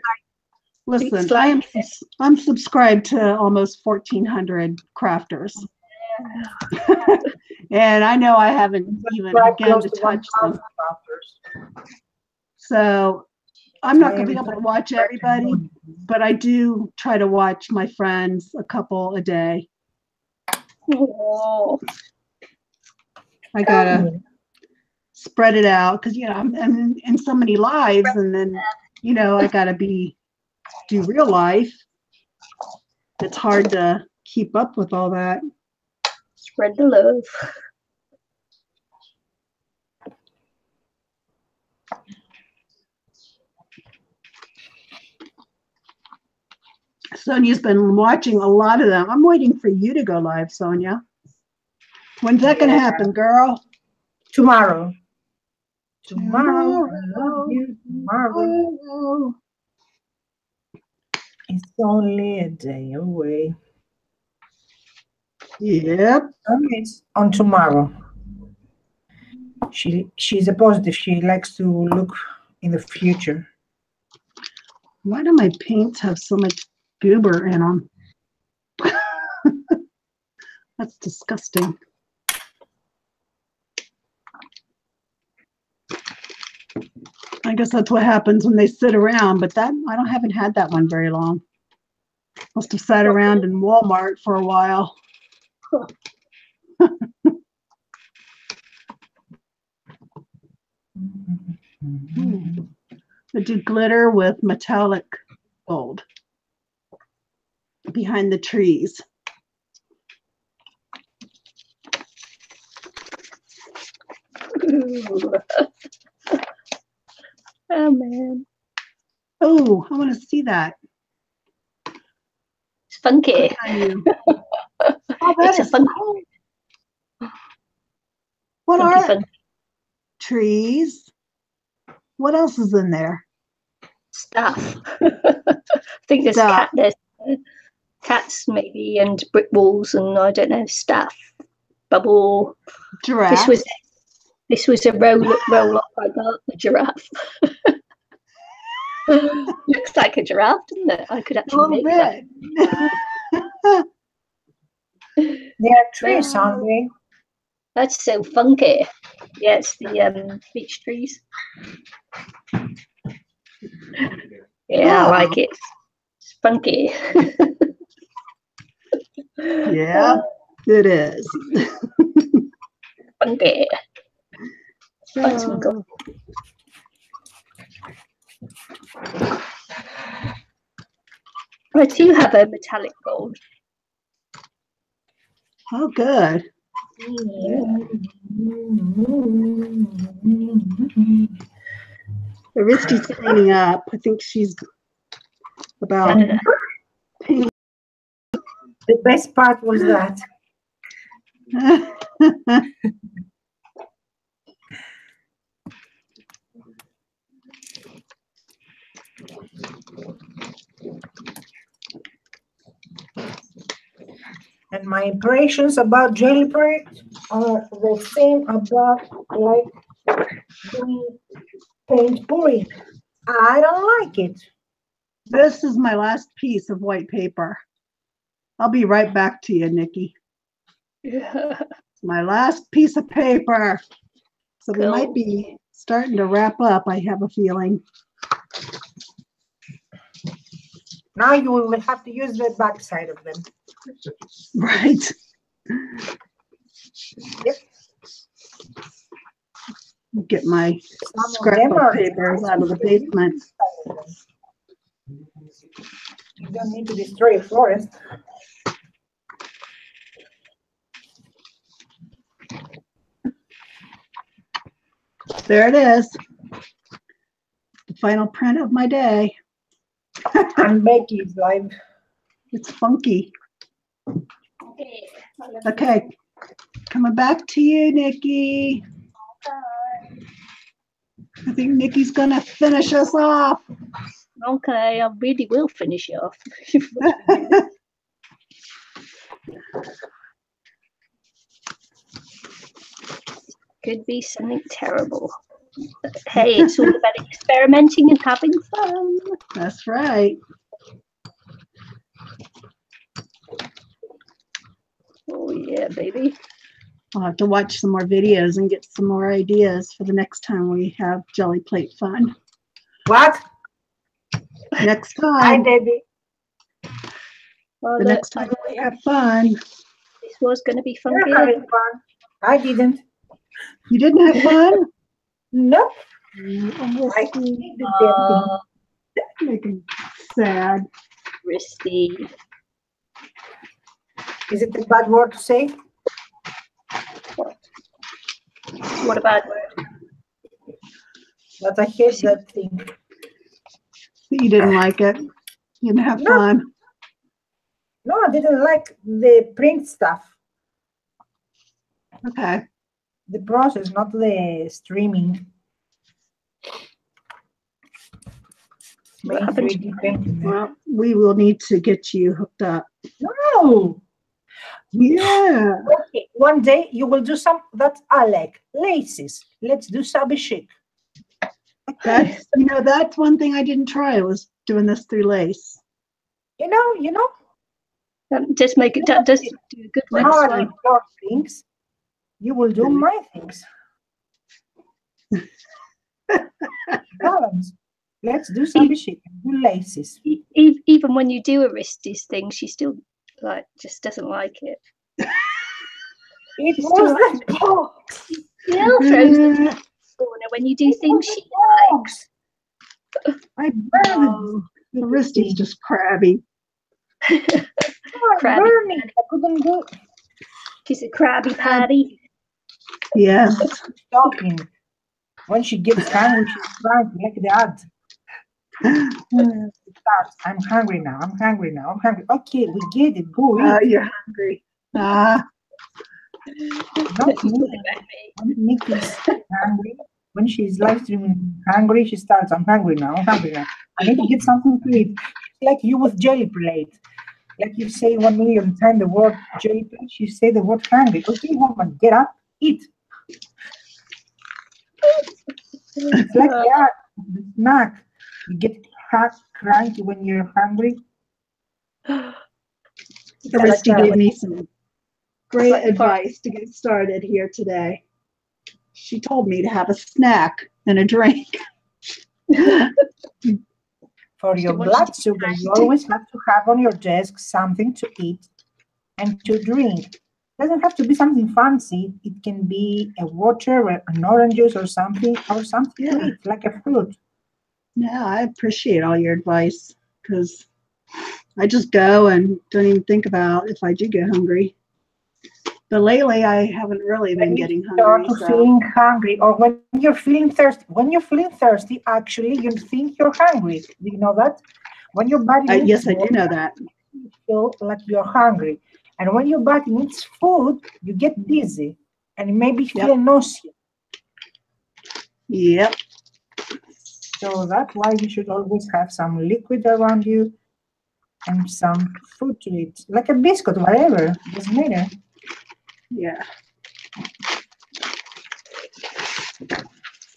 listen. I'm subscribed to almost 1,400 crafters. And I know I haven't even begun to touch them. So I'm not going to be able to watch everybody, but I do try to watch my friends a couple a day. Oh. I gotta spread it out because, you know, I'm in so many lives, and then, you know, I gotta do real life. It's hard to keep up with all that. Spread the love. Sonia's been watching a lot of them. I'm waiting for you to go live, Sonia. When's that going to happen, girl? Tomorrow. Tomorrow. It's only a day away. Yep. It's on tomorrow. She's a positive. She likes to look in the future. Why do my paints have so much goober in them? That's disgusting. I guess that's what happens when they sit around, but haven't had that one very long. Must have sat around in Walmart for a while. I do glitter with metallic gold behind the trees. Oh man. Oh, I want to see that. It's funky. Oh, that is cool. What are trees? What else is in there? Stuff. I think there's cats maybe, and brick walls, and I don't know, stuff. Bubble. Giraffe. This was a roll up I got, a giraffe. Looks like a giraffe, doesn't it? I could actually make that. They are trees, aren't they? That's so funky. Yeah, it's the beech trees. Yeah, I like it. It's Funky. Yeah, it is. Funky. Find some Oh, gold. I do have a metallic gold. oh, good. Aristi's cleaning up. I think she's about. The best part was that. And my impressions about Gelli Plate are the same about like doing paint pouring. I don't like it. This is my last piece of white paper. I'll be right back to you, Nikki. It's my last piece of paper. So we might be starting to wrap up, I have a feeling. Now you will have to use the back side of them. Right. Yep. Get my Some of scrap them of are papers out of the basement. You don't need to destroy a forest. There it is. The final print of my day. And Becky's live. It's funky. Okay. Coming back to you, Nikki. I think Nikki's gonna finish us off. Okay, I really will finish it off. Could be something terrible. But hey, it's all about experimenting and having fun. That's right. Oh yeah, baby. I'll have to watch some more videos and get some more ideas for the next time we have Gelli Plate Fun. What? Next Hi, time. Debbie. Well, The next time we have fun. this was going to be funky. You're having fun. I didn't. You didn't have fun? Nope. Oh, I hated them. that's making sad. Risky. Is it a bad word to say? What a bad word. But I hate that thing. You didn't like it. You didn't have No. fun. No, I didn't like the print stuff. Okay. The process, not the streaming. What Main happened? 3D painting. Well, we will need to get you hooked up. No. Yeah. Okay, one day you will do some that I like. Laces. Let's do shabby chic. That's that's one thing I didn't try was doing this through lace. You know. That does make it. That does do a good one. How Next I do time. your things, you will do my things. Balance. Let's do shabby chic. Do laces. Even when you do a Aristi's thing, she still just doesn't like it. It She's was still- the box. Still throws the corner when you do things she likes. I burned Oh, Aristi's just crabby. it. crabby. Burning. I couldn't do it. She's a crabby patty. Yes. Talking. When she gets hungry, she's crying like that. Starts, I'm hungry now. I'm hungry now. I'm hungry. Okay, we get it. Go Oh, eat. you're hungry. Ah, Not me. When Nikki's hungry, when she's live streaming hungry, she starts, I'm hungry now. I'm hungry now. I need to get something to eat. Like you with Gelli Plate. Like you say 1 million times the word Gelli Plate, you say the word hungry. Okay, woman, get up, eat. It's like that. The snack. You get cranky when you're hungry. Aristi gave me some great Like advice to get started here today. She told me to have a snack and a drink. For For your Still watch blood TV. sugar, you always have to have on your desk something to eat and to drink. It doesn't have to be something fancy. It can be a water, an orange juice, or something to Yeah. eat, like a fruit. Yeah, I appreciate all your advice because I just go and don't even think about if I do get hungry. But lately, I haven't really been When you getting start hungry. to So feeling hungry, or when you're feeling thirsty, actually you think you're hungry. Do you know that? When your body needs yes, I do water, know that. you feel like you're hungry. And when your body needs food, you get dizzy and you maybe feel nausea. Yep. So that's why you should always have some liquid around you and some food to eat, like a biscuit, whatever, doesn't matter. Yeah.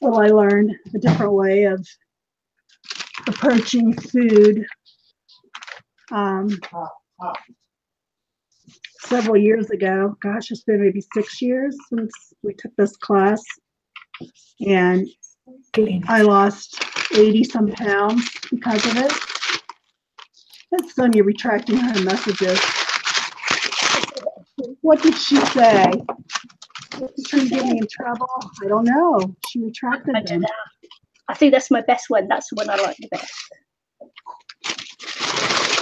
So I learned a different way of approaching food several years ago. Gosh, it's been maybe 6 years since we took this class. And I lost 80 some pounds because of it. That's Sonia retracting her messages. What did she say? Is she get me in trouble? I don't know. She retracted I them. don't know. I think that's my best one. That's the one I like the best.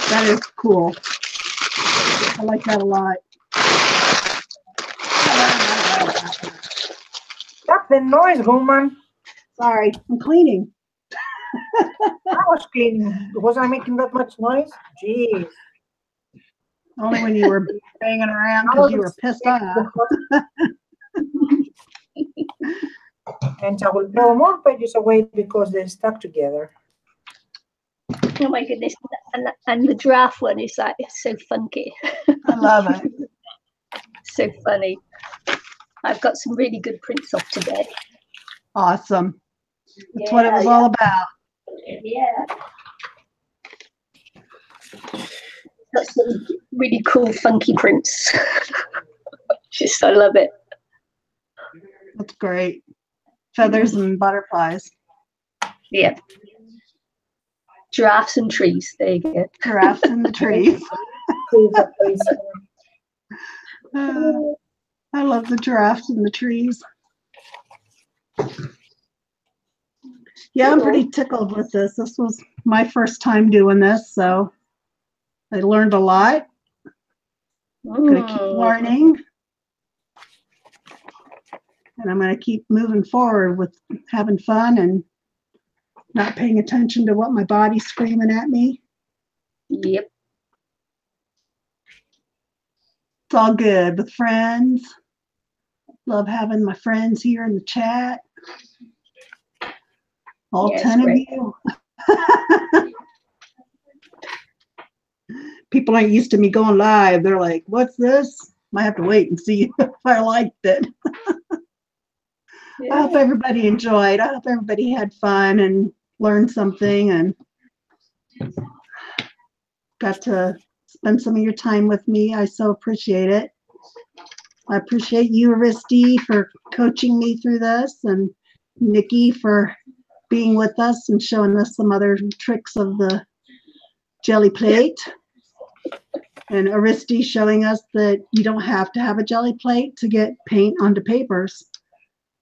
That is cool. I like that a lot. Stop the noise, woman. Sorry, I'm cleaning. I was cleaning. Was I making that much noise? Jeez. Only when you were banging around because you were pissed off. And I will throw more pages away because they're stuck together. Oh my goodness. And the giraffe one is like, it's so funky. I love it. So funny. I've got some really good prints off today. Awesome. That's what it was all about. Yeah. Got some really cool, funky prints. Just, I love it. That's great. Feathers and butterflies. Yeah. Giraffes and trees. There you go. Giraffes in the trees. I love the giraffes in the trees. Yeah, I'm pretty tickled with this. This was my first time doing this, so I learned a lot. I'm going to keep learning. And I'm going to keep moving forward with having fun and not paying attention to what my body's screaming at me. Yep. It's all good with friends. Love having my friends here in the chat. All 10 of you. People aren't used to me going live. They're like, what's this? Might have to wait and see if I liked it. I hope everybody enjoyed. I hope everybody had fun and learned something and got to spend some of your time with me. I so appreciate it. I appreciate you, Aristi, for coaching me through this, and Nikki for being with us and showing us some other tricks of the Gelli Plate. And Aristi showing us that you don't have to have a Gelli Plate to get paint onto papers.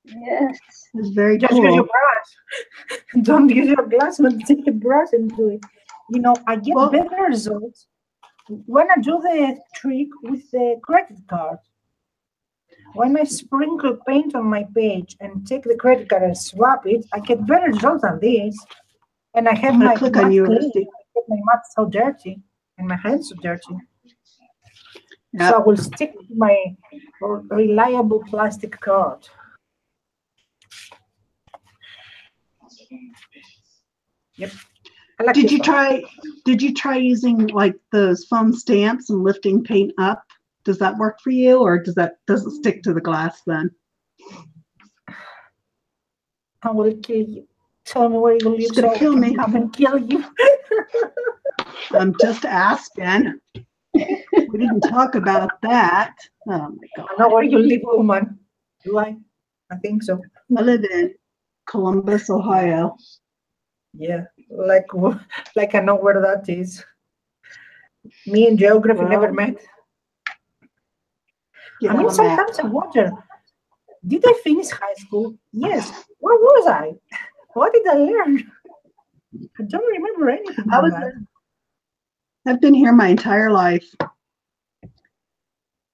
Yes. It's very Just cool. use your brush. Don't use your glass, but take a brush and do it. You know, I get better results when I do the trick with the credit card. When I sprinkle paint on my page and take the credit card and swap it, I get better results than this. And I have my click on you, clean. Aristi. I get my mat so dirty and my hands so dirty. Yep. So I will stick to my reliable plastic card. Yep. Like Did you try using like those foam stamps and lifting paint up? Does that work for you, or does it stick to the glass then? I will kill you. Tell me where you live so I can come and kill you. I'm just asking. We didn't talk about that. Oh my God. I know where you live, woman. Do I? I think so. I live in Columbus, Ohio. Yeah, like Like I know where that is. Me and geography never Well, met. get I'm on a inside map. Thompson Water. Did I finish high school? Yes. Where was I? What did I learn? I don't remember anything I from was. that. I've been here my entire life.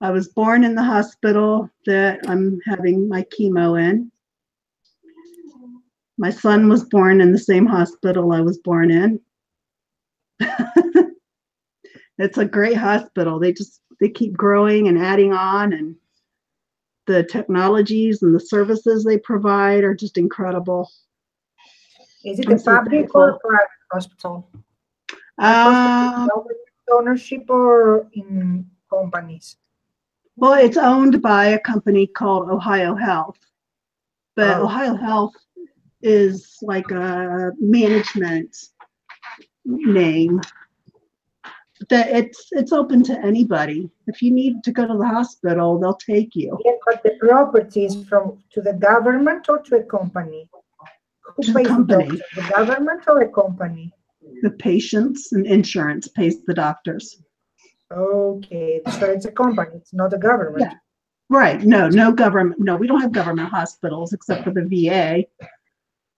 I was born in the hospital that I'm having my chemo in. My son was born in the same hospital I was born in. It's a great hospital. They keep growing and adding on, and the technologies and the services they provide are just incredible. Is it I'm a so public or thankful. private hospital? Are government ownership or in companies? Well, it's owned by a company called Ohio Health, but Oh. Ohio Health is like a management name. That it's open to anybody. If you need to go to the hospital, they'll take you. Yeah, but the property is to the government or to a company? Who To the pays the company. doctor? The government or a company? The patients and insurance pays the doctors. Okay, so it's a company. It's not a government. Yeah. Right. No government. No, we don't have government hospitals except for the VA.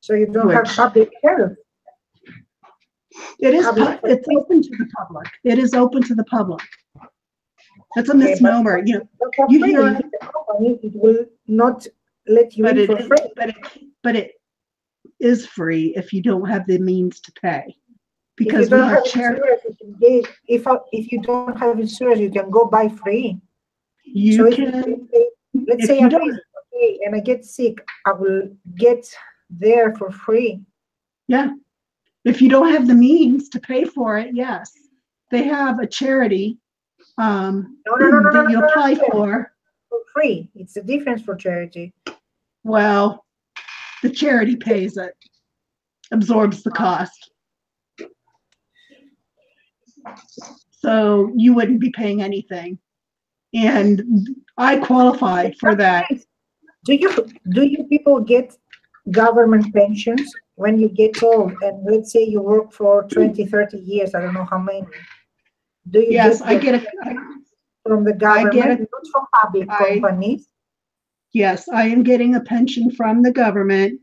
So you don't have Which- public health. It is. Public It's open to the public. It is open to the public. That's a Okay, misnomer. but You know, not for you free. hear If it's a company, it will not let you but in it for free. but it is free if you don't have the means to pay. If you Because we don't have have charity. insurance, you can get, if you don't have insurance, you can go buy free. You So if can. let's If say you I'm don't. busy, okay, and I get sick, I will get there for free. Yeah. If you don't have the means to pay for it, yes. They have a charity No, that you apply for. For free. It's the difference for charity. Well, the charity pays it, absorbs the cost. So you wouldn't be paying anything. And I qualified for that. Do you people get government pensions when you get old? And let's say you work for 20, 30 years, I don't know how many. Do you Yes, get I get from the government, not from public companies? Yes, I am getting a pension from the government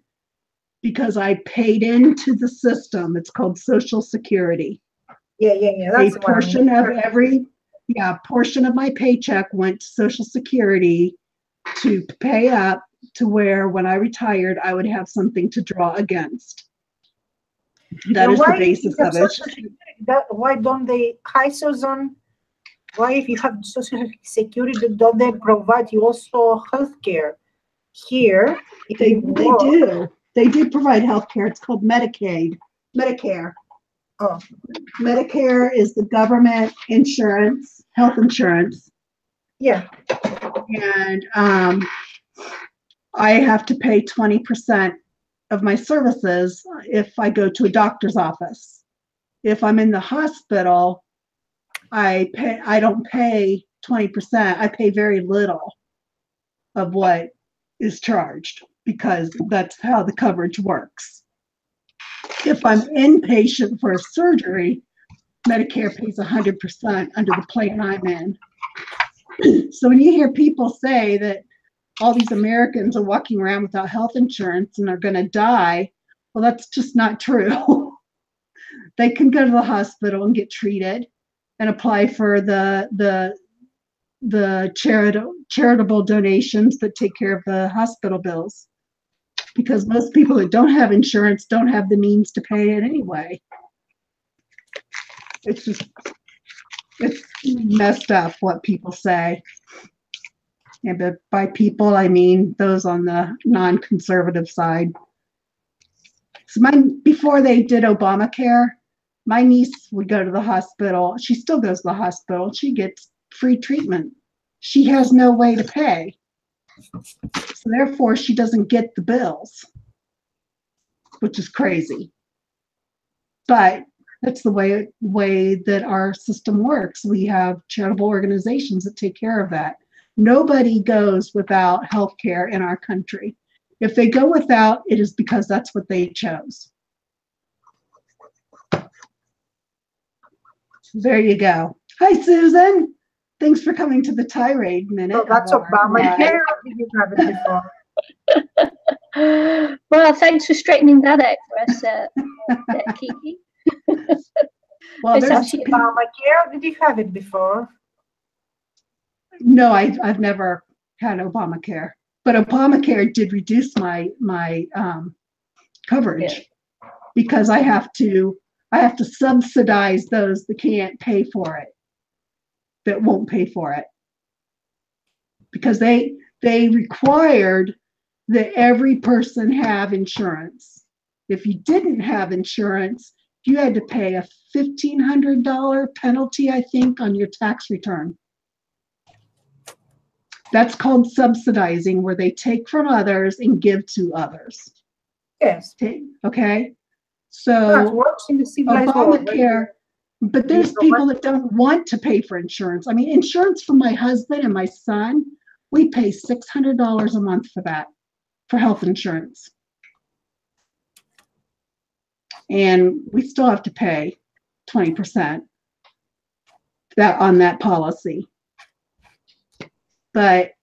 because I paid into the system. It's called Social Security. Yeah. That's A portion of portion of my paycheck went to Social Security to pay up to where when I retired, I would have something to draw against. That is the basis of it. Why don't they, why if you have Social Security, don't they provide you also healthcare? Here, They do. They do provide healthcare. It's called Medicare. Oh. Medicare is the government insurance, health insurance. Yeah. And I have to pay 20% of my services if I go to a doctor's office. If I'm in the hospital, I don't pay 20%. I pay very little of what is charged because that's how the coverage works. If I'm inpatient for a surgery, Medicare pays 100% under the plan I'm in. So when you hear people say that all these Americans are walking around without health insurance and are going to die, well, that's just not true. They can go to the hospital and get treated and apply for the charitable donations that take care of the hospital bills. Because most people that don't have insurance don't have the means to pay it anyway. It's messed up what people say. Yeah, but by people, I mean those on the non-conservative side. So before they did Obamacare, my niece would go to the hospital. She still goes to the hospital. She gets free treatment. She has no way to pay. So therefore, she doesn't get the bills, which is crazy. But that's the way that our system works. We have charitable organizations that take care of that. Nobody goes without health care in our country. If they go without, it is because that's what they chose. There you go. Hi, Susan. Thanks for coming to the tirade minute. So that's Obamacare, or did you have it before? Well, thanks for straightening that out for us, Kiki. Well, It's there's actually Obamacare, did you have it before? No, I've never had Obamacare, but Obamacare did reduce my coverage because I have to subsidize those that can't pay for it, that won't pay for it, because they required that every person have insurance. If you didn't have insurance, you had to pay a $1,500 penalty, I think, on your tax return. That's called subsidizing, where they take from others and give to others. Yes. Okay. That So works in the civilized world. Obamacare, but there's people that don't want to pay for insurance. I mean, insurance for my husband and my son, we pay $600 a month for that, for health insurance. And we still have to pay 20% that on that policy. But,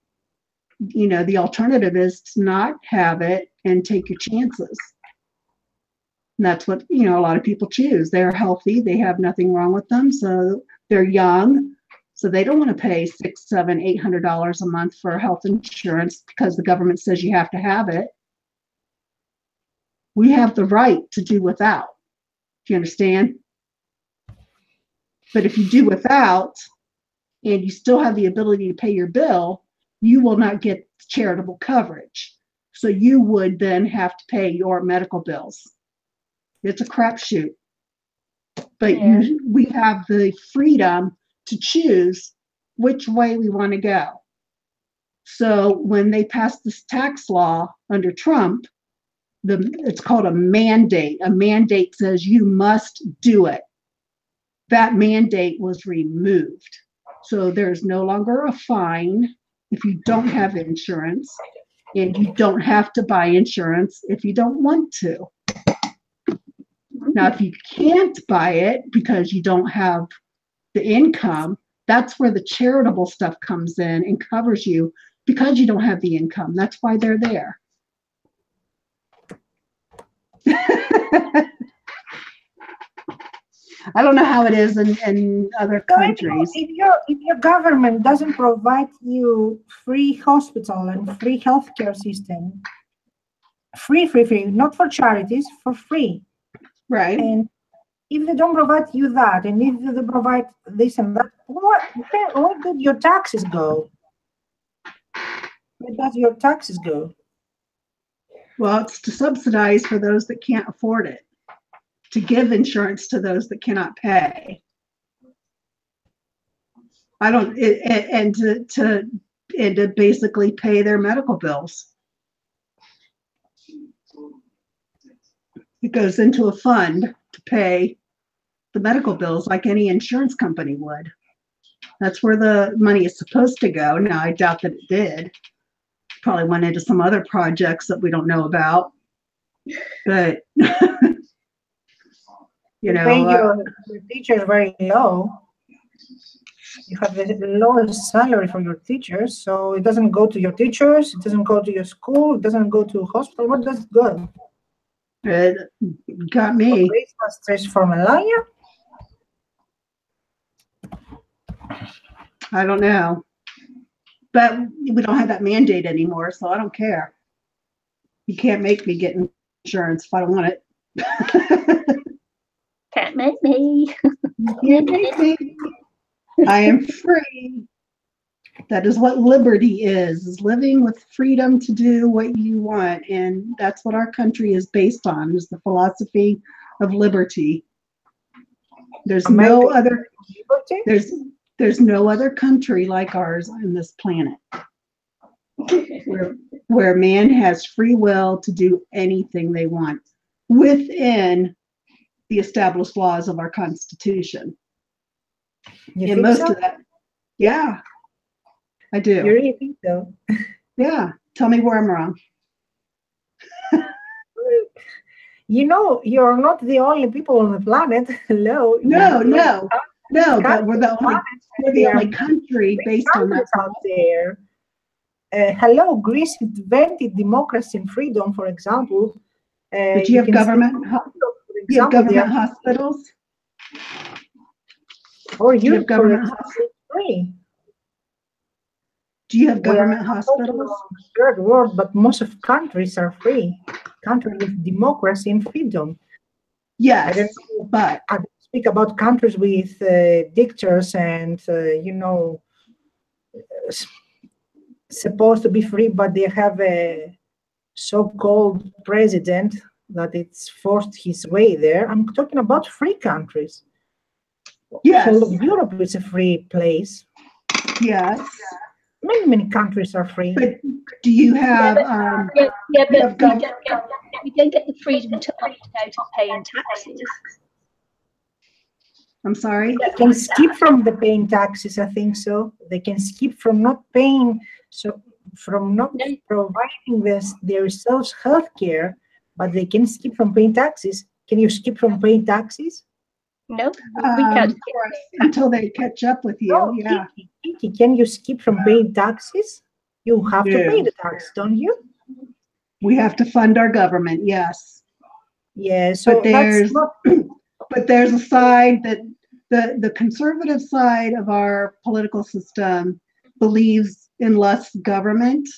you know, the alternative is to not have it and take your chances. And that's what, you know, a lot of people choose. They're healthy. They have nothing wrong with them. So they're young. So they don't want to pay $600, $700, $800 a month for health insurance because the government says you have to have it. We have the right to do without. Do you understand? But if you do without, and you still have the ability to pay your bill, you will not get charitable coverage. So you would then have to pay your medical bills. It's a crapshoot. But we have the freedom to choose which way we want to go. So when they passed this tax law under Trump, it's called a mandate. A mandate says you must do it. That mandate was removed. So there's no longer a fine if you don't have insurance, and you don't have to buy insurance if you don't want to. Now, if you can't buy it because you don't have the income, that's where the charitable stuff comes in and covers you because you don't have the income. That's why they're there. I don't know how it is in other countries. If your government doesn't provide you free hospital and free healthcare system, free, not for charities, for free. Right. And if they don't provide you that, and if they provide this and that, where did your taxes go? Where does your taxes go? Well, it's to subsidize for those that can't afford it, to give insurance to those that cannot pay. And to basically pay their medical bills. It goes into a fund to pay the medical bills like any insurance company would. That's where the money is supposed to go. Now, I doubt that it did. Probably went into some other projects that we don't know about. But, you know. Pay your teachers very low. You have the lowest salary for your teachers, so it doesn't go to your teachers, it doesn't go to your school, it doesn't go to hospital. Where does it go? It got me. Stress for Melania? I don't know. But we don't have that mandate anymore, so I don't care. You can't make me get insurance if I don't want it. Can't make me. You can't make me. I am free. That is what liberty is living with freedom to do what you want. And that's what our country is based on, is the philosophy of liberty. There's no other there's no other country like ours on this planet where man has free will to do anything they want within the established laws of our Constitution. And most of that, yeah, I do. You really think so? Yeah. Tell me where I'm wrong. You know, you're not the only people on the planet. Hello. No. No, but we're the only country based on that. Out there. Hello, Greece invented democracy and freedom, for example. But you have government. You have government hospitals. Or you have government hospitals. Do you have government hospitals? Third world, but most of countries are free. Countries with democracy and freedom. Yes, but I speak about countries with dictators and supposed to be free, but they have a so-called president that it's forced his way there. I'm talking about free countries. Yes. Whole of Europe is a free place. Yes. Many countries are free. But do you have? But we don't get the freedom to opt out of paying taxes. I'm sorry? They can skip from the paying taxes, I think so. They can skip from not paying, from not providing themselves health care, but they can skip from paying taxes. Can you skip from paying taxes? No, we can't. Until they catch up with you, oh, yeah. Kiki, can you skip from paying taxes? You have to pay the tax, don't you? We have to fund our government, yes. Yeah, so but there's a side that the conservative side of our political system believes in less government,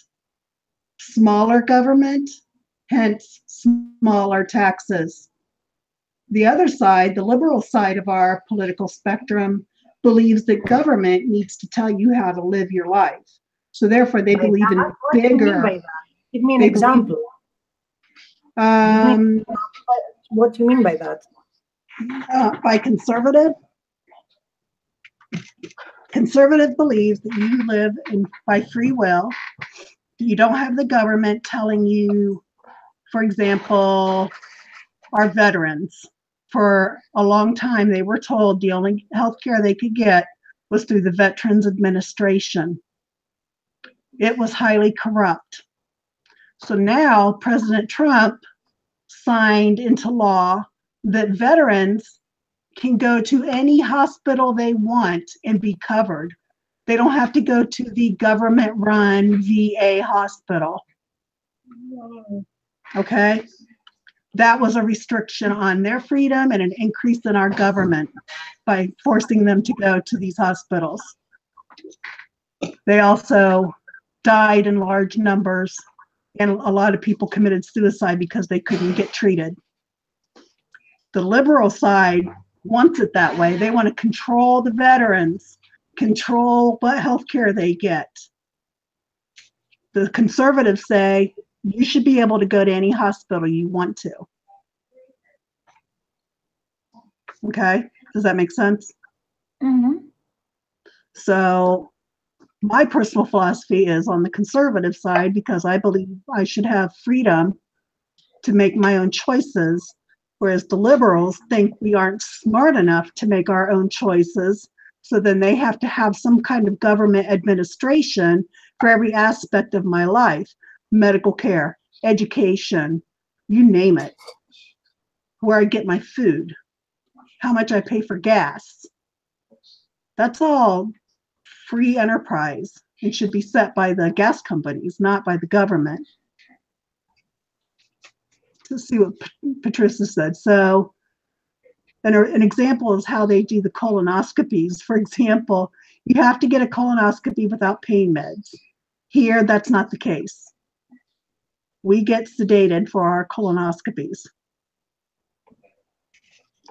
smaller government, hence smaller taxes. The other side, the liberal side of our political spectrum, believes that government needs to tell you how to live your life. So therefore, they believe in bigger. Give me an example. What do you mean by that? By conservative? Conservative believes that you live by free will. You don't have the government telling you, for example, our veterans. For a long time, they were told the only health care they could get was through the Veterans Administration. It was highly corrupt. So now President Trump signed into law that veterans can go to any hospital they want and be covered. They don't have to go to the government-run VA hospital. Okay? That was a restriction on their freedom and an increase in our government by forcing them to go to these hospitals. They also died in large numbers, and a lot of people committed suicide because they couldn't get treated. The liberal side wants it that way. They want to control the veterans, control what health care they get. The conservatives say you should be able to go to any hospital you want to. Okay, does that make sense? Mm-hmm. So my personal philosophy is on the conservative side because I believe I should have freedom to make my own choices, whereas the liberals think we aren't smart enough to make our own choices. So then they have to have some kind of government administration for every aspect of my life. Medical care, education, you name it. Where I get my food, how much I pay for gas. That's all free enterprise. It should be set by the gas companies, not by the government. Let's see what Patricia said. So, an example is how they do the colonoscopies. For example, you have to get a colonoscopy without pain meds. Here, that's not the case. We get sedated for our colonoscopies.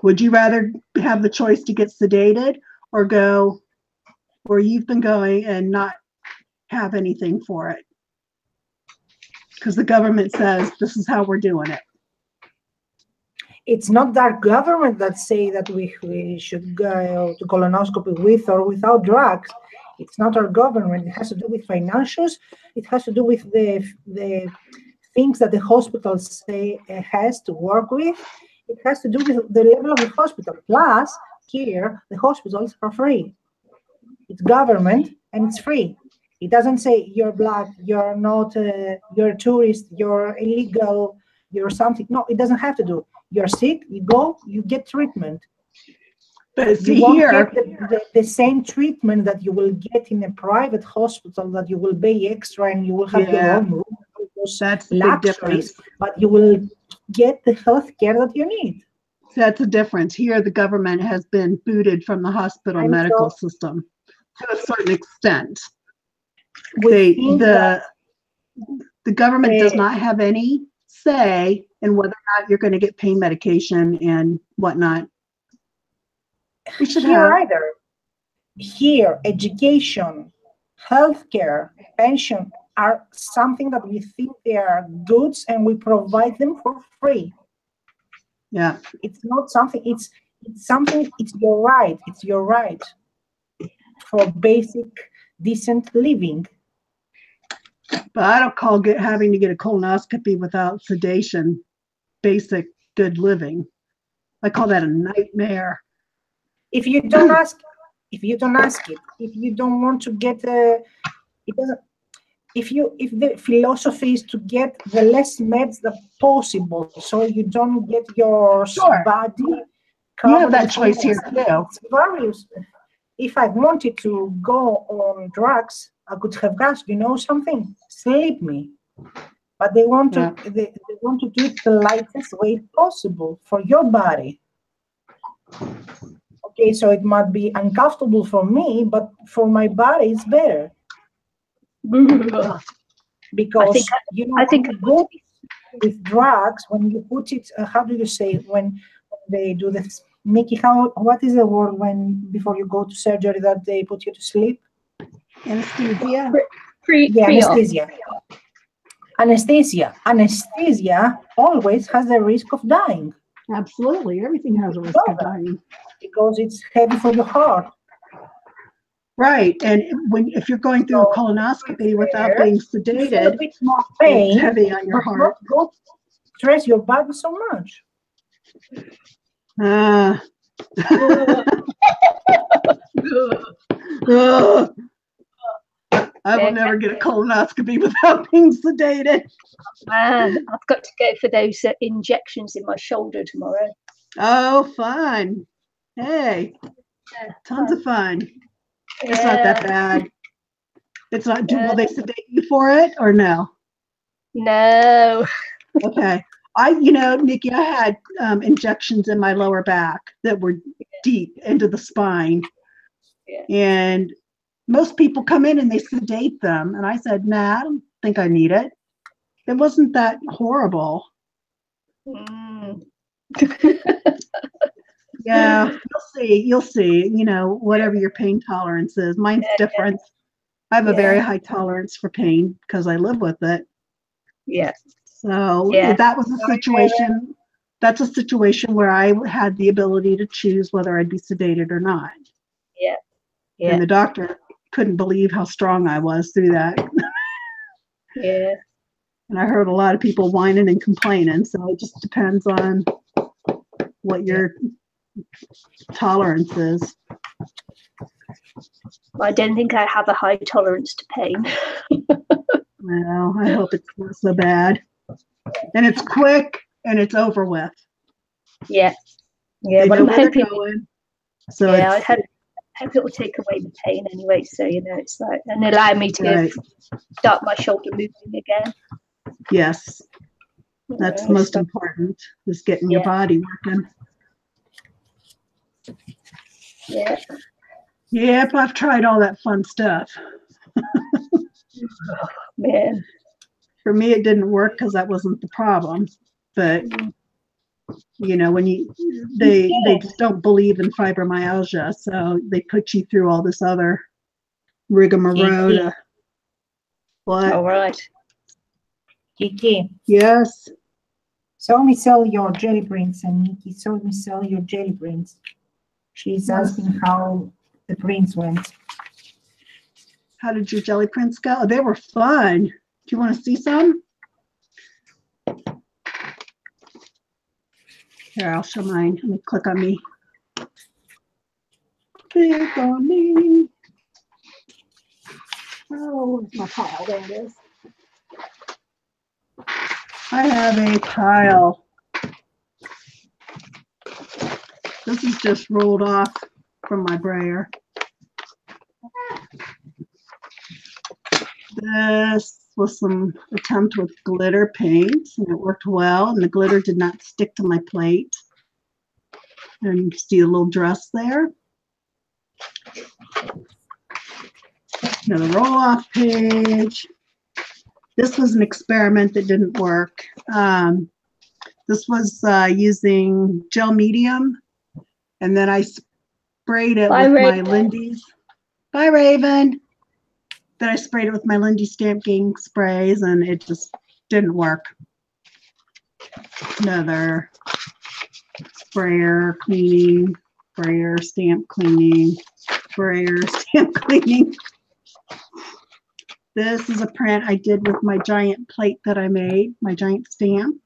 Would you rather have the choice to get sedated or go where you've been going and not have anything for it? Because the government says this is how we're doing it. It's not our government that say that we should go to colonoscopy with or without drugs. It's not our government. It has to do with financials. It has to do with the things that the hospitals say has to work with. It has to do with the level of the hospital. Plus, here, the hospitals are free. It's government and it's free. It doesn't say you're black, you're not, you're a tourist, you're illegal, you're something. No, it doesn't have to do. You're sick, you go, you get treatment. But You see won't here, get the same treatment that you will get in a private hospital, that you will pay extra and you will have your Yeah, own room, those that's the big luxuries, difference. but you will get the health care that you need. That's the difference. Here, the government has been booted from the hospital And medical so system to a certain extent. we They, think that the government does uh, not have any say in whether or not you're going to get pain medication and whatnot. We should here have. either. Here, education, healthcare, pension are something that we think they are goods and we provide them for free. Yeah. It's not something, it's something, it's your right. It's your right for basic, decent living. But I don't call having to get a colonoscopy without sedation basic good living. I call that a nightmare. If you don't ask, if you don't want to get it doesn't. If the philosophy is to get the less meds that possible, so you don't get your Sure. body You have covered that with choice here things, too. it's various. If I wanted to go on drugs, I could have asked, you know something, sleep me. But they want to they want to do it the lightest way possible for your body. Okay, so it might be uncomfortable for me, but for my body it's better. Because you know, I think go with drugs, when you put it, how do you say it? When they do this, Mickey, what is the word when before you go to surgery that they put you to sleep? Anesthesia. Anesthesia. Anesthesia always has the risk of dying. Absolutely, everything has a risk of dying because it's heavy for your heart. Right, and if you're going through a colonoscopy without being sedated, it's heavy on your heart. Don't stress your body so much. I will never get a colonoscopy without being sedated. Man, I've got to go for those injections in my shoulder tomorrow. Oh, fun. Hey, tons of fun. Yeah. It's not that bad. It's not, will they sedate you for it or no? No. Okay. Nikki, I had injections in my lower back that were deep into the spine. Yeah. And most people come in and they sedate them. And I said, nah, I don't think I need it. It wasn't that horrible. Yeah, you'll see, whatever your pain tolerance is. Mine's different. I have a very high tolerance for pain because I live with it. Yeah. So that was a situation, that's a situation where I had the ability to choose whether I'd be sedated or not. Yeah. Yeah. And the doctor couldn't believe how strong I was through that. Yeah. And I heard a lot of people whining and complaining. So it just depends on what your tolerance is. I don't think I have a high tolerance to pain. Well, I hope it's not so bad. And it's quick and it's over with. Yeah. Yeah. They But know I'm where they're hoping. going. So yeah, I hope it will take away the pain anyway. So it's like and allow me to start my shoulder moving again. Yes, that's most important. Is getting your body working. Yeah. Yep, I've tried all that fun stuff. Man. For me, it didn't work because that wasn't the problem. But when they just don't believe in fibromyalgia, so they put you through all this other rigmarole. What? All right. Kiki. Yes. Saw me sell your jelly prints, and Nikki saw me sell your jelly prints. She's asking how the prints went. How did your jelly prints go? They were fun. Do you want to see some? Here, I'll show mine. Let me click on me. Click on me. Oh, where's my pile? There it is. I have a pile. This is just rolled off from my brayer. This was some attempt with glitter paint, and it worked well, and the glitter did not stick to my plate. And you can see a little dress there. Another roll-off page. This was an experiment that didn't work. This was using gel medium, and then I sprayed it with my Lindy's. Bye, Raven. Then I sprayed it with my Lindy Stamp Gang sprays, and it just didn't work. Another sprayer cleaning, sprayer stamp cleaning, sprayer stamp cleaning. This is a print I did with my giant plate that I made, my giant stamp.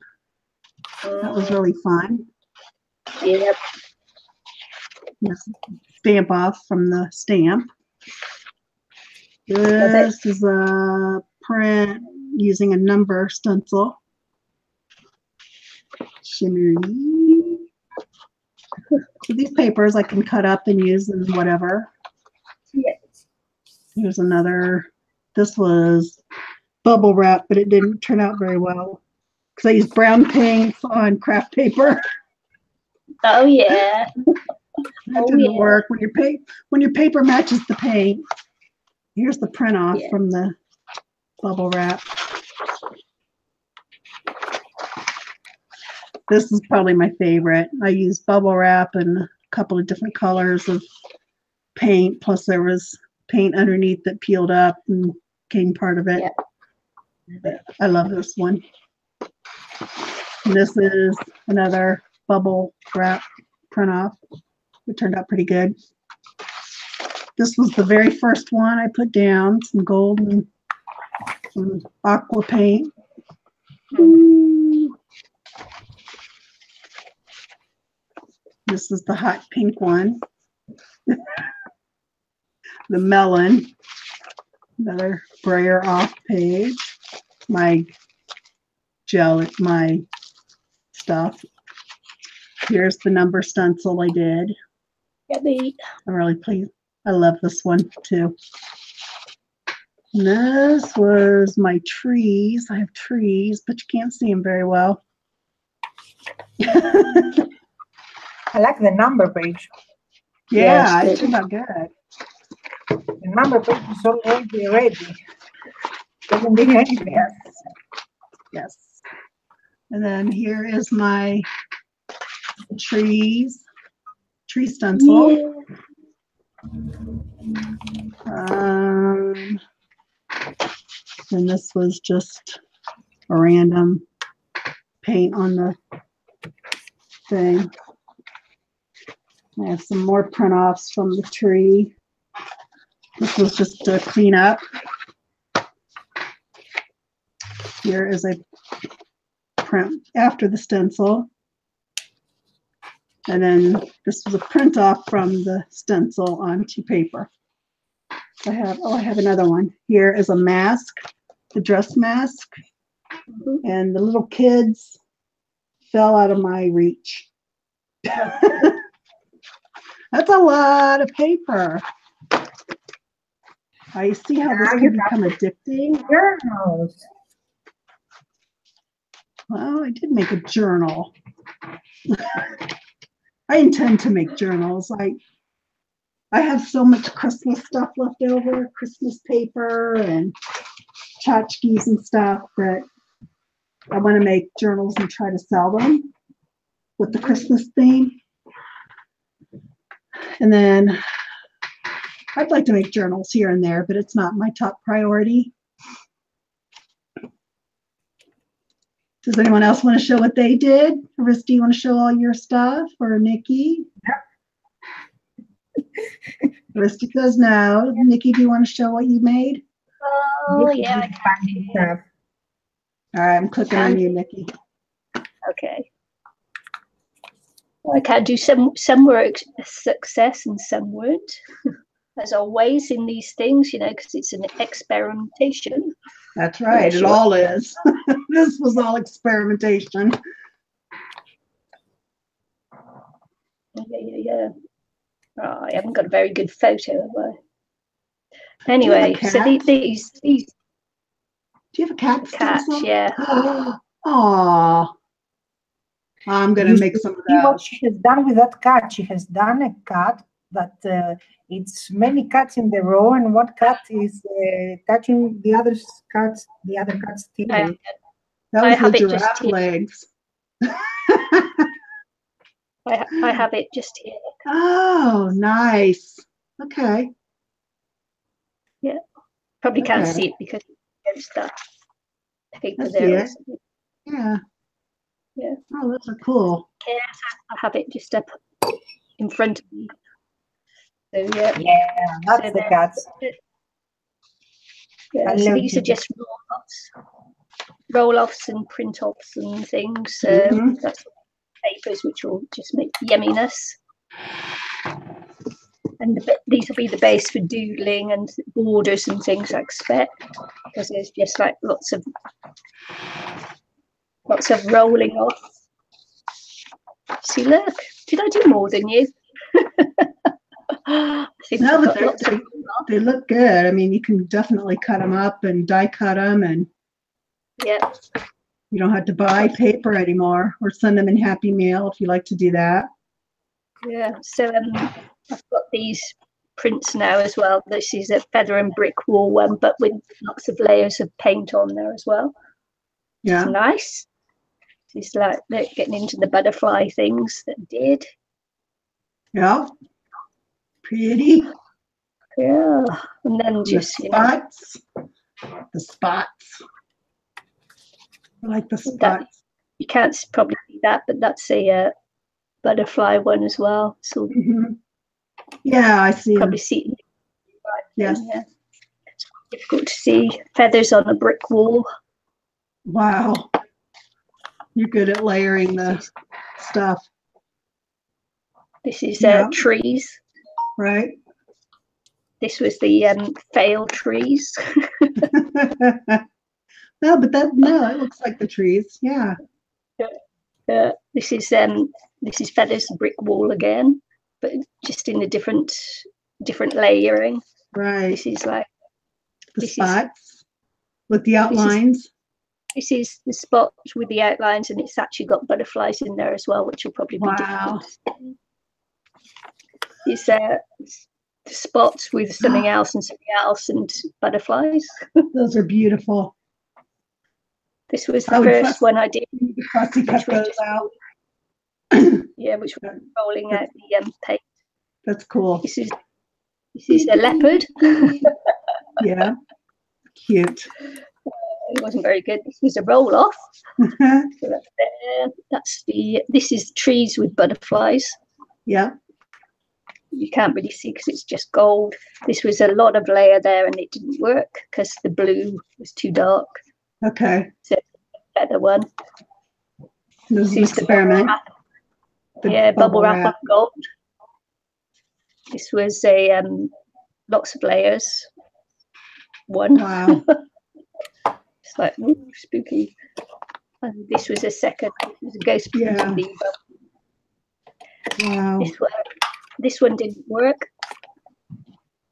That was really fun. Yep. This stamp off from the stamp. This is a print using a number stencil. Shimmery. So these papers I can cut up and use in whatever. Yes. Here's another. This was bubble wrap, but it didn't turn out very well because I used brown paints on craft paper. Oh yeah. That didn't work when your paper matches the paint. Here's the print off from the bubble wrap. This is probably my favorite. I used bubble wrap and a couple of different colors of paint, plus there was paint underneath that peeled up and became part of it. But I love this one. And this is another bubble wrap print off. It turned out pretty good. This was the very first one I put down, some gold and some aqua paint. This is the hot pink one. The melon. Another brayer off page. My gel, my stuff. Here's the number stencil I did. Yummy. I'm really pleased. I love this one too. And this was my trees. I have trees, but you can't see them very well. I like the number page. Yeah, it turned out good. The number page is already ready. Doesn't need anything. Yes. Yes. And then here is my tree stencil. Yeah. And this was just a random paint on the thing. I have some more print offs from the tree. This was just to clean up. Here is a print after the stencil. And then this was a print off from the stencil onto paper. I have another one. Here is a mask, the dress mask. And the little kids fell out of my reach. That's a lot of paper. I see how this can become addicting. Journals. Well, I did make a journal. I intend to make journals. I have so much Christmas stuff left over, Christmas paper and tchotchkes and stuff, that I want to make journals and try to sell them with the Christmas theme. And then I'd like to make journals here and there, but it's not my top priority. Does anyone else want to show what they did? Aris, do you want to show all your stuff? Or Nikki? Arista says no. Nikki, do you want to show what you made? Oh, yeah. I can. All right, I'm clicking on you, Nikki. Okay. Well, I can do some were a success and some weren't. As always in these things, you know, because it's an experimentation. That's right. Yeah, it sure. all is. This was all experimentation. Yeah. Oh, I haven't got a very good photo of her. Anyway, so these do you have a cat? cats, yeah. Aw. I'm gonna make some of See what those. she has done with that cat. She has done a cat that it's many cats in the row, and one cat is touching the other cat's tail. I That was have the it just giraffe here. legs. I have it just here. Oh, nice. Okay. Yeah, probably can't Okay. see it because there's that paper I see there. it. Yeah. Yeah. Oh, those are cool. Yeah, I have it just up in front of me. So yeah. Yeah, that's So the cats. Yeah, I so love these are them. just roll-offs and print-offs and things. So Mhm. that's papers which will just make yumminess. And these will be the base for doodling and borders and things, I expect, because there's just like lots of rolling off. See, look, did I do more than you? I think No, I've but got lots of they look good. I mean, you can definitely cut them up and die cut them, and yeah. you don't have to buy paper anymore or send them in Happy Mail if you like to do that. Yeah, so I've got these prints now as well. This is a feather and brick wall one, but with lots of layers of paint on there as well. Yeah. It's nice. It's like they're getting into the butterfly things that did. Yeah. Pretty. Yeah, and then And just the spots. The spots. I like the spots. You can't probably see that, but that's a butterfly one as well. So Mhm. Yeah, I see. probably Them. see. Yes. Yeah. It's difficult to see feathers on a brick wall. Wow. You're good at layering the stuff. This is Yeah. trees. Right. This was the failed trees. No, but it looks like the trees. Yeah. This is feathers brick wall again, but just in a different layering. Right. This is like the spots with the outlines. This is the spot with the outlines, and it's actually got butterflies in there as well, which will probably be difficult. It's the spots with something else and butterflies. Those are beautiful. This was the first one I did. Fussy cut those out. Yeah, which was rolling out the paint. That's cool. This is a leopard. Yeah, cute. It wasn't very good. This was a roll off. So this is trees with butterflies. Yeah. You can't really see because it's just gold. This was a lot of layer there, and it didn't work because the blue was too dark. Okay. So feather one. This is an experiment. Bubble wrap of gold. This was a lots of layers. One. Wow. It's like ooh, spooky. And this was a second. It was a ghost. Yeah. Wow. This one didn't work.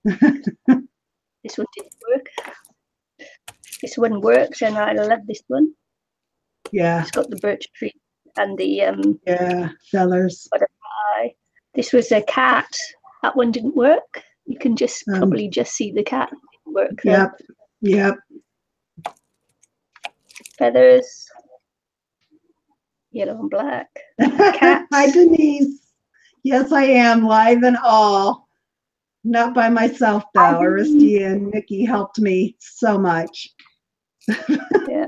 This one didn't work. This one works, and I love this one. Yeah. It's got the birch tree and the feathers. Butterfly. This was a cat. That one didn't work. You can just probably just see the cat. It didn't work. Yep. Yep. Feathers. Yellow and black. Cats. Hi, Denise. Yes, I am, live and all. Not by myself, though. Aristi and Nikki helped me so much. Yeah.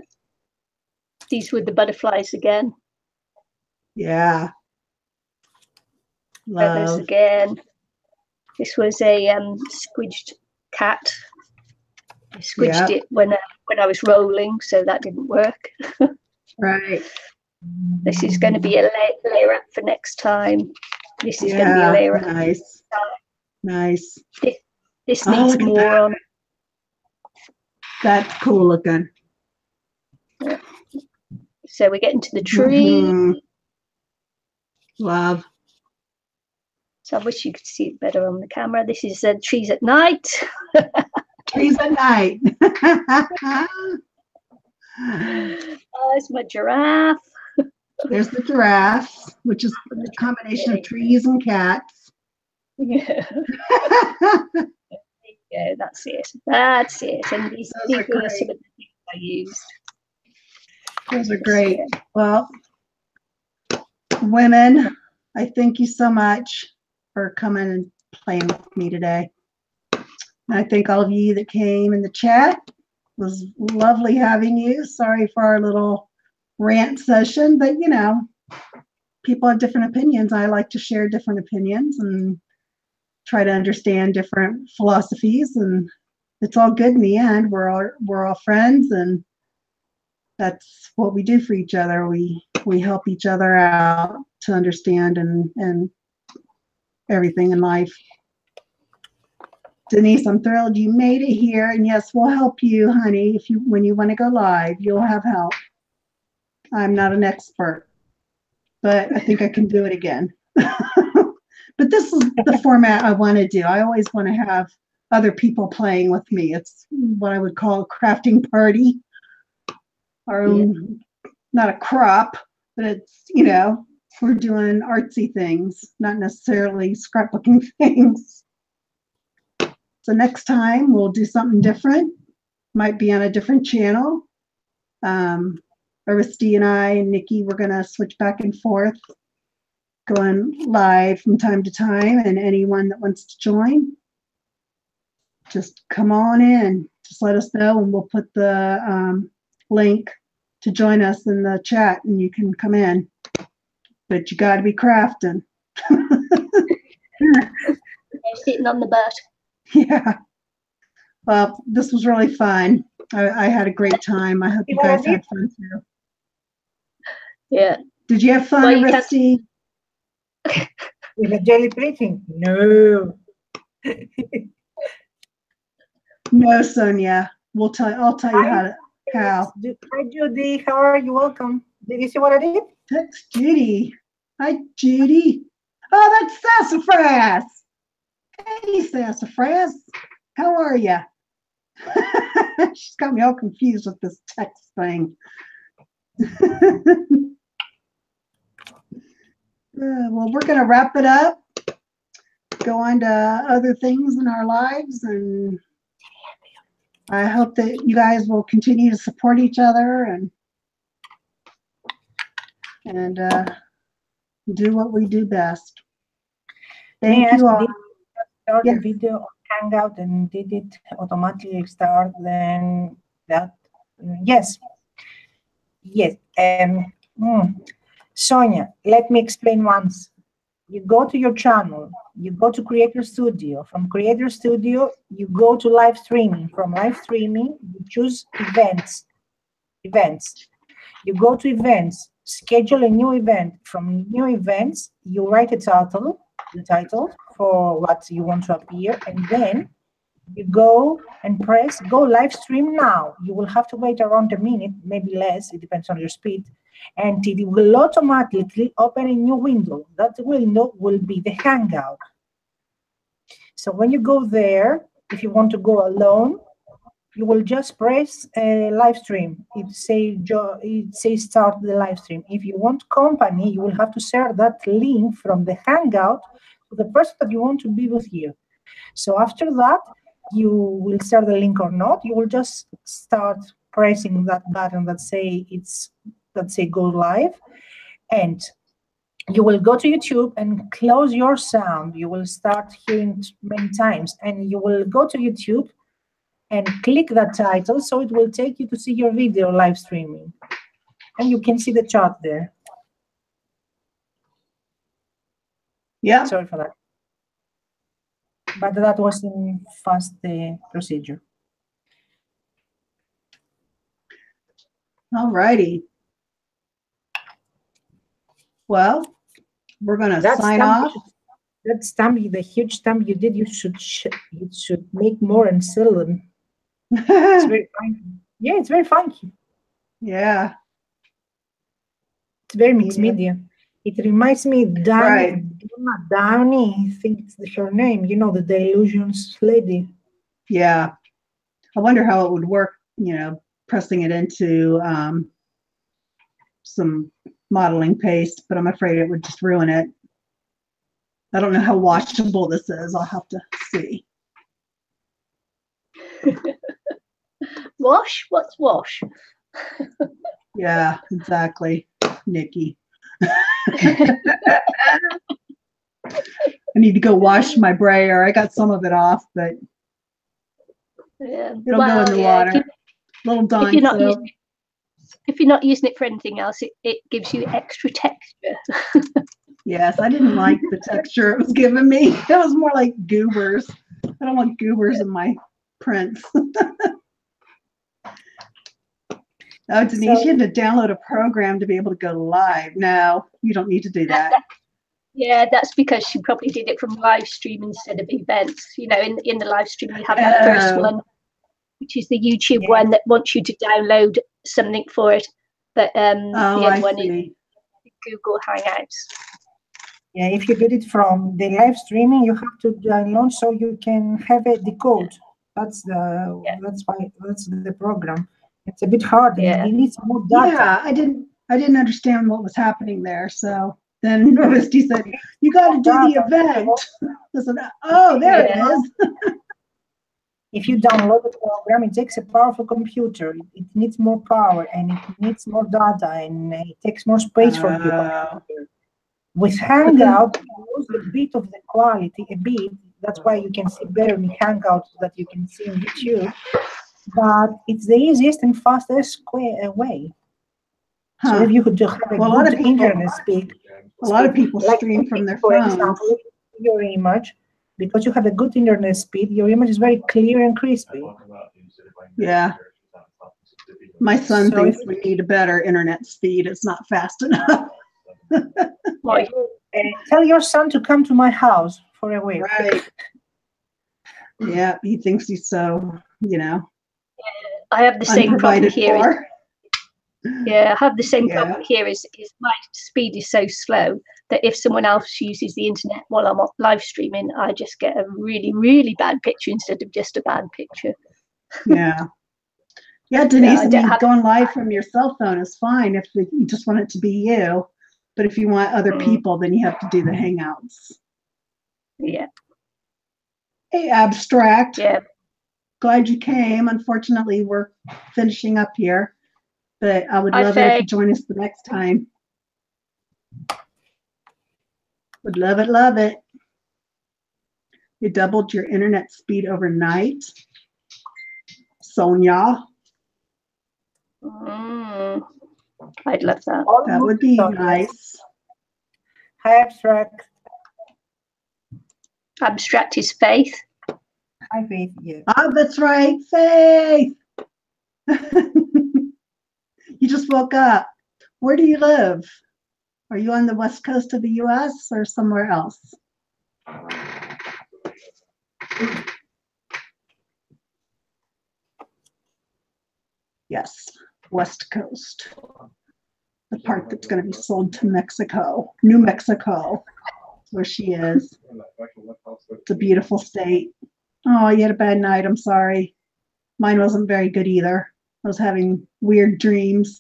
These were the butterflies again. Yeah. Feathers Love. again. This was a squidged cat. I squidged it when I was rolling, so that didn't work. Right. This is going to be a layer up for next time. This is going to be a layer up. Nice. Nice. This needs more on. That's cool looking. Yeah. So we're getting to the tree. Love. So I wish you could see it better on the camera. This is trees at night. Trees at night. There's my giraffe. There's the giraffe, which is a combination of trees and cats. Yeah. Yeah, that's it. That's it. And these are some of the things I used. Those are great. Well, women, I thank you so much for coming and playing with me today. And I thank all of you that came in the chat. It was lovely having you. Sorry for our little rant session, but you know, people have different opinions. I like to share different opinions and try to understand different philosophies, and it's all good in the end. We're all friends, and that's what we do for each other. We help each other out to understand and everything in life. Denise, I'm thrilled you made it here, and yes, we'll help you, honey. When you want to go live, you'll have help. I'm not an expert, but I think I can do it again. But this is the format I want to do. I always want to have other people playing with me. It's what I would call a crafting party. Our own, not a crop, but it's, you know, we're doing artsy things, not necessarily scrapbooking things. So next time we'll do something different. Might be on a different channel. Aristi and I and Nikki, we're going to switch back and forth, going live from time to time, and anyone that wants to join, just come on in. Just let us know, and we'll put the link to join us in the chat, and you can come in. But you got to be crafting. Sitting on the butt. Yeah. Well, this was really fun. I had a great time. I hope you guys had fun too. Yeah. Did you have fun, Aristi? With a jelly plating? No. No, Sonia. I'll tell you how. Hi, Judy. How are you? Welcome. Did you see what I did? That's Judy. Hi, Judy. Oh, that's Sassafras. Hey, Sassafras. How are you? She's got me all confused with this text thing. Well, we're going to wrap it up, go on to other things in our lives, and I hope that you guys will continue to support each other and do what we do best. Thank you all. Start the video on Hangout and did it automatically start, then that, yes. Sonia, let me explain once. You go to your channel, you go to Creator Studio. From Creator Studio, you go to live streaming. From live streaming, you choose events. You go to events, schedule a new event. From new events, you write the title for what you want to appear, and then you go and press go live stream now. You will have to wait around a minute, maybe less, it depends on your speed, and it will automatically open a new window. That window will be the Hangout. So when you go there, if you want to go alone, you will just press live stream. It says start the live stream. If you want company, you will have to share that link from the Hangout to the person that you want to be with you. So after that, you will share the link or not. You will just start pressing that button that say go live, and you will go to YouTube and close your sound. You will start hearing it many times, and you will go to YouTube and click that title, so it will take you to see your video live streaming, and you can see the chart there. Yeah. Sorry for that. But that was in fast procedure. All righty. Well, we're going to sign off. That stamp, the huge stamp you did, you should make more and sell them. It's very funky. Yeah, it's very funky. Yeah. It's very mixed media. It reminds me Right. Donna Downey, I think it's her name, you know, the Delusions lady. Yeah. I wonder how it would work, pressing it into some modeling paste, but I'm afraid it would just ruin it. I don't know how washable this is. I'll have to see. Wash? What's wash? Yeah, exactly, Nikki. I need to go wash my brayer. I got some of it off, but Yeah. it'll go in the water. Little Dawn soap. If you're not using it for anything else, it gives you extra texture. Yes, I didn't like the texture it was giving me. It was more like goobers. I don't want goobers in my prints. Oh, Denise, you had to download a program to be able to go live. No, you don't need to do that. Yeah, that's because she probably did it from live stream instead of events. You know, in the live stream, you have that first one, which is the YouTube one that wants you to download something for it. But the other one is Google Hangouts. Yeah, if you did it from the live streaming, you have to download so you can have a decode. That's the program. It's a bit hard and it needs more data. Yeah, I didn't understand what was happening there. So then Misty said, "You got to do the event." I said, "Oh, there it is." If you download the program, it takes a powerful computer. It needs more power and it needs more data and it takes more space for you. With Hangout, you lose a bit of the quality, a bit. That's why you can see better in Hangout that you can see on YouTube. But it's the easiest and fastest way. So if you could just have a good internet speed. A lot of people stream from their phones. For example, your image, because you have a good internet speed, your image is very clear and crispy. Yeah. My son thinks we need a better internet speed. It's not fast enough. Tell your son to come to my house for a week. Right. Yeah, he thinks he's so, I have the same problem here. I have the same problem here. Is my speed is so slow that if someone else uses the internet while I'm live streaming, I just get a really, really bad picture instead of just a bad picture. Yeah. Yeah, Denise, going live from your cell phone is fine if you just want it to be you. But if you want other people, then you have to do the Hangouts. Yeah. Hey, Abstract. Yeah. Glad you came. Unfortunately, we're finishing up here. But I would love it if you join us the next time. Would love it, love it. You doubled your internet speed overnight. Sonia. I'd love that. That would be nice. Hi, Abstract. Abstract is Faith. Hi, Faith. Yeah. Oh, that's right, Faith. You just woke up. Where do you live? Are you on the west coast of the U.S. or somewhere else? Yes, west coast. The part that's going to be sold to Mexico, New Mexico, where she is. It's a beautiful state. Oh, you had a bad night. I'm sorry. Mine wasn't very good either. I was having weird dreams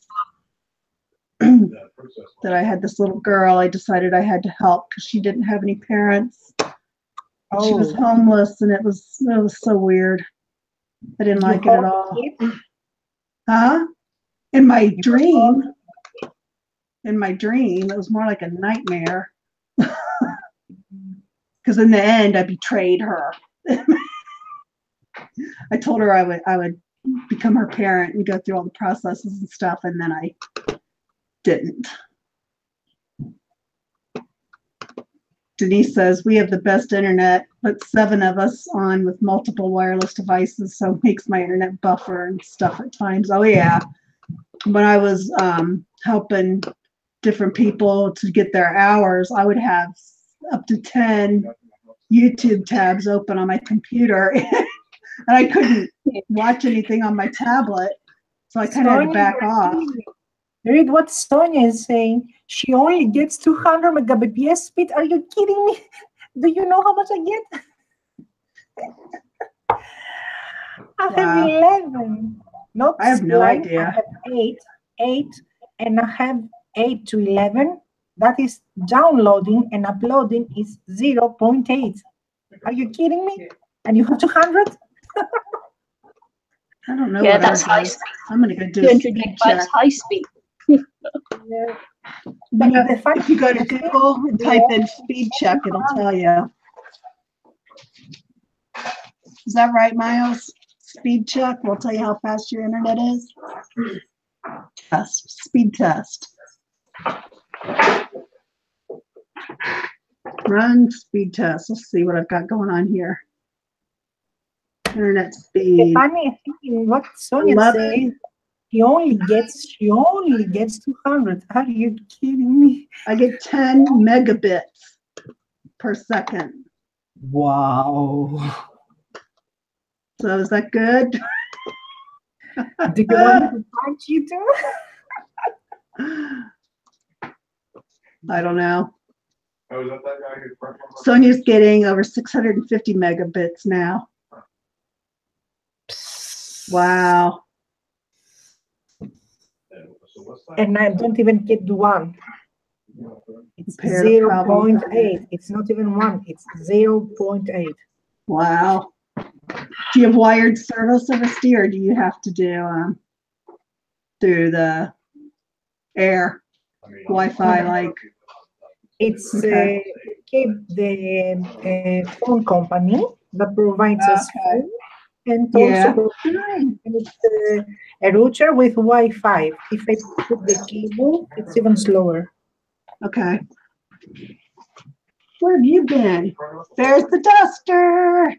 that I had this little girl. I decided I had to help because she didn't have any parents. Oh. She was homeless, and it was so weird. I didn't like it at all. Huh? In my dream, it was more like a nightmare. Because in the end, I betrayed her. I told her I would become her parent and go through all the processes and stuff, and then I didn't. Denise says, we have the best internet, but 7 of us on with multiple wireless devices, so it makes my internet buffer and stuff at times. Oh, yeah. When I was helping different people to get their hours, I would have up to 10 YouTube tabs open on my computer, and I couldn't watch anything on my tablet, so I kind of had to back off. Read what Sonia is saying. She only gets 200 megabps speed. Are you kidding me? Do you know how much I get? I have Wow. 11. Not I have no line. idea. I have 8, and I have 8 to 11. That is downloading, and uploading is 0.8. Are you kidding me? And you have 200? I don't know Yeah, what that's ours high is. speed. I'm gonna go do a 200 speed megabytes check. high speed. Yeah. You But know, the funny if you go to thing is, Google and type in speed check, it'll tell you. Is that right, Miles? Speed check will tell you how fast your internet is. Test, speed test. Run speed test. Let's see what I've got going on here. Internet the speed. funny thing, what Sonia 11. says, she only gets 200. Are you kidding me? I get 10 megabits per second. Wow. So is that good? Do you want me to punch you too? I don't know. Oh, is that guy who first one? Sonia's getting over 650 megabits now. Wow. So what's that? And I don't even get one. It's Compare the problem. 0.8. It's not even 1. It's 0.8. Wow. Do you have wired service over Steve, or do you have to do through the air I mean, Wi-Fi? Like, It's Okay. the phone company that provides us Okay. phone and Yeah. also provides it's, a router with Wi-Fi. If I put the cable, it's even slower. Okay. Where have you been? There's the duster.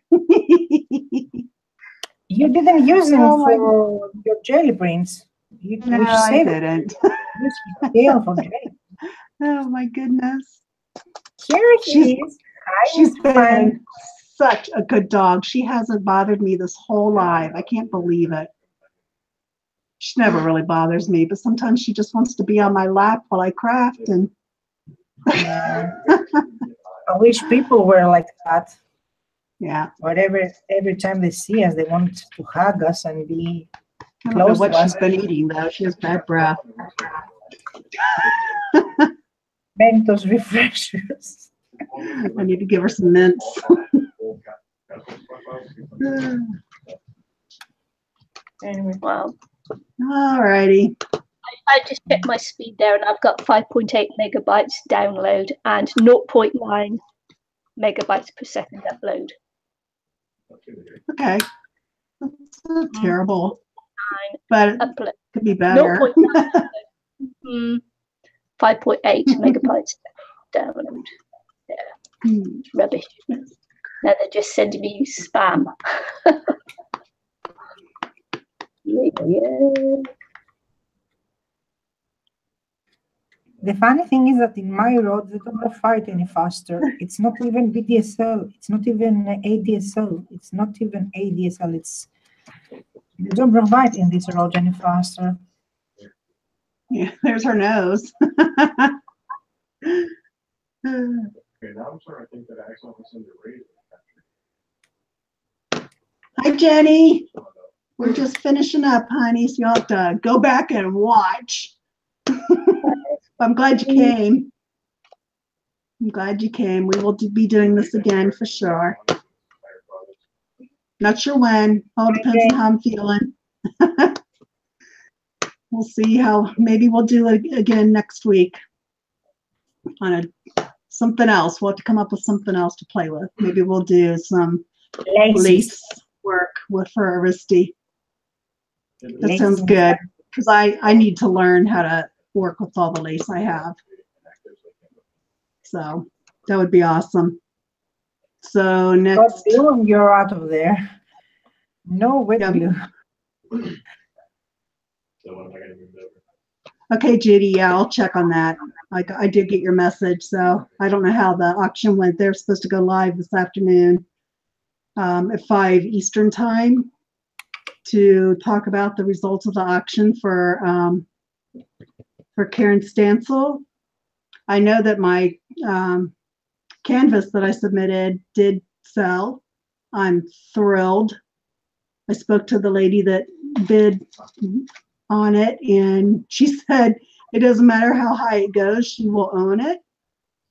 You didn't use them Oh my- for your jelly brains. You No, we I saved didn't. use your tail for jelly. Oh my goodness. Here She's- he is. Hi, She's Miss Fun. been such a good dog. She hasn't bothered me this whole life. I can't believe it. She never really bothers me, but sometimes she just wants to be on my lap while I craft. And Yeah. I wish people were like that. yeah, Whatever, every time they see us, they want to hug us and be I don't know close what to she's us. been eating though. She has bad breath. Mentos refreshers. I need to give her some mints. Anyway, Wow. All righty. I just checked my speed there and I've got 5.8 megabytes download and 0.9 megabytes per second upload. Okay. That's not terrible, but it Upload. could be better. 0.9 5.8 megabytes download. Hmm. Rubbish. Now they're just sending me spam. Yeah. the funny thing is that in my road, they don't provide it any faster. It's not even VDSL. It's not even ADSL. It's not even ADSL. They don't provide in this road any faster. Yeah, there's her nose. Okay, now I'm sorry, I think that I accidentally sent the radio. Hi, Jenny. We're just finishing up, honey, so you'll have to go back and watch. I'm glad you came. I'm glad you came. We will be doing this again for sure. Not sure when. All depends on how I'm feeling. We'll see how, maybe we'll do it again next week on something else. We'll have to come up with something else to play with. Maybe we'll do some lace work with for Aristi. That sounds good, because I need to learn how to work with all the lace I have. So that would be awesome. So Got next, glue and you're out of there. No wet Yeah. glue. So when am I gonna move over? okay, Judy, yeah, I'll check on that. I did get your message, so I don't know how the auction went. They're supposed to go live this afternoon at 5 Eastern time to talk about the results of the auction for for Karen Stansel. I know that my canvas that I submitted did sell. I'm thrilled. I spoke to the lady that bid on it, and she said it doesn't matter how high it goes, she will own it.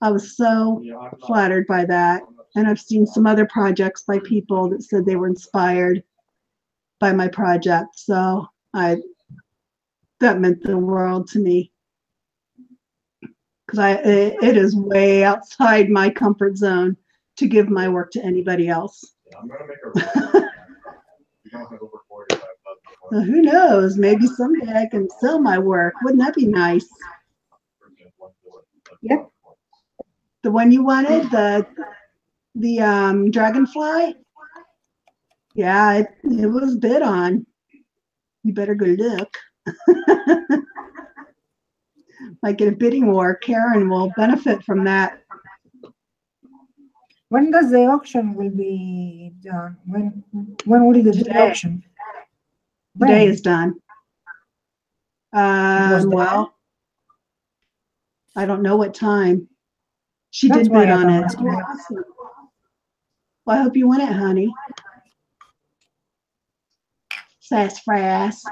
I was so flattered by that. And I've seen some other projects by people that said they were inspired by my project. So that meant the world to me. Because it is way outside my comfort zone to give my work to anybody else. Yeah, I'm gonna make a you don't have over 45. Who knows? Maybe someday I can sell my work. Wouldn't that be nice? Yep. The one you wanted, the dragonfly? Yeah, it was bid on. You better go look. Might get a bidding war. Karen will benefit from that. When does the auction will be done? When will it be the auction? Today is done. Was that? Well, I don't know what time. She That's did why bid I on thought it. asking you. Awesome. Well, I hope you win it, honey. Sassafras.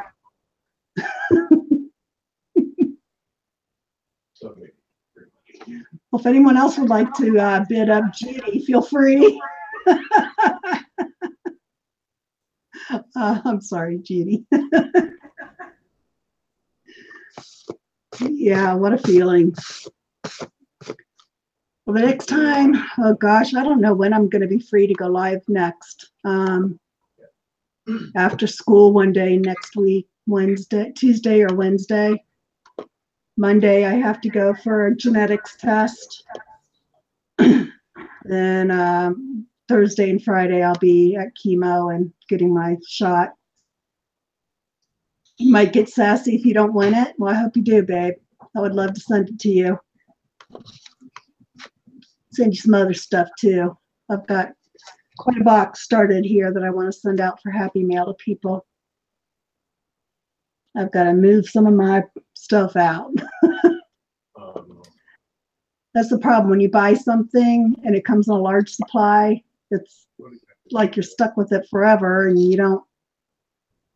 Well, if anyone else would like to bid up Judy, feel free. I'm sorry, Judy. Yeah, what a feeling. Well, the next time, oh gosh, I don't know when I'm going to be free to go live next. After school one day next week, Tuesday or Wednesday. Monday, I have to go for a genetics test. Then Thursday and Friday, I'll be at chemo and getting my shot. You might get sassy if you don't win it. Well, I hope you do, babe. I would love to send it to you. Send you some other stuff too. I've got quite a box started here that I want to send out for Happy Mail to people. I've got to move some of my stuff out. That's the problem. When you buy something and it comes in a large supply, it's like you're stuck with it forever and you don't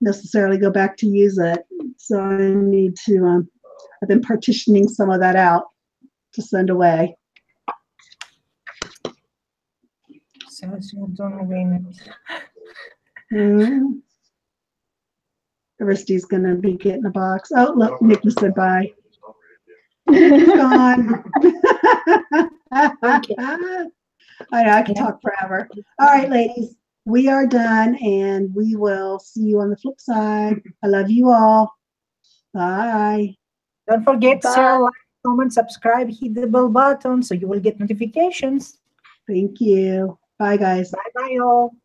necessarily go back to use it. So I need to, I've been partitioning some of that out to send away. So you don't win it. Mm. Aristide's going to be getting a box. Oh, look, Nikki said bye. Gone. I know, I can talk forever. All right, ladies, we are done, and we will see you on the flip side. I love you all. Bye. Don't forget to Bye. share, like, comment, subscribe, hit the bell button so you will get notifications. Thank you. Bye, guys. Bye-bye, all.